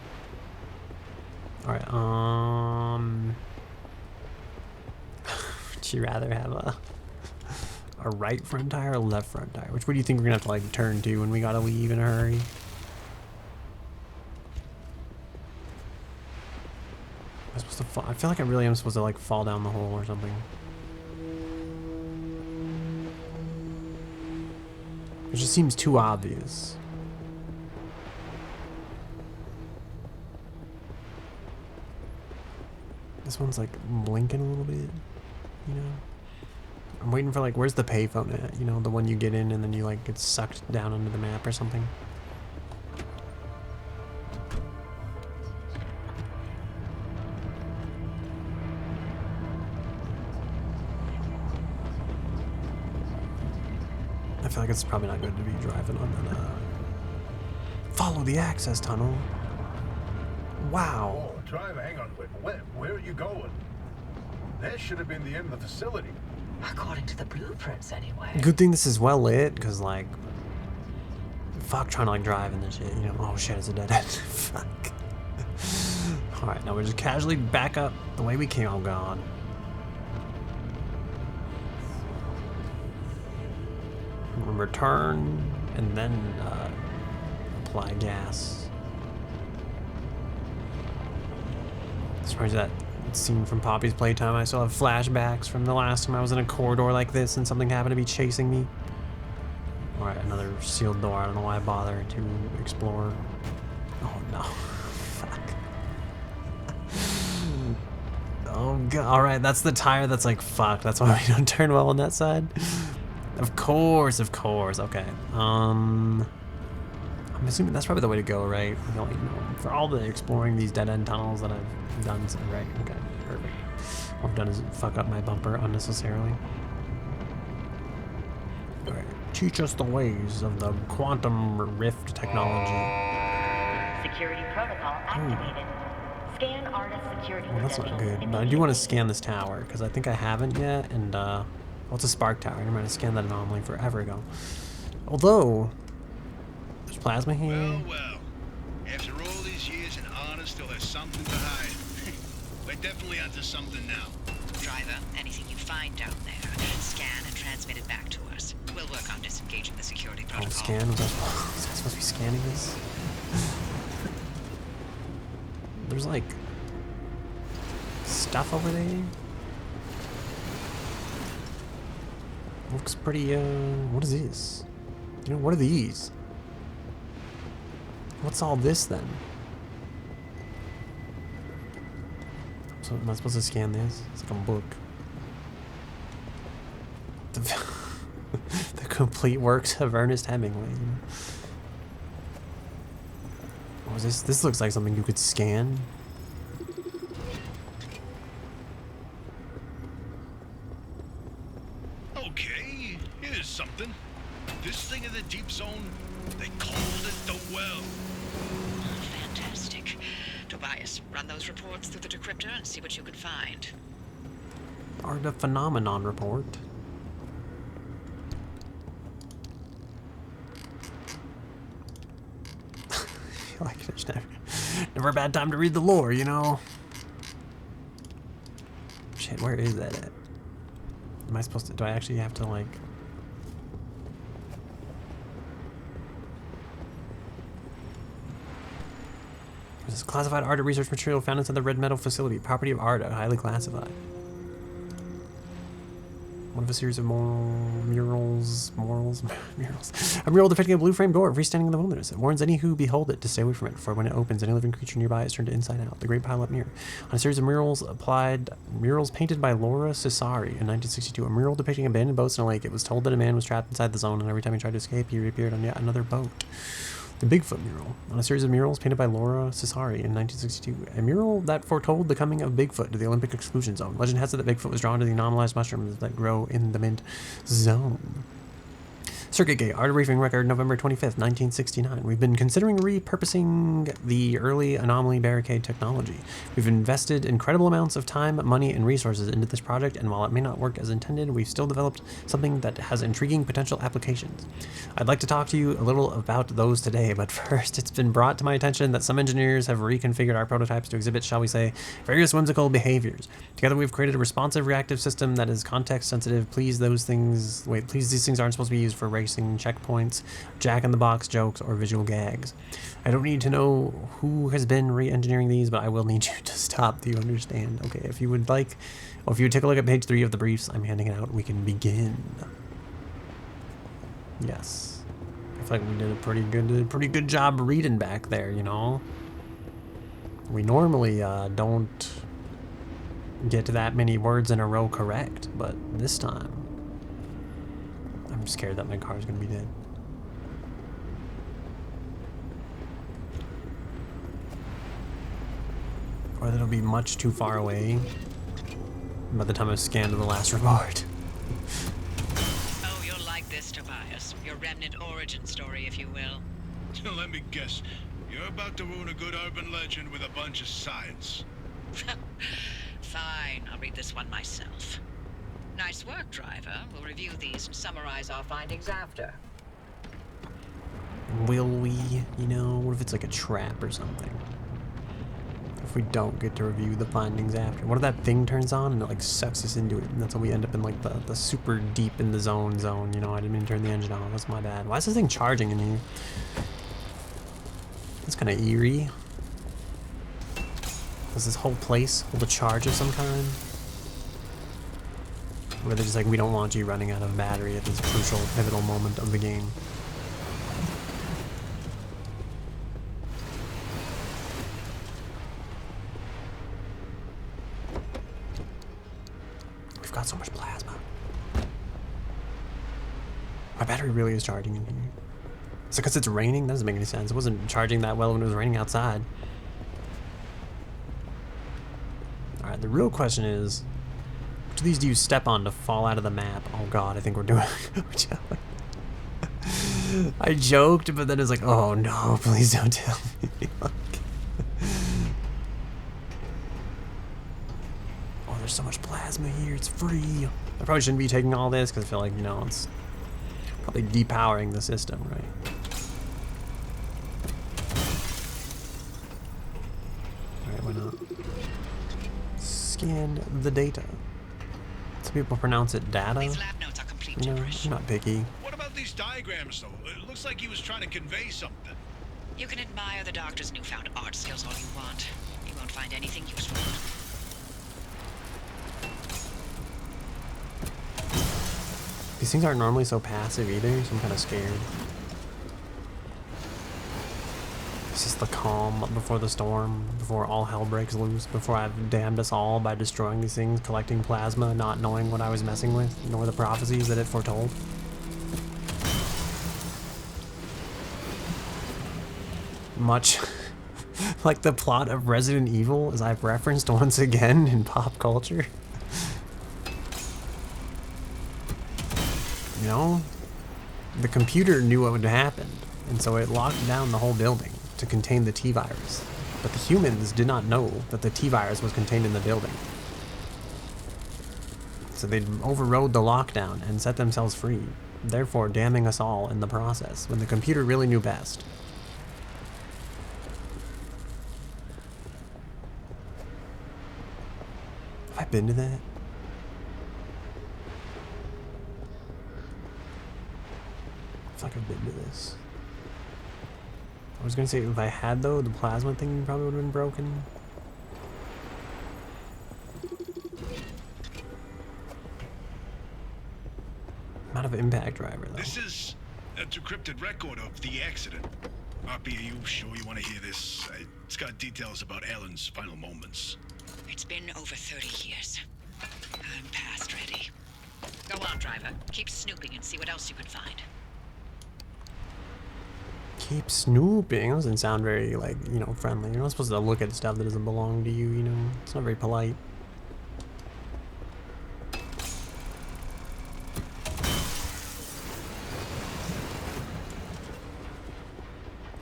Alright, would you rather have a right front tire or a left front tire? Which one do you think we're gonna have to like turn to when we gotta leave in a hurry? Am I supposed to fall? I feel like I really am supposed to like fall down the hole or something. It just seems too obvious. This one's like blinking a little bit, you know? I'm waiting for like, where's the payphone at? You know, the one you get in and then you like get sucked down under the map or something. I feel like it's probably not good to be driving on that. Follow the access tunnel. Wow. Oh, driver, hang on. Where are you going? That should have been the end of the facility. According to the blueprints, anyway. Good thing this is well lit, because like, fuck trying to like drive in this shit, you know? Oh shit, it's a dead end. Fuck. Alright, now we just casually back up the way we came. Oh god. Return, and then apply gas. Surprised that scene from Poppy's Playtime. I still have flashbacks from the last time I was in a corridor like this and something happened to be chasing me. Alright, another sealed door. I don't know why I bother to explore. Oh no. Fuck. Oh god. Alright, that's the tire that's like, fuck. That's why we don't turn well on that side. Of course, of course. Okay. I'm assuming that's probably the way to go, right? You know, for all the exploring these dead-end tunnels that I've done, so, right? Okay, perfect. All I've done is fuck up my bumper unnecessarily. Alright, teach us the ways of the quantum rift technology. Security protocol activated. Scan artist security Well, that's not credentials good, but I do want to immediately. scan this tower, because I think I haven't yet, and, well, it's a spark tower. I remember I scanned that anomaly forever ago. Although, there's plasma here. Well, well. After all these years, and Anna still has something to hide. We're definitely onto something now. Driver, anything you find down there, scan and transmit it back to us. We'll work on disengaging the security Oh, protocol. scan? Was I supposed to be scanning this? There's like stuff over there. Looks pretty, what is this? You know, what are these? What's all this then? So am I supposed to scan this? It's like a book. The complete works of Ernest Hemingway. What is this? This looks like something you could scan. Okay, here's something. This thing in the deep zone, they called it the well. Fantastic. Tobias, run those reports through the decryptor and see what you can find. Art of Phenomenon report. I feel like it's never a bad time to read the lore, you know? Shit, where is that at? Am I supposed to, do I actually have to like... This is classified art research material found inside the Red Metal facility. Property of Arda, highly classified. One of a series of murals. A mural depicting a blue frame door freestanding in the wilderness. It warns any who behold it to stay away from it, for when it opens, any living creature nearby is turned inside out. The Great Pile-Up Mirror. On a series of murals painted by Laura Cesari in 1962. A mural depicting abandoned boats in a lake. It was told that a man was trapped inside the zone, and every time he tried to escape, he reappeared on yet another boat. The Bigfoot mural. On a series of murals painted by Laura Cesari in 1962. A mural that foretold the coming of Bigfoot to the Olympic exclusion zone. Legend has it that Bigfoot was drawn to the anomalized mushrooms that grow in the mint zone. Circuit Gate, art briefing record, November 25th, 1969. We've been considering repurposing the early anomaly barricade technology. We've invested incredible amounts of time, money, and resources into this project, and while it may not work as intended, we've still developed something that has intriguing potential applications. I'd like to talk to you a little about those today, but first, it's been brought to my attention that some engineers have reconfigured our prototypes to exhibit, shall we say, various whimsical behaviors. Together, we've created a responsive reactive system that is context sensitive. Please, these things aren't supposed to be used for racing checkpoints, jack-in-the-box jokes, or visual gags. I don't need to know who has been re-engineering these, but I will need you to stop. Do you understand? Okay, if you would like, or if you would take a look at page 3 of the briefs, I'm handing it out. We can begin. Yes. I feel like we did a pretty good job reading back there, you know? We normally don't get that many words in a row correct, but this time I'm scared that my car is going to be dead. Or that it'll be much too far away by the time I've scanned the last report. Oh, you'll like this, Tobias. Your remnant origin story, if you will. Let me guess. You're about to ruin a good urban legend with a bunch of science. Fine, I'll read this one myself. Nice work, driver. We'll review these and summarize our findings after. Will we? You know, what if it's like a trap or something? If we don't get to review the findings after? What if that thing turns on and it like sucks us into it, and that's how we end up in like the super deep in the zone, you know? I didn't mean to turn the engine on. That's my bad. Why is this thing charging in here? That's kind of eerie. Does this whole place hold a charge of some kind? Where they're just like, we don't want you running out of battery at this crucial, pivotal moment of the game. We've got so much plasma. My battery really is charging in here. Is it because it's raining? That doesn't make any sense. It wasn't charging that well when it was raining outside. Alright, the real question is, which of these do you step on to fall out of the map? Oh god, I think we're doing... I joked, but then it's like, oh no, please don't tell me. Oh, there's so much plasma here, it's free. I probably shouldn't be taking all this, because I feel like, you know, it's probably depowering the system, right? Alright, why not? Scan the data. Some people pronounce it data. These lab notes are complete You know, gibberish. I'm not picky. What about these diagrams, though? It looks like he was trying to convey something. You can admire the doctor's newfound art skills all you want. You won't find anything useful. These things aren't normally so passive either, so I'm kind of scared. It's just the calm before the storm, before all hell breaks loose, before I've damned us all by destroying these things, collecting plasma, not knowing what I was messing with, nor the prophecies that it foretold. Much like the plot of Resident Evil, as I've referenced once again in pop culture. You know, the computer knew what would happen, and so it locked down the whole building to contain the T-virus. But the humans did not know that the T-virus was contained in the building. So they overrode the lockdown and set themselves free, therefore damning us all in the process, when the computer really knew best. Have I been to that? I feel like I've been to this. I was gonna say, if I had though, the plasma thing probably would have been broken. I'm out of impact driver though. This is a decrypted record of the accident. RP, are you sure you want to hear this? It's got details about Alan's final moments. It's been over 30 years. I'm past ready. Go on, driver. Keep snooping and see what else you can find. Keep snooping. That doesn't sound very, like, you know, friendly. You're not supposed to look at stuff that doesn't belong to you, you know? It's not very polite.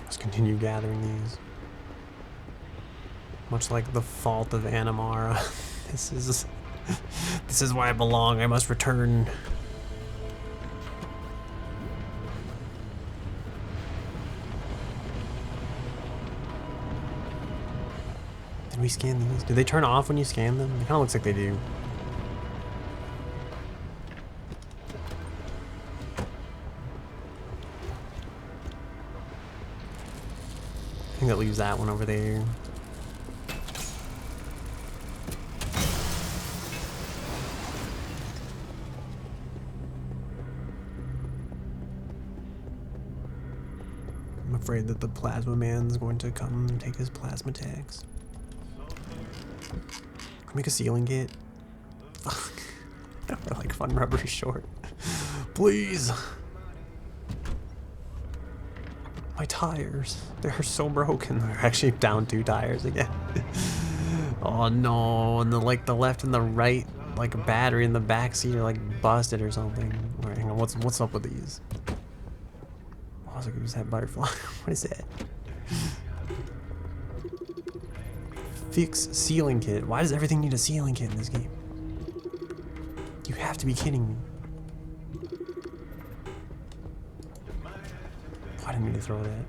Let's continue gathering these. Much like the fault of Animara. This is why I belong. I must return. Did we scan these? Do they turn off when you scan them? It kind of looks like they do. I think that leaves that one over there. I'm afraid that the plasma man's going to come and take his plasma tags. Can we make a ceiling kit? Fuck. Or like fun rubbery short. Please. My tires. They're so broken. They're actually down 2 tires again. Oh no, and the left and the right like battery in the back seat are like busted or something. Alright, hang on, what's up with these? Oh, I was like, who's that butterfly? What is that? Fix ceiling kit. Why does everything need a ceiling kit in this game? You have to be kidding me. Oh, I didn't mean to throw that.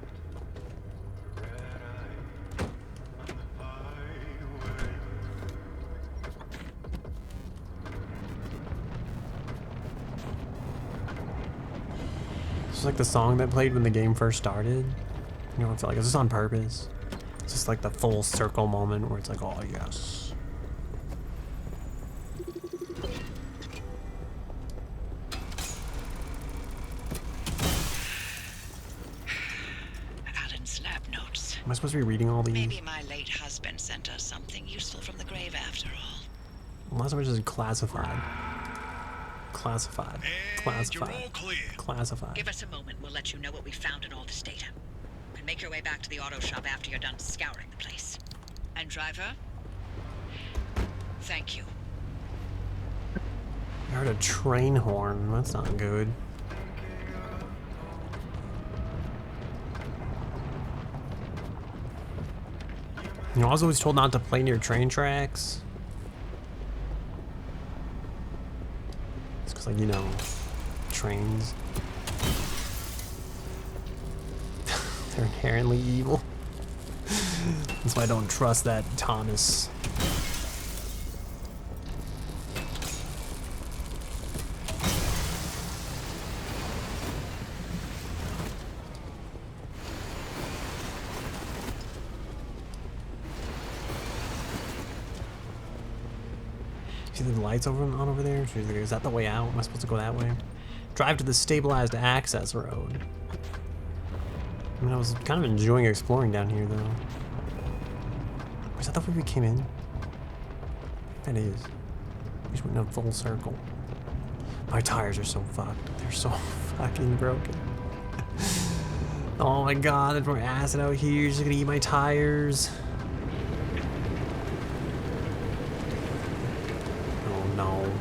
This is like the song that played when the game first started. You know, I feel like, is this on purpose? It's just like the full circle moment where it's like, oh yes. Am I supposed to be reading all these? Maybe my late husband sent us something useful from the grave after all. Unless I'm just classified. Classified. And Classified. you're all clear. Classified. Give us a moment, we'll let you know what we found in all this data. And make your way back to the auto shop after you're done scouring the place. And driver, thank you. I heard a train horn. That's not good. You know, I was always told not to play near train tracks. It's because, like, you know, trains. They're inherently evil. That's why I don't trust that Thomas. See the lights on over there? Is that the way out? Am I supposed to go that way? Drive to the stabilized access road. I mean, I was kind of enjoying exploring down here, though. Was that the way we came in? That is. We just went in a full circle. My tires are so fucked. They're so fucking broken. Oh my god, there's more acid out here. You're just gonna eat my tires. Oh no.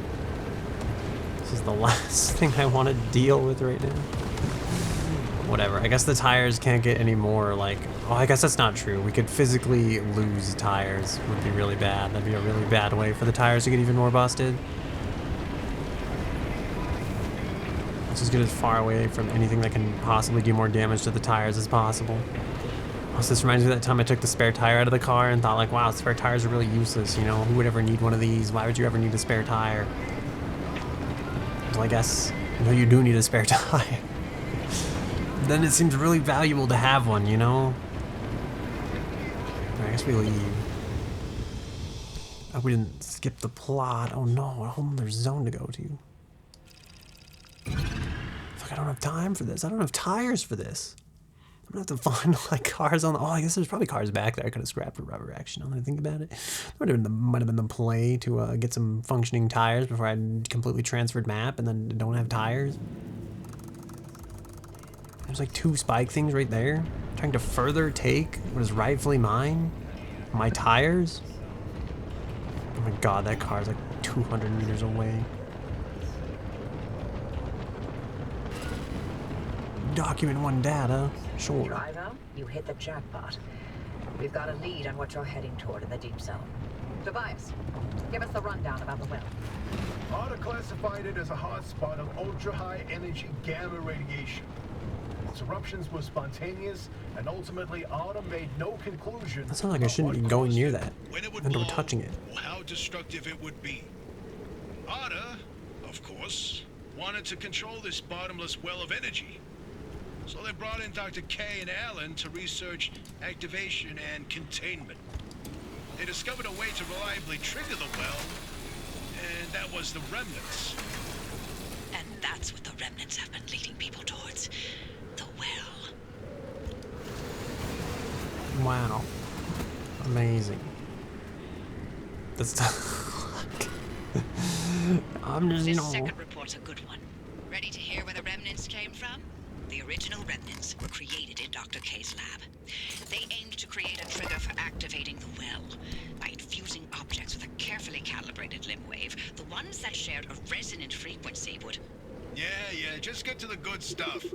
This is the last thing I want to deal with right now. Whatever. I guess the tires can't get any more, like... Oh, I guess that's not true. We could physically lose tires. It would be really bad. That'd be a really bad way for the tires to get even more busted. Let's just get as far away from anything that can possibly do more damage to the tires as possible. Also, this reminds me of that time I took the spare tire out of the car and thought, like, wow, spare tires are really useless, you know? Who would ever need one of these? Why would you ever need a spare tire? Well, I guess, you know, you do need a spare tire. Then it seems really valuable to have one, you know? I guess we leave. Oh, we didn't skip the plot. Oh no, a whole other zone to go to. Fuck, I don't have time for this. I don't have tires for this. I'm gonna have to find like cars on the... Oh, I guess there's probably cars back there I could have scrapped for rubber action. I'm gonna think about it. Might have been the play to get some functioning tires before I completely transferred map and then don't have tires. There's like 2 spike things right there. Trying to further take what is rightfully mine. My tires. Oh my god, that car's like 200 meters away. Document 1 data. Sure. Driver, you hit the jackpot. We've got a lead on what you're heading toward in the deep zone. Tobias, give us the rundown about the well. ARDA classified it as a hotspot of ultra-high energy gamma radiation. Its eruptions were spontaneous, and ultimately ARDA made no conclusion. That sounds like I shouldn't be going near that. When it would And blow, we're touching it. or how destructive it would be. ARDA, of course, wanted to control this bottomless well of energy. So they brought in Dr. K and Alan to research activation and containment. They discovered a way to reliably trigger the well, and that was the remnants. And that's what the remnants have been leading people towards. The well. Wow. Amazing. That's... I'm just, you This know... second report's a good one. Ready to hear where the remnants came from? The original remnants were created in Dr. K's lab. They aimed to create a trigger for activating the well by infusing objects with a carefully calibrated limb wave. The ones that shared a resonant frequency would... Yeah, just get to the good stuff.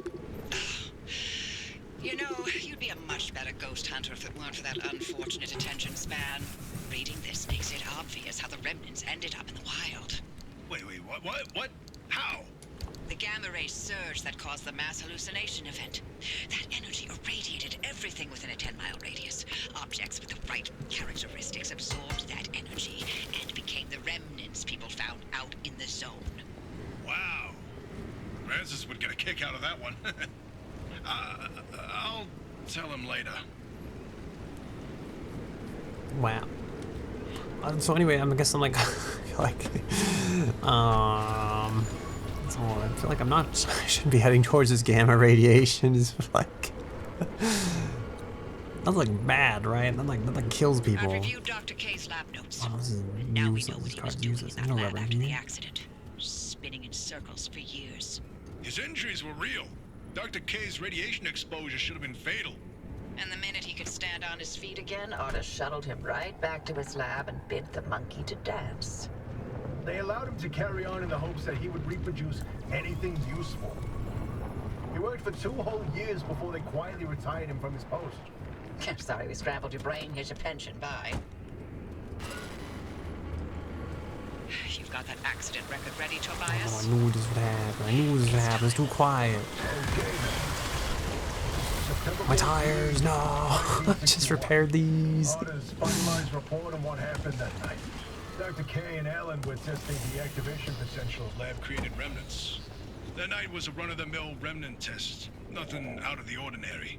You know, you'd be a much better ghost hunter if it weren't for that unfortunate attention span. Reading this makes it obvious how the remnants ended up in the wild. Wait, what? How? The gamma ray surge that caused the mass hallucination event. That energy irradiated everything within a 10-mile radius. Objects with the right characteristics absorbed that energy and became the remnants people found out in the zone. Wow. Francis would get a kick out of that one. I'll tell him later. Wow. So anyway, I guess I'm like... I feel like I'm not... I shouldn't be heading towards this gamma radiation. It's like... That's like bad, right? That like kills I've people. reviewed Dr. K's lab notes. Oh, this is Now we useless. know what This he was card's doing useless. in There's that no lab rubber after the here. accident. Spinning in circles for years. His injuries were real. Dr. K's radiation exposure should have been fatal. And the minute he could stand on his feet again, Otta shuttled him right back to his lab and bid the monkey to dance. They allowed him to carry on in the hopes that he would reproduce anything useful. He worked for 2 whole years before they quietly retired him from his post. Sorry we scrambled your brain. Here's your pension. Bye. You've got that accident record ready, Oh, Tobias? I knew this would happen. I knew this would happen. It's too quiet. My tires, no. I just repaired these. Otta's finalized report on what happened that night. Dr. K and Alan were testing the activation potential. Lab-created remnants. That night was a run-of-the-mill remnant test. Nothing out of the ordinary.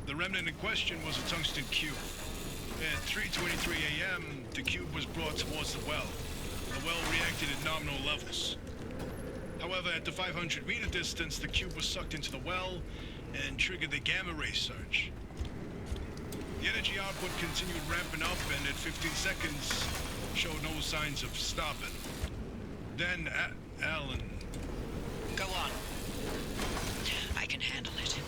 The remnant in question was a tungsten cube. At 3:23 a.m., the cube was brought towards the well. The well reacted at nominal levels. However, at the 500-meter distance, the cube was sucked into the well and triggered the gamma ray surge. The energy output continued ramping up, and at 15 seconds, showed no signs of stopping. Then, Alan... Go on. I can handle it.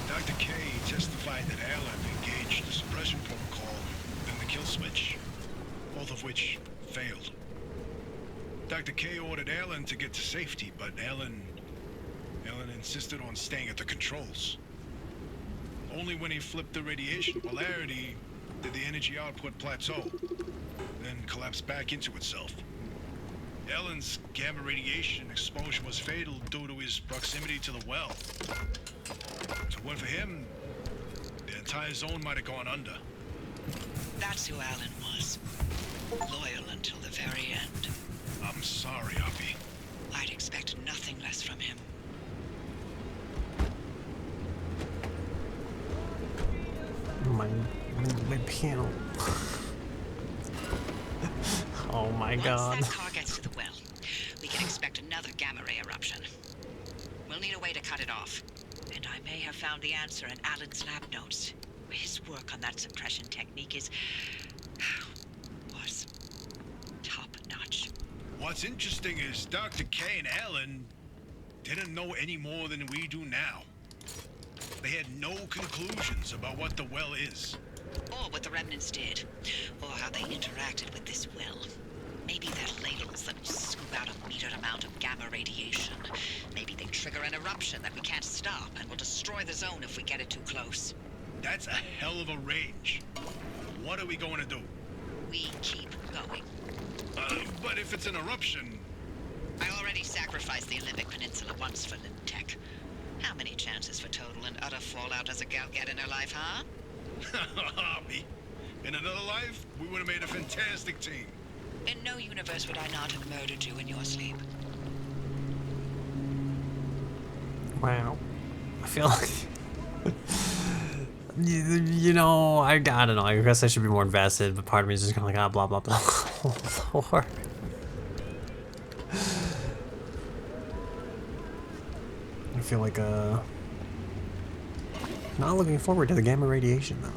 Dr. K testified that Alan engaged the suppression protocol and the kill switch, both of which failed. Dr. K ordered Alan to get to safety, but Alan insisted on staying at the controls. Only when he flipped the radiation polarity did the energy output plateau, then collapse back into itself. Alan's gamma radiation exposure was fatal due to his proximity to the well. So when for him, the entire zone might have gone under. That's who Alan was. Loyal until the very end. I'm sorry, Hoppy. I'd expect nothing less from him. My piano. Oh my god. Once that car gets to the well, we can expect another gamma ray eruption. We'll need a way to cut it off. And I may have found the answer in Alan's lab notes. His work on that suppression technique was top-notch. What's interesting is Dr. K and Alan didn't know any more than we do now. They had no conclusions about what the well is. Or what the remnants did. Or how they interacted with this well. Maybe they're ladles that scoop out a metered amount of gamma radiation. Maybe they trigger an eruption that we can't stop and will destroy the zone if we get it too close. That's a hell of a range. What are we going to do? We keep going. But if it's an eruption... I already sacrificed the Olympic Peninsula once for Limtech. How many chances for total and utter fallout does a gal get in her life, huh? Hoppy. In another life, we would have made a fantastic team. In no universe would I not have murdered you in your sleep. Wow. I feel like... you know, I don't know. I guess I should be more invested, but part of me is just kind of like, blah, blah, blah. Oh, Lord. I feel like, not looking forward to the gamma radiation, though.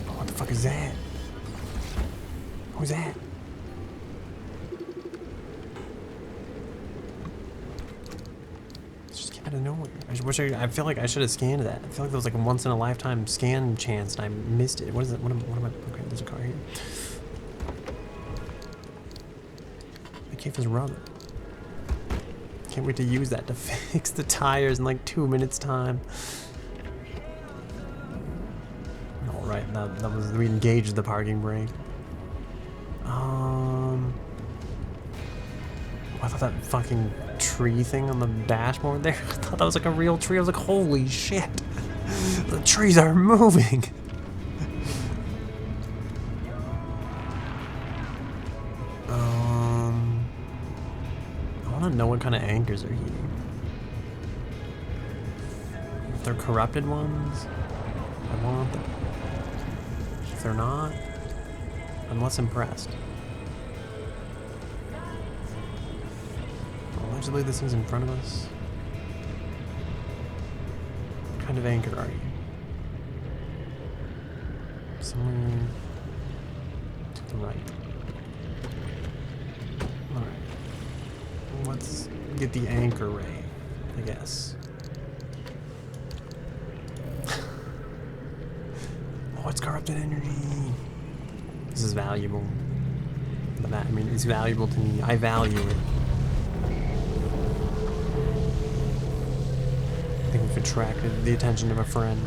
Oh, what the fuck is that? Who's that? It just came out of nowhere. I feel like I should have scanned that. I feel like there was like a once in a lifetime scan chance and I missed it. What is it? What am I? Okay, there's a car here. The cave is rubber. Can't wait to use that to fix the tires in like 2 minutes time. All right, that was, we engaged the parking brake. I thought that fucking tree thing on the dashboard there, I thought that was like a real tree. I was like, holy shit, the trees are moving. I want to know what kind of anchors are here. If they're corrupted ones, I want them. If they're not, I'm less impressed. Allegedly, this thing's in front of us. What kind of anchor are you? somewhere to the right. Alright. Let's get the anchor ray, I guess. Oh, it's corrupted energy. This is valuable. I mean, it's valuable to me. I value it. I think we've attracted the attention of a friend.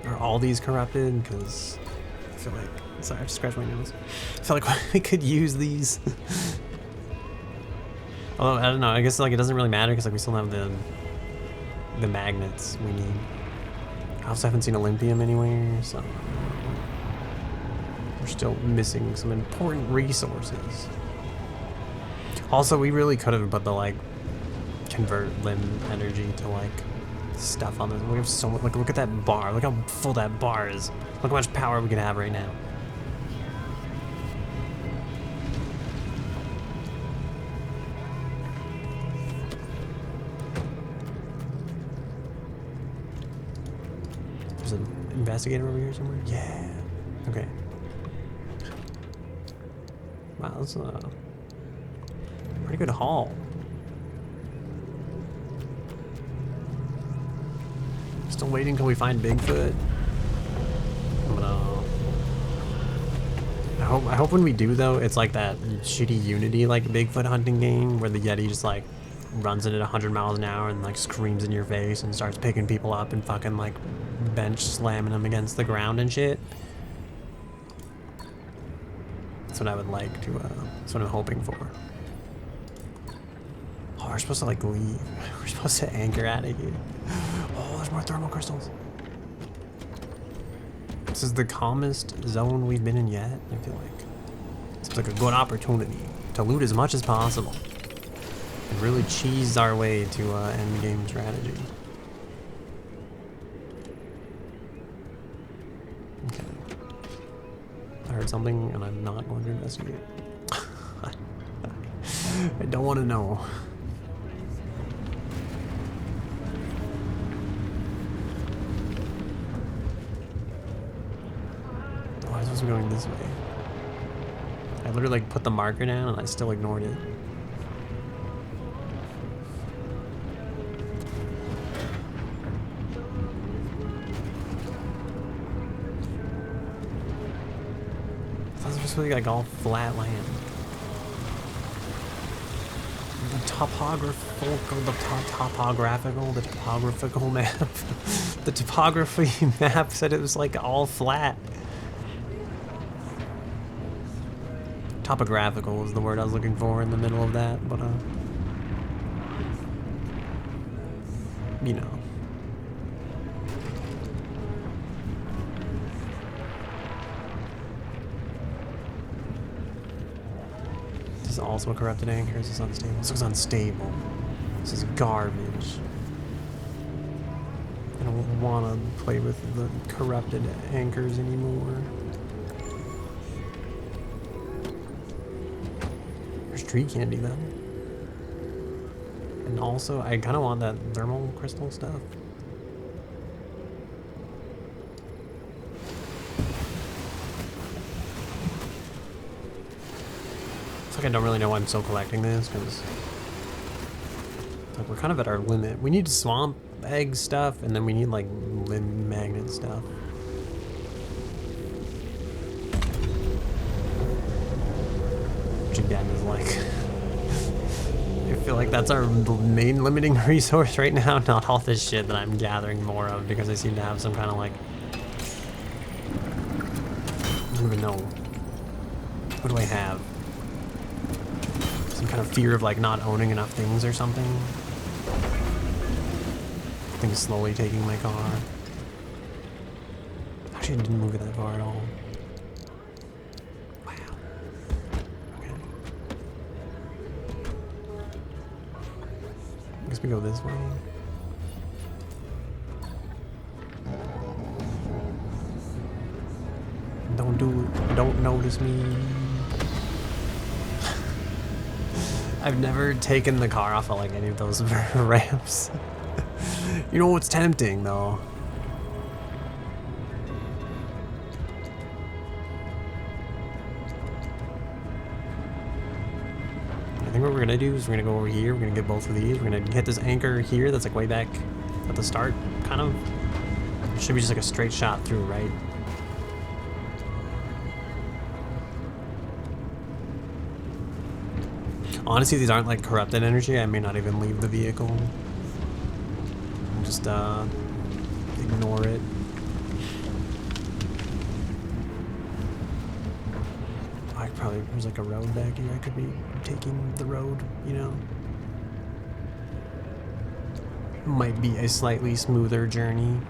Are all these corrupted? Because I feel like... Sorry, I just scratched my nose. I feel like we could use these. Although, I don't know. I guess like it doesn't really matter because like we still have the magnets we need. I also haven't seen Olympium anywhere, so we're still missing some important resources. Also, we really could have put the like convert limb energy to like stuff on this. We have so much. Like, look at that bar. Look how full that bar is. Look how much power we can have right now. There's an investigator over here somewhere? Yeah. Okay. Wow, that's a pretty good haul. Still waiting until we find Bigfoot. But, I hope when we do though, it's like that shitty Unity like Bigfoot hunting game where the Yeti just like runs it at 100 miles an hour and like screams in your face and starts picking people up and fucking like bench slamming them against the ground and shit. That's what I would like to, that's what I'm hoping for. Oh, we're supposed to like leave. We're supposed to anchor out of here. Oh, there's more thermal crystals. This is the calmest zone we've been in yet, I feel like. It's like a good opportunity to loot as much as possible. And really cheese our way to end game strategy. Okay. I heard something and I'm not going to investigate. I don't want to know. Why is this going this way? I literally like put the marker down and I still ignored it. This is really like all flat land. The topographical map. The topography map said it was like all flat. Topographical is the word I was looking for in the middle of that, but you know. This is also a corrupted anchor. This is unstable. This is unstable. This is garbage. I don't want to play with the corrupted anchors anymore. There's tree candy though. And also, I kind of want that thermal crystal stuff. It's like I don't really know why I'm still collecting this, because like we're kind of at our limit. We need swamp egg stuff, and then we need like limb magnet stuff. Which again is like, I feel like that's our main limiting resource right now, not all this shit that I'm gathering more of, because I seem to have some kind of like, I don't even know. What do I have? Some kind of fear of like not owning enough things or something. Things slowly taking my car. Actually, I didn't move it that far at all. Wow. Okay. I guess we go this way. Don't do it. Don't notice me. I've never taken the car off of like any of those ramps. You know what's tempting though? I think what we're gonna do is we're gonna go over here, we're gonna get both of these, we're gonna hit this anchor here that's like way back at the start, kind of. It should be just like a straight shot through, right? Honestly, these aren't like corrupted energy. I may not even leave the vehicle. And just ignore it. I probably, there's like a road back here. I could be taking the road, you know. Might be a slightly smoother journey.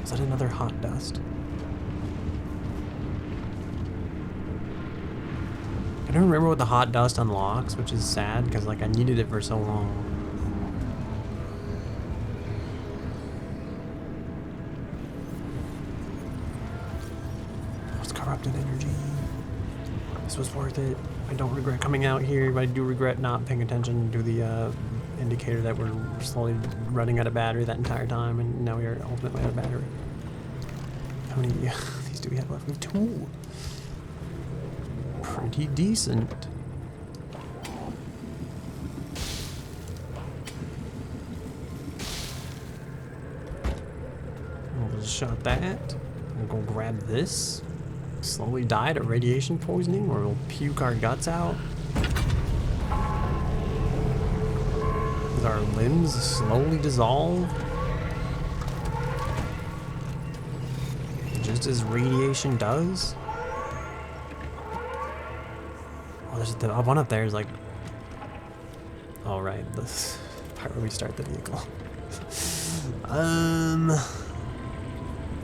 Is that another hot dust? I don't remember what the hot dust unlocks, which is sad because like I needed it for so long. It's corrupted energy. This was worth it. I don't regret coming out here, but I do regret not paying attention to the indicator that we're slowly running out of battery that entire time, and now we are ultimately out of battery. How many of these do we have left? We have 2. Pretty decent. We'll just shot that. We'll go grab this. Slowly die to radiation poisoning, or we'll puke our guts out. As our limbs slowly dissolve. Just as radiation does. Oh, there's the one up there is like. All right, this part where we start the vehicle. Alright,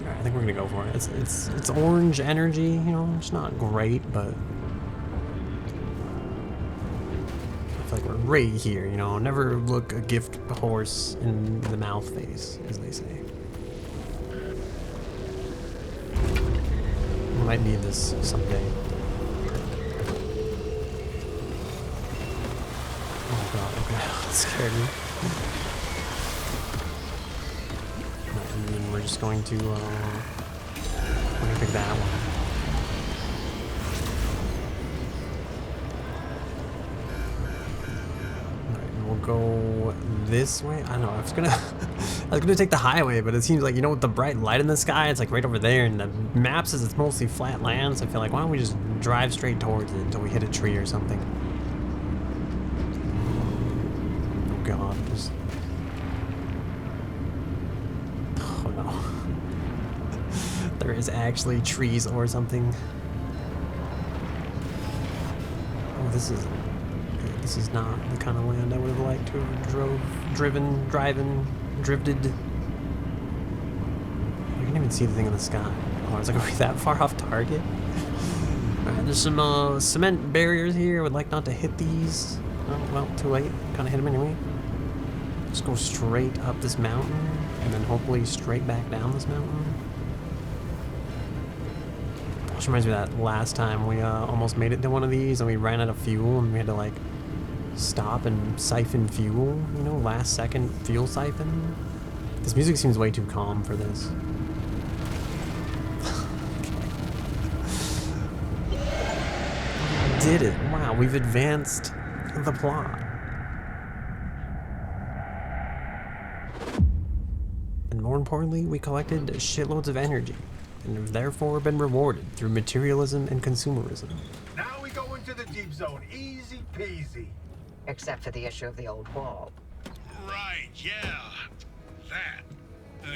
I think we're gonna go for it. It's orange energy, you know. It's not great, but I feel like we're right here, you know. Never look a gift horse in the mouth face, as they say. We might need this someday. Oh god, okay, that scared me. Right, and then we're just going to, we're gonna pick that one. Alright, and we'll go this way. I don't know, I was gonna take the highway, but it seems like, you know, with the bright light in the sky, it's like right over there, and the map says it's mostly flat land, so I feel like, why don't we just drive straight towards it until we hit a tree or something. Oh god, just... Oh no. There is actually trees or something. Oh, this is not the kind of land I would have liked to have drifted. You can even see the thing in the sky. Oh, I was like, are we that far off target? Alright, there's some cement barriers here. I would like not to hit these. Oh, well, too late. Kind of hit them anyway. Just go straight up this mountain, and then hopefully straight back down this mountain. Which reminds me of that last time we almost made it to one of these, and we ran out of fuel, and we had to like stop and siphon fuel, you know, last second fuel siphon. This music seems way too calm for this. Did it. Wow, we've advanced the plot. And more importantly, we collected shitloads of energy, and have therefore been rewarded through materialism and consumerism. Now we go into the deep zone. Easy peasy. Except for the issue of the old wall. Right, yeah. That.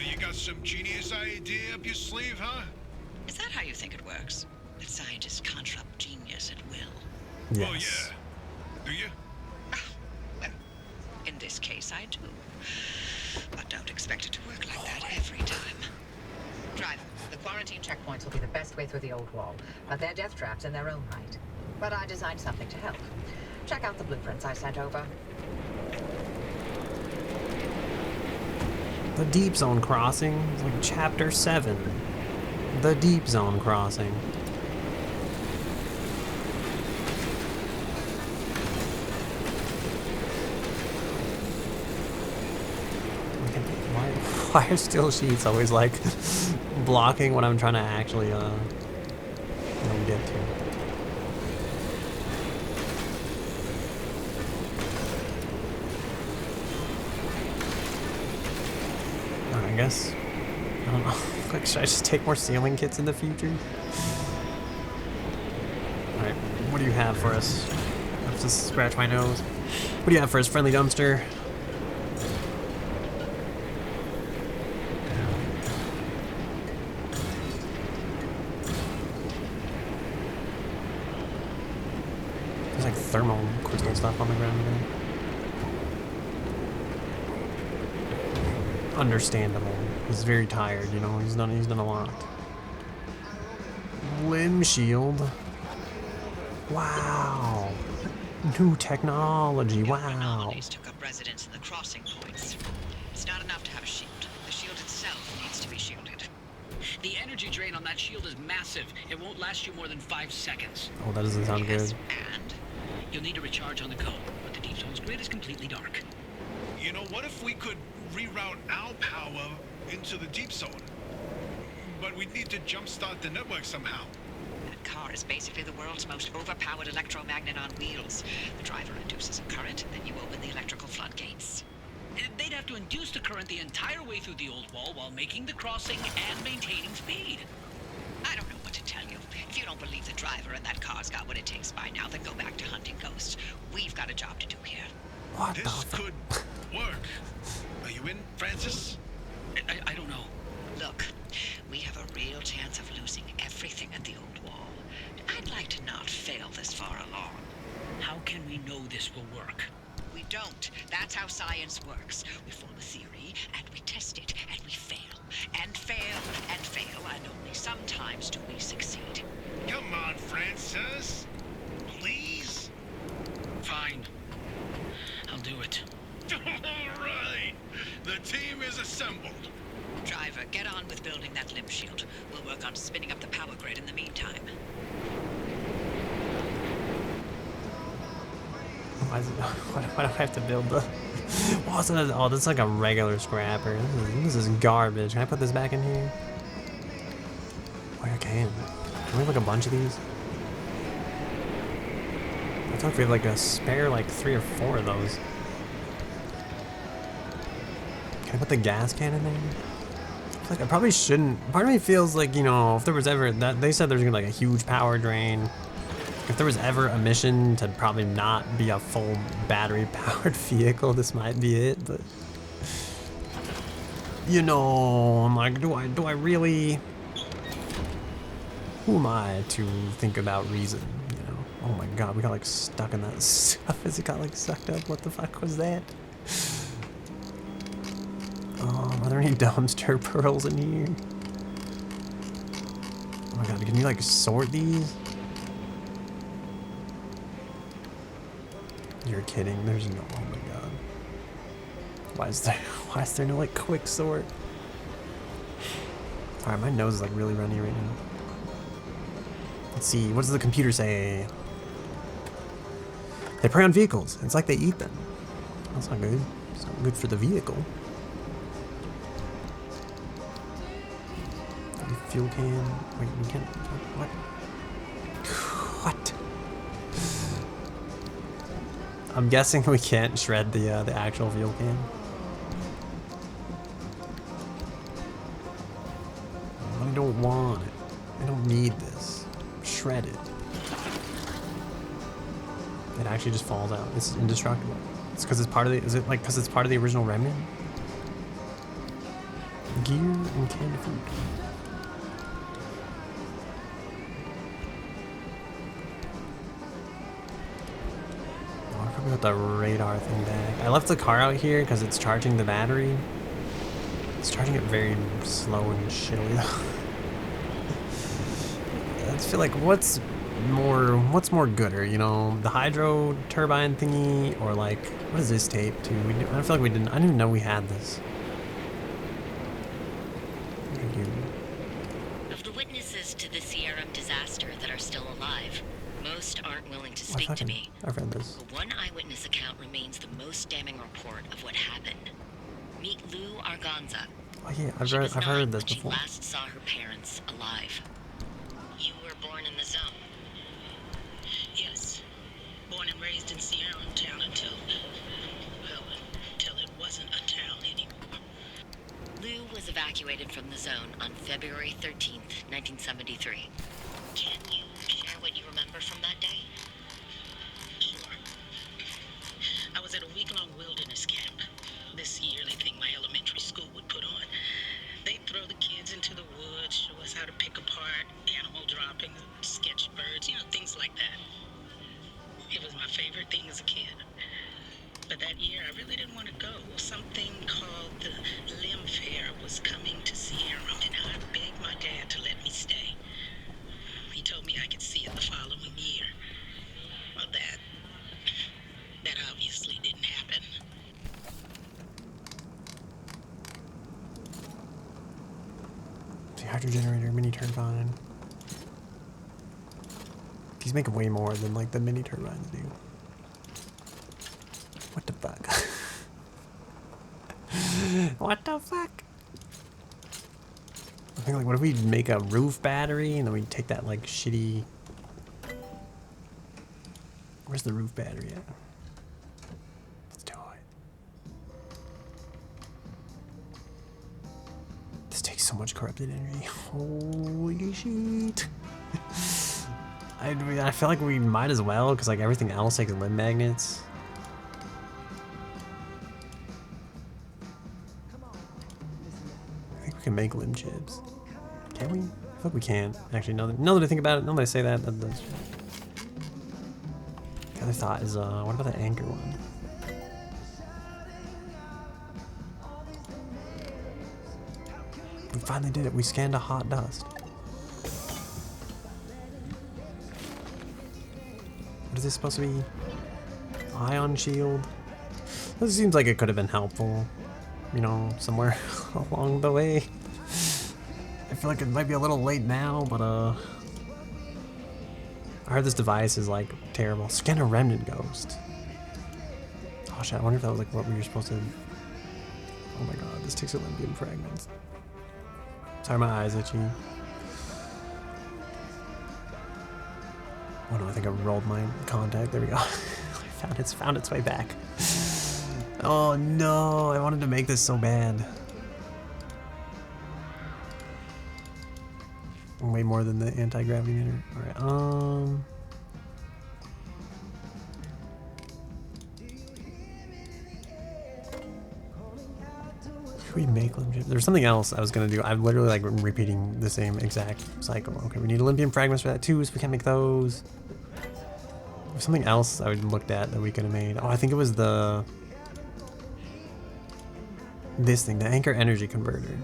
You got some genius idea up your sleeve, huh? Is that how you think it works? That scientists construct genius at will? Yes. Oh, yeah. Do you? Well, in this case, I do. But don't expect it to work like that every time. Driver, the quarantine checkpoints will be the best way through the old wall, but they're death traps in their own right. But I designed something to help. Check out the blueprints I sent over. The Deep Zone Crossing is like Chapter 7. The Deep Zone Crossing. Why are steel sheets always like blocking what I'm trying to actually get to? I guess. I don't know. Like, should I just take more sealing kits in the future? Alright, what do you have for us? I have to scratch my nose. What do you have for us, friendly dumpster? There's like thermal crystal stuff on the ground there. Understandable. He's very tired, you know, he's done a lot. Limb shield. Wow. New technology, wow. Anomalies took up residence in the crossing points. It's not enough to have a shield. The shield itself needs to be shielded. The energy drain on that shield is massive. It won't last you more than 5 seconds. Oh, that doesn't sound Yes, good. and You'll need to recharge on the go, but the deep zone's grid is completely dark. You know, what if we could reroute our power into the deep zone? But we'd need to jumpstart the network somehow. that car is basically the world's most overpowered electromagnet on wheels. The driver induces a current, then you open the electrical floodgates. They'd have to induce the current the entire way through the old wall while making the crossing and maintaining speed. I don't know what to tell you. If you don't believe the driver and that car's got what it takes by now, then go back to hunting ghosts. We've got a job to do here. What the This fuck? could work. Are you in, Francis? I don't know. Look, we have a real chance of losing everything at the old wall. I'd like to not fail this far along. How can we know this will work? We don't. That's how science works. We form a theory, and we test it, and we fail. And fail, and fail, and only sometimes do we succeed. Come on, Francis. Please? Fine. I'll do it. All right. The team is assembled. Driver, get on with building that limb shield. We'll work on spinning up the power grid in the meantime. Why do I have to build the... Oh, this is like a regular scrapper. This is garbage. Can I put this back in here? Oh, I can. Can we have like a bunch of these? I thought we have like a spare like 3 or 4 of those. Can I put the gas can in there? I feel like I probably shouldn't. Part of me feels like, you know, if there was ever that they said there's gonna be like a huge power drain. If there was ever a mission to probably not be a full battery powered vehicle, this might be it, but you know, I'm like, do I really, who am I to think about reason, you know? Oh my god, we got like stuck in that stuff as it got like sucked up. What the fuck was that? Are there any dumpster pearls in here? Oh my god, can you like sort these? You're kidding. There's no. Oh my god. Why is there no like quick sort? All right, my nose is like really runny right now. Let's see. What does the computer say? They prey on vehicles. It's like they eat them. That's not good. It's not good for the vehicle. Fuel can. Wait, we can't. What? What? I'm guessing we can't shred the actual fuel can. I don't want it. I don't need this. Shred it. It actually just falls out. It's indestructible. It's because it's part of the. Is it like because it's part of the original remnant? Gear and canned food. Put the radar thing back. I left the car out here because it's charging the battery. It's charging it very slow and shittily. I just feel like what's more gooder, you know, the hydro turbine thingy, or like what is this tape to? I don't feel like we didn't. I didn't even know we had this. Thank you. Of the witnesses to the CRM disaster that are still alive, most aren't willing to speak to me. I've read this. But one eyewitness account remains the most damning report of what happened. Meet Lou Arganza. Oh yeah, She was I've heard 9 this when she before. last saw her parents alive. You were born in the zone. Yes. Born and raised in Sierra Town until it wasn't a town anymore. Lou was evacuated from the zone on February 13th, 1973. Can you share what you remember from that day? Sure. I was at a week-long wilderness camp. This yearly thing my elementary school would put on. They'd throw the kids into the woods, show us how to pick apart animal droppings, sketch birds, things like that. It was my favorite thing as a kid. But that year, I really didn't want to go. Something called the Limb Fair was coming to Sierra, and I begged my dad to let me stay. He told me I could see it the following year. Well, that obviously didn't happen. The hydro generator, mini turbine. These make way more than like the mini turbines do. What the fuck? What the fuck? I think like, what if we make a roof battery and then we take that like shitty. Where's the roof battery at? Let's do it. This takes so much corrupted energy. Holy shit. I feel like we might as well, because like everything else takes limb magnets. I think we can make limb chips. Can we? I feel like we can. Actually, now that I think about it, now that I say that, that does. The other thought is, what about the anchor one? We finally did it. We scanned a hot dust. What is this supposed to be? Ion shield? This seems like it could have been helpful, somewhere along the way. I feel like it might be a little late now, but I heard this device is like terrible. Scan a remnant ghost. Oh shit, I wonder if that was like what we were supposed to. Oh my god, this takes Olympian fragments. Sorry, my eyes itchy. Oh no, I think I rolled my contact. There we go. It's found its way back. Oh no, I wanted to make this so bad. Way more than the anti-gravity meter. Alright, Should we make limb chips? There's something else I was gonna do. I'm literally like repeating the same exact cycle. Okay, we need Olympian fragments for that too, so we can't make those. There's something else I looked at that we could have made. Oh, I think it was this thing, the anchor energy converter.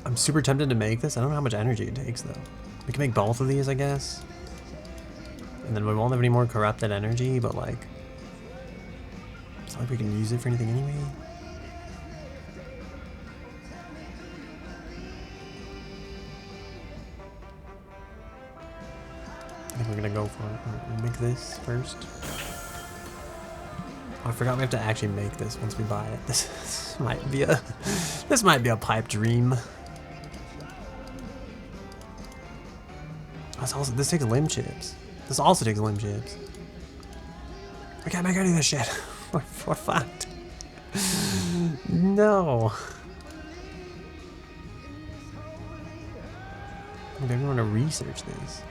I'm super tempted to make this. I don't know how much energy it takes though. We can make both of these, I guess. And then we won't have any more corrupted energy, but like, it's not like we can use it for anything anyway. I think we're gonna go for it. We'll make this first. Oh, I forgot we have to actually make this once we buy it. This might be a pipe dream. This takes limb chips. This also takes limb chips. We can't make any of this shit. We're fucked. No. I don't want to research this.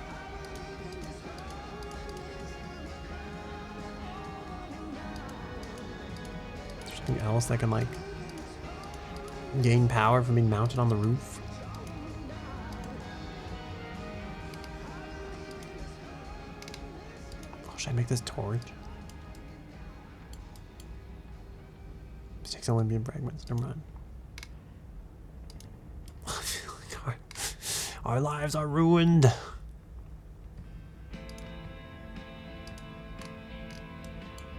Is there something else that can like gain power from being mounted on the roof? Should I make this torch? This takes Olympian fragments. Never mind. I feel like our lives are ruined.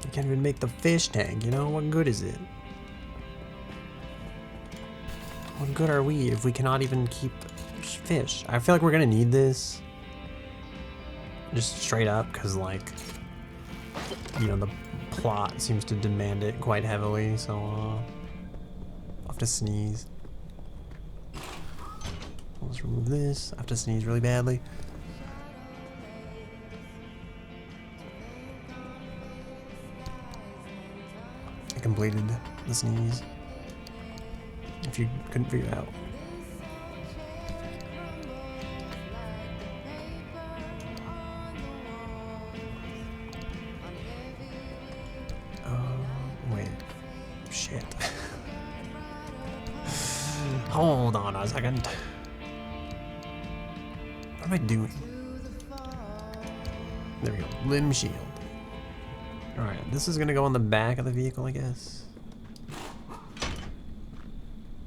You can't even make the fish tank, What good is it? What good are we if we cannot even keep fish? I feel like we're gonna need this. Just straight up, because like, you know, the plot seems to demand it quite heavily, so I'll have to sneeze. Let's remove this. I have to sneeze really badly. I completed the sneeze. If you couldn't figure it out. Wait. Shit. Hold on a second. What am I doing? There we go. Limb shield. Alright, this is gonna go on the back of the vehicle, I guess.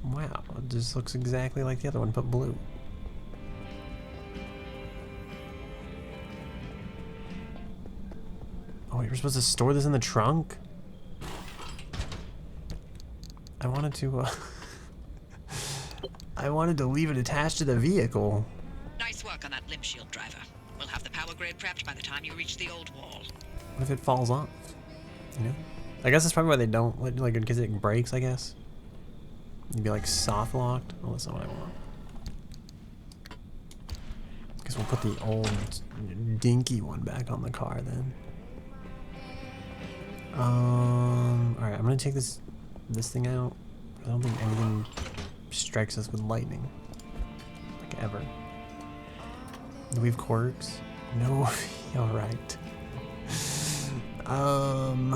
Wow, it just looks exactly like the other one, but blue. Oh, you're supposed to store this in the trunk? I wanted to, I wanted to leave it attached to the vehicle. Nice work on that limb shield, driver. We'll have the power grid prepped by the time you reach the old wall. What if it falls off? You know? I guess that's probably why they don't, like, because it breaks, I guess. You'd be like soft locked. Oh, that's not what I want. Guess we'll put the old dinky one back on the car then. Alright, I'm gonna take this thing out. I don't think anything strikes us with lightning. Like ever. Do we have quirks? No. Alright. Hang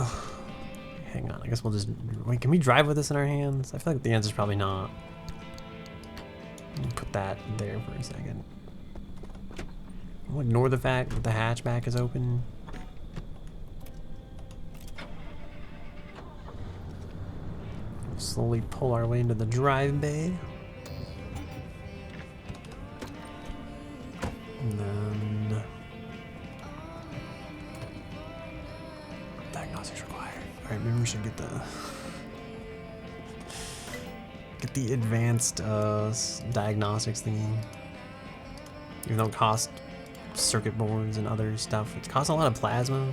on, I guess we'll just... Wait, can we drive with this in our hands? I feel like the answer's probably not. Let me put that there for a second. We'll ignore the fact that the hatchback is open. We'll slowly pull our way into the drive bay. And then... Diagnostics required. Alright, maybe we should get the advanced diagnostics thingy. Even though it costs circuit boards and other stuff, it costs a lot of plasma.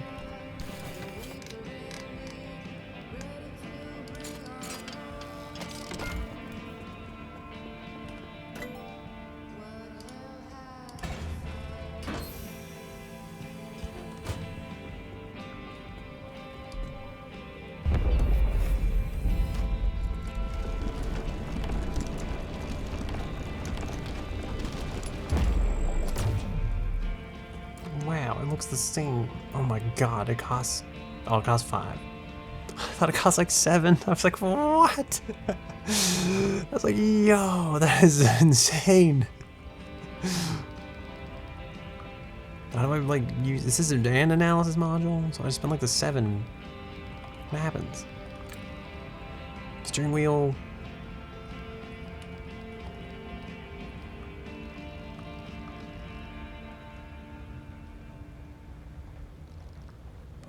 Wow, it looks the same. Oh my god, it costs... Oh, it costs 5. I thought it cost like 7. I was like, what? I was like, yo, that is insane. How do I like use... This is an analysis module, so I just spend like the 7. What happens? Steering wheel...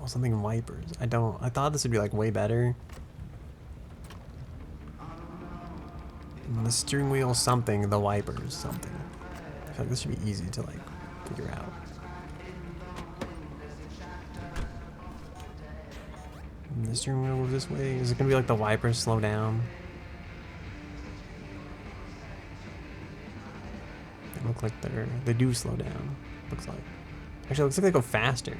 Oh, something wipers. I thought this would be like way better. And the steering wheel something, the wipers something. I feel like this should be easy to like figure out. And the steering wheel goes this way. Is it gonna be like the wipers slow down? They look like they do slow down. Looks like. Actually, it looks like they go faster.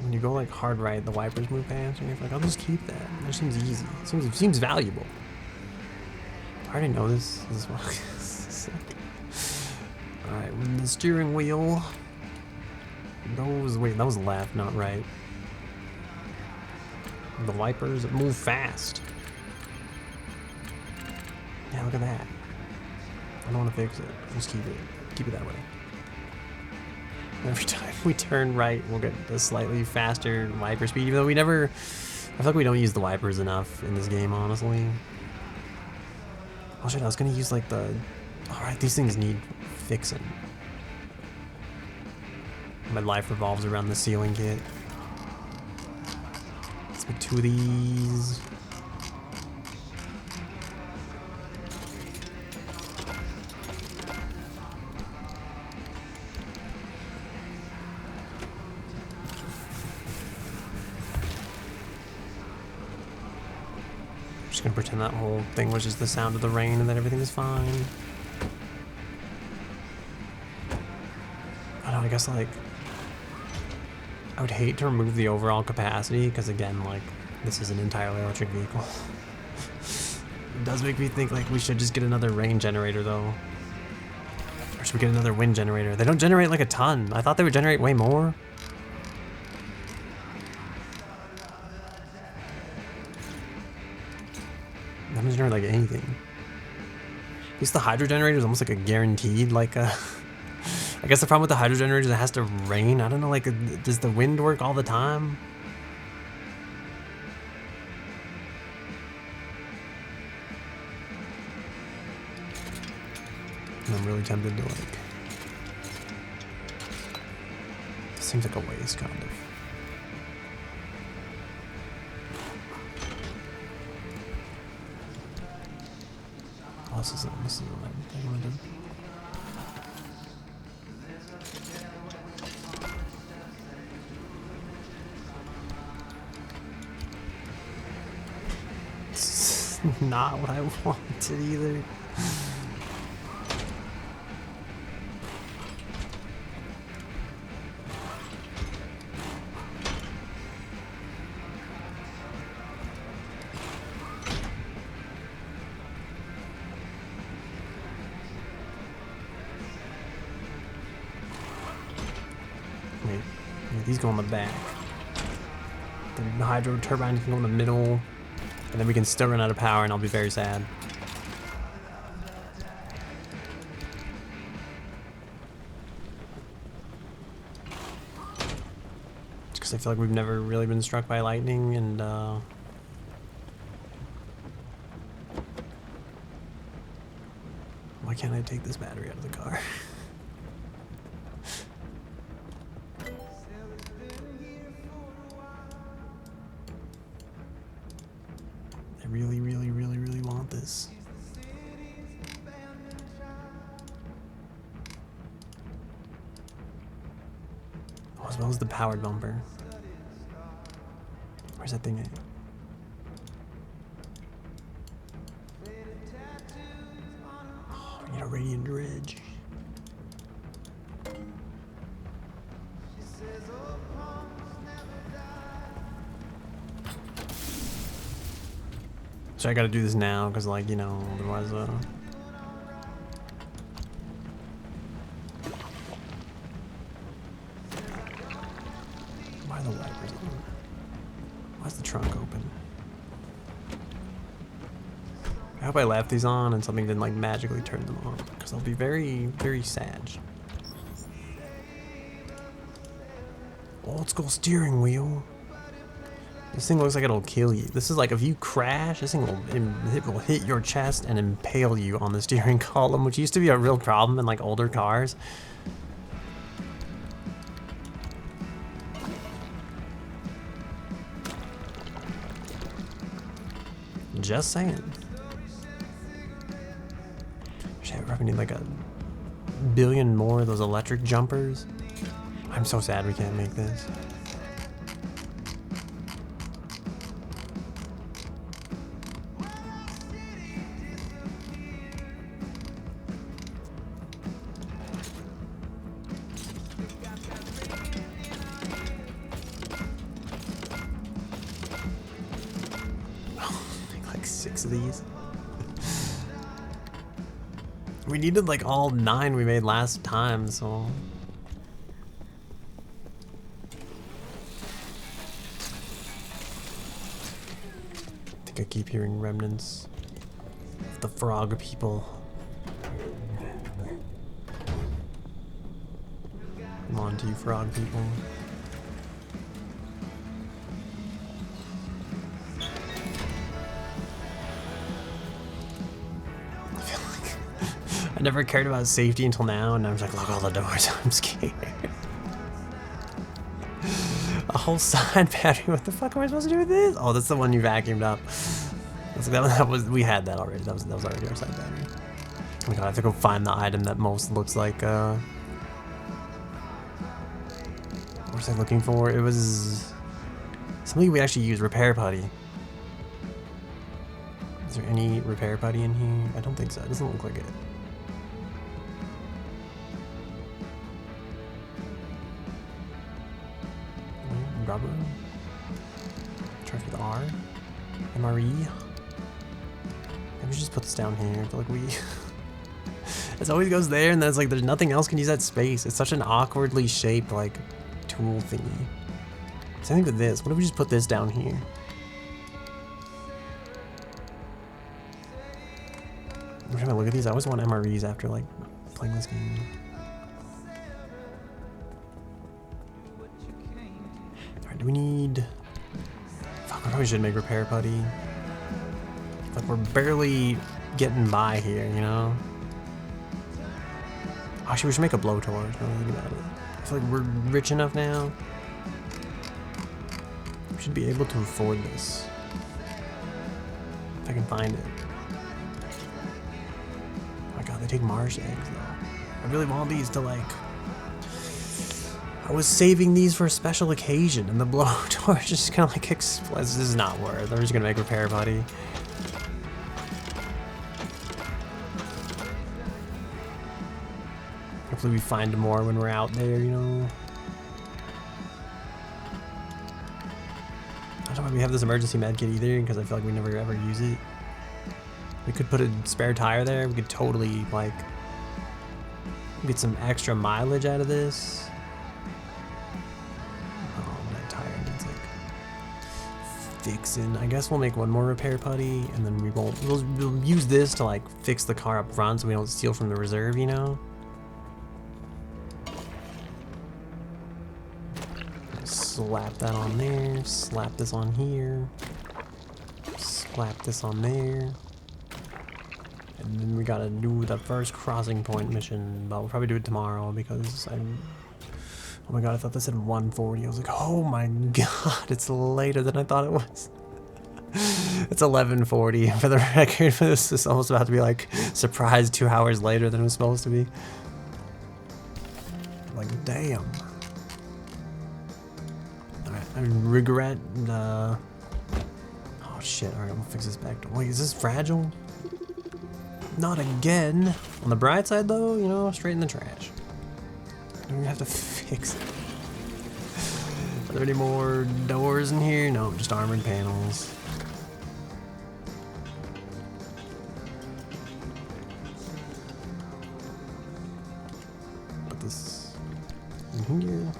When you go like hard right, the wipers move past, and you're like, I'll just keep that. That seems easy. It seems valuable. I already know this. This is what. Alright, when the steering wheel goes. Wait, that was left, not right. The wipers move fast. Yeah, look at that. I don't want to fix it. Just keep it. Keep it that way. Every time we turn right, we'll get a slightly faster wiper speed, even though we never... I feel like we don't use the wipers enough in this game, honestly. Oh shit, I was gonna use like the... Alright, these things need fixing. My life revolves around the ceiling kit. Let's make 2 of these. Just gonna pretend that whole thing was just the sound of the rain and that everything is fine. I don't know, I guess like I would hate to remove the overall capacity because again, like this is an entirely electric vehicle. It does make me think like we should just get another rain generator though. Or should we get another wind generator? They don't generate like a ton. I thought they would generate way more. They don't generate like anything. At least the hydro generator is almost like a guaranteed like a... I guess the problem with the hydro generator is it has to rain. I don't know, like does the wind work all the time? I'm really tempted to like... This seems like a waste, kind of. Oh, this isn't what I want to do. It's not what I wanted either. Wait, these go on the back. The hydro turbine can go in the middle, and then we can still run out of power, and I'll be very sad. Just because I feel like we've never really been struck by lightning, and why can't I take this battery out of the car? Really want this. Oh, as well as the powered bumper. Where's that thing at? Oh, we need a radiant dredge. So I gotta do this now, because like, you know, otherwise, why are the wipers on? Why's the trunk open? I hope I left these on and something didn't like magically turn them on, because I'll be very, very sad. Old school steering wheel. This thing looks like it'll kill you. This is like, if you crash, this thing will hit your chest and impale you on the steering column, which used to be a real problem in like older cars. Just saying. Shit, we probably need like a billion more of those electric jumpers. I'm so sad we can't make this. Like 6 of these. We needed like all 9 we made last time, so... I think I keep hearing remnants of the frog people. Come on to you frog people. I never cared about safety until now, and I was like, lock all the doors. I'm scared. A whole side battery. What the fuck am I supposed to do with this? Oh, that's the one you vacuumed up. That was we had that already. That was already our side battery. Oh my god, I have to go find the item that most looks like. What was I looking for? It was something we actually use. Repair putty. Is there any repair putty in here? I don't think so. It doesn't look like it. Rubber. Try with R. MRE. Maybe we should just put this down here. I feel like we... it always goes there, and then it's like there's nothing else can use that space. It's such an awkwardly shaped, like, tool thingy. Same thing with this. What if we just put this down here? Every time I look at these, I always want MREs after, like, playing this game. Alright, do we need... Fuck, I probably should make repair putty. Like, we're barely getting by here, you know? Actually, we should make a blowtorch. Now that I think about it. I feel like we're rich enough now. We should be able to afford this. If I can find it. Oh my god, they take marsh eggs, though. I really want these to, like... I was saving these for a special occasion, and the blowtorch just kind of, like, explodes. This is not worth it. I'm just gonna make repair putty. Hopefully we find more when we're out there, you know? I don't know why we have this emergency med kit either, because I feel like we never ever use it. We could put a spare tire there. We could totally, like, get some extra mileage out of this. Oh, that tire needs, like, fixing. I guess we'll make one more repair putty, and then we won't. We'll use this to, like, fix the car up front so we don't steal from the reserve, you know? Slap that on there, slap this on here, slap this on there, and then we gotta do the first crossing point mission, but we'll probably do it tomorrow because oh my god, I thought this said 1:40. I was like, oh my god, it's later than I thought it was. It's 11:40 for the record. This is almost about to be like surprise 2 hours later than it was supposed to be. Like, damn. I regret oh shit, alright, we'll fix this back door. Wait, is this fragile? Not again. On the bright side though, you know, straight in the trash. Don't even have to fix it. Are there any more doors in here? No, just armored panels. Put this in here.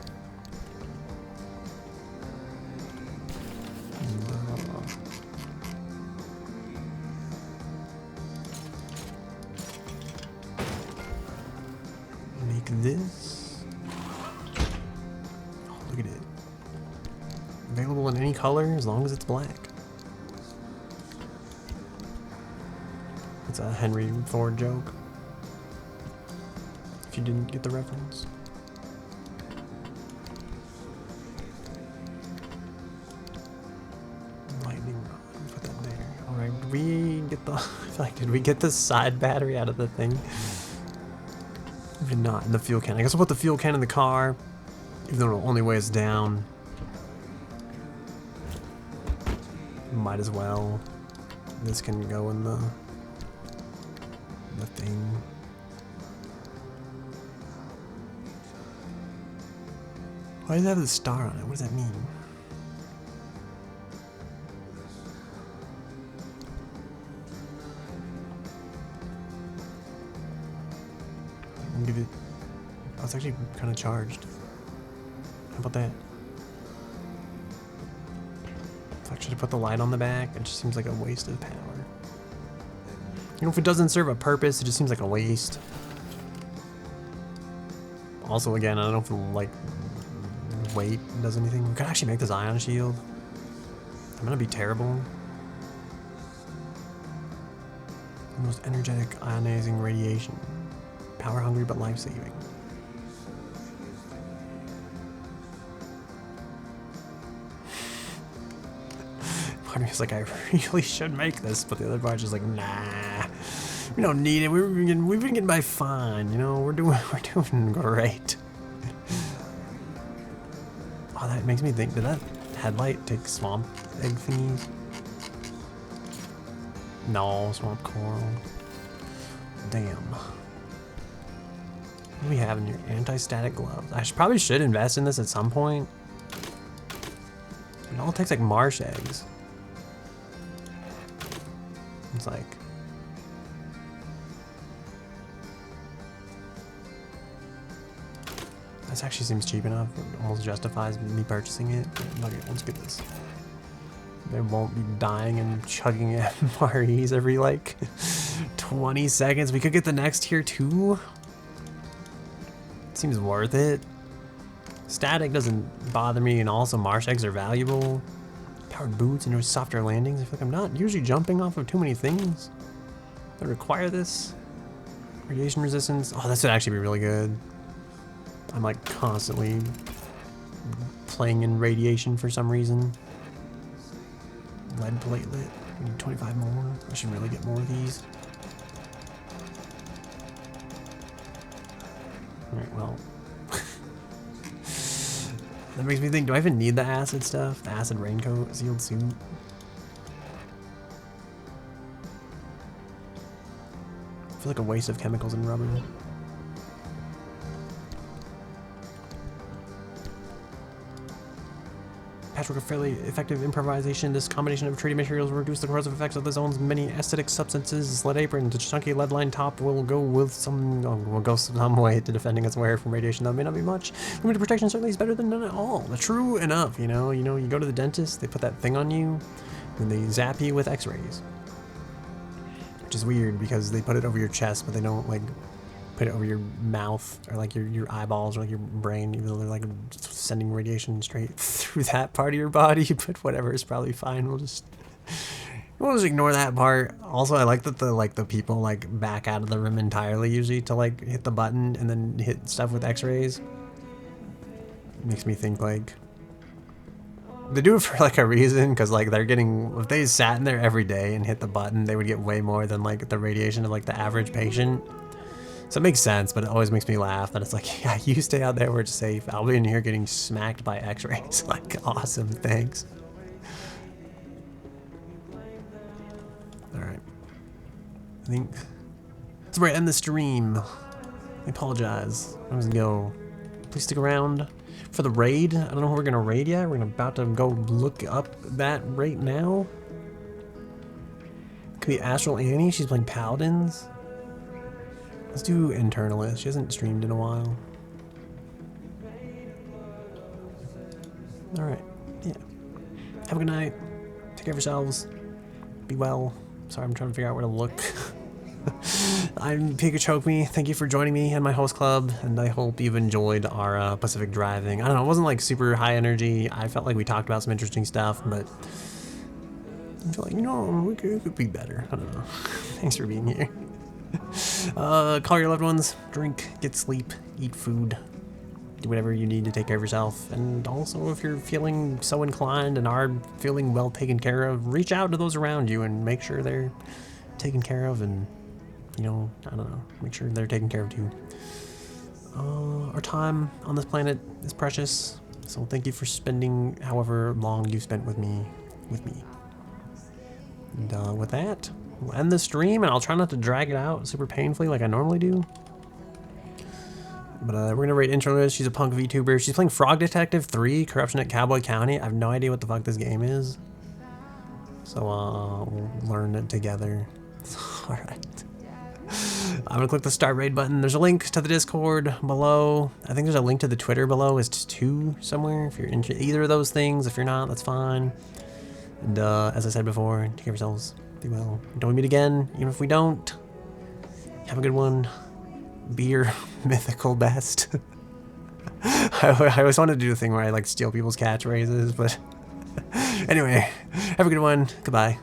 This. Oh, look at it. Available in any color as long as it's black. It's a Henry Ford joke. If you didn't get the reference. Lightning rod. Put that there. Alright, did we get the... I feel like, did we get the side battery out of the thing? Maybe not in the fuel can. I guess I'll put the fuel can in the car, even though it'll only weigh us down. Might as well. This can go in the thing. Why does it have the star on it? What does that mean? Give it. Oh, it's actually kind of charged. How about that? So I should have put the light on the back. It just seems like a waste of power. You know, if it doesn't serve a purpose, it just seems like a waste. Also, again, I don't know if the, like, weight does anything. We could actually make this ion shield. I'm gonna be terrible. The most energetic ionizing radiation. Power hungry but life saving. Part of me is like, I really should make this, but the other part's just like, nah, we don't need it. We've been getting by fine, you know. We're doing great. Oh, that makes me think. Did that headlight take swamp egg thingies? No, swamp coral. Damn. What do we have in here? Anti-static gloves. I probably should invest in this at some point. It all takes like marsh eggs. It's like... This actually seems cheap enough. It almost justifies me purchasing it. Okay, let's get this. They won't be dying and chugging MREs every like 20 seconds. We could get the next tier too. Seems worth it. Static doesn't bother me, and also marsh eggs are valuable. Powered boots and softer landings. I feel like I'm not usually jumping off of too many things that require this. Radiation resistance. Oh, this would actually be really good. I'm like constantly playing in radiation for some reason. Lead platelet. We need 25 more. I should really get more of these. Alright, well. That makes me think, do I even need the acid stuff? The acid raincoat, sealed suit? I feel like a waste of chemicals and rubber. Patchwork of fairly effective improvisation. This combination of treated materials will reduce the corrosive effects of the zone's many acidic substances. Lead apron, the chunky lead line top will go some way to defending its wearer from radiation. That may not be much. Limited protection certainly is better than none at all. True enough, you know, you go to the dentist, they put that thing on you, and they zap you with X-rays, which is weird because they put it over your chest, but they don't like put it over your mouth or like your eyeballs or like your brain, even though they're like sending radiation straight through that part of your body. But whatever, it's probably fine. We'll just ignore that part. Also, I like that the people like back out of the room entirely usually to like hit the button and then hit stuff with X-rays. It makes me think like they do it for like a reason, because like they're getting, if they sat in there every day and hit the button, they would get way more than like the radiation of like the average patient. So it makes sense, but it always makes me laugh that it's like, yeah, you stay out there where it's safe. I'll be in here getting smacked by X-rays. Like, awesome, thanks. Alright. I think that's where I end the stream. I apologize. I'm gonna go. Please stick around for the raid. I don't know who we're gonna raid yet. We're about to go look up that right now. Could be Astral Annie. She's playing Paladins. Let's do Internalist. She hasn't streamed in a while. Alright. Yeah. Have a good night. Take care of yourselves. Be well. Sorry, I'm trying to figure out where to look. I'm Pikachoke. Thank you for joining me in my host club, and I hope you've enjoyed our Pacific driving. I don't know, it wasn't like super high energy. I felt like we talked about some interesting stuff, but I feel like, you know, we could be better. I don't know. Thanks for being here. Call your loved ones, drink, get sleep, eat food, do whatever you need to take care of yourself. And also, if you're feeling so inclined and are feeling well taken care of, reach out to those around you and make sure they're taken care of, and, you know, I don't know, make sure they're taken care of too. Our time on this planet is precious, so thank you for spending however long you've spent with me. And with that, we'll end the stream, and I'll try not to drag it out super painfully like I normally do. But we're gonna rate Intro. She's a punk VTuber. She's playing Frog Detective 3, Corruption at Cowboy County. I have no idea what the fuck this game is. So we'll learn it together. Alright. I'm gonna click the start raid button. There's a link to the Discord below. I think there's a link to the Twitter below. It's too somewhere if you're into either of those things. If you're not, that's fine. And as I said before, take care of yourselves. Be well. Until we meet again, even if we don't, have a good one. Be your mythical best. I always wanted to do a thing where I like steal people's catchphrases, but anyway, have a good one. Goodbye.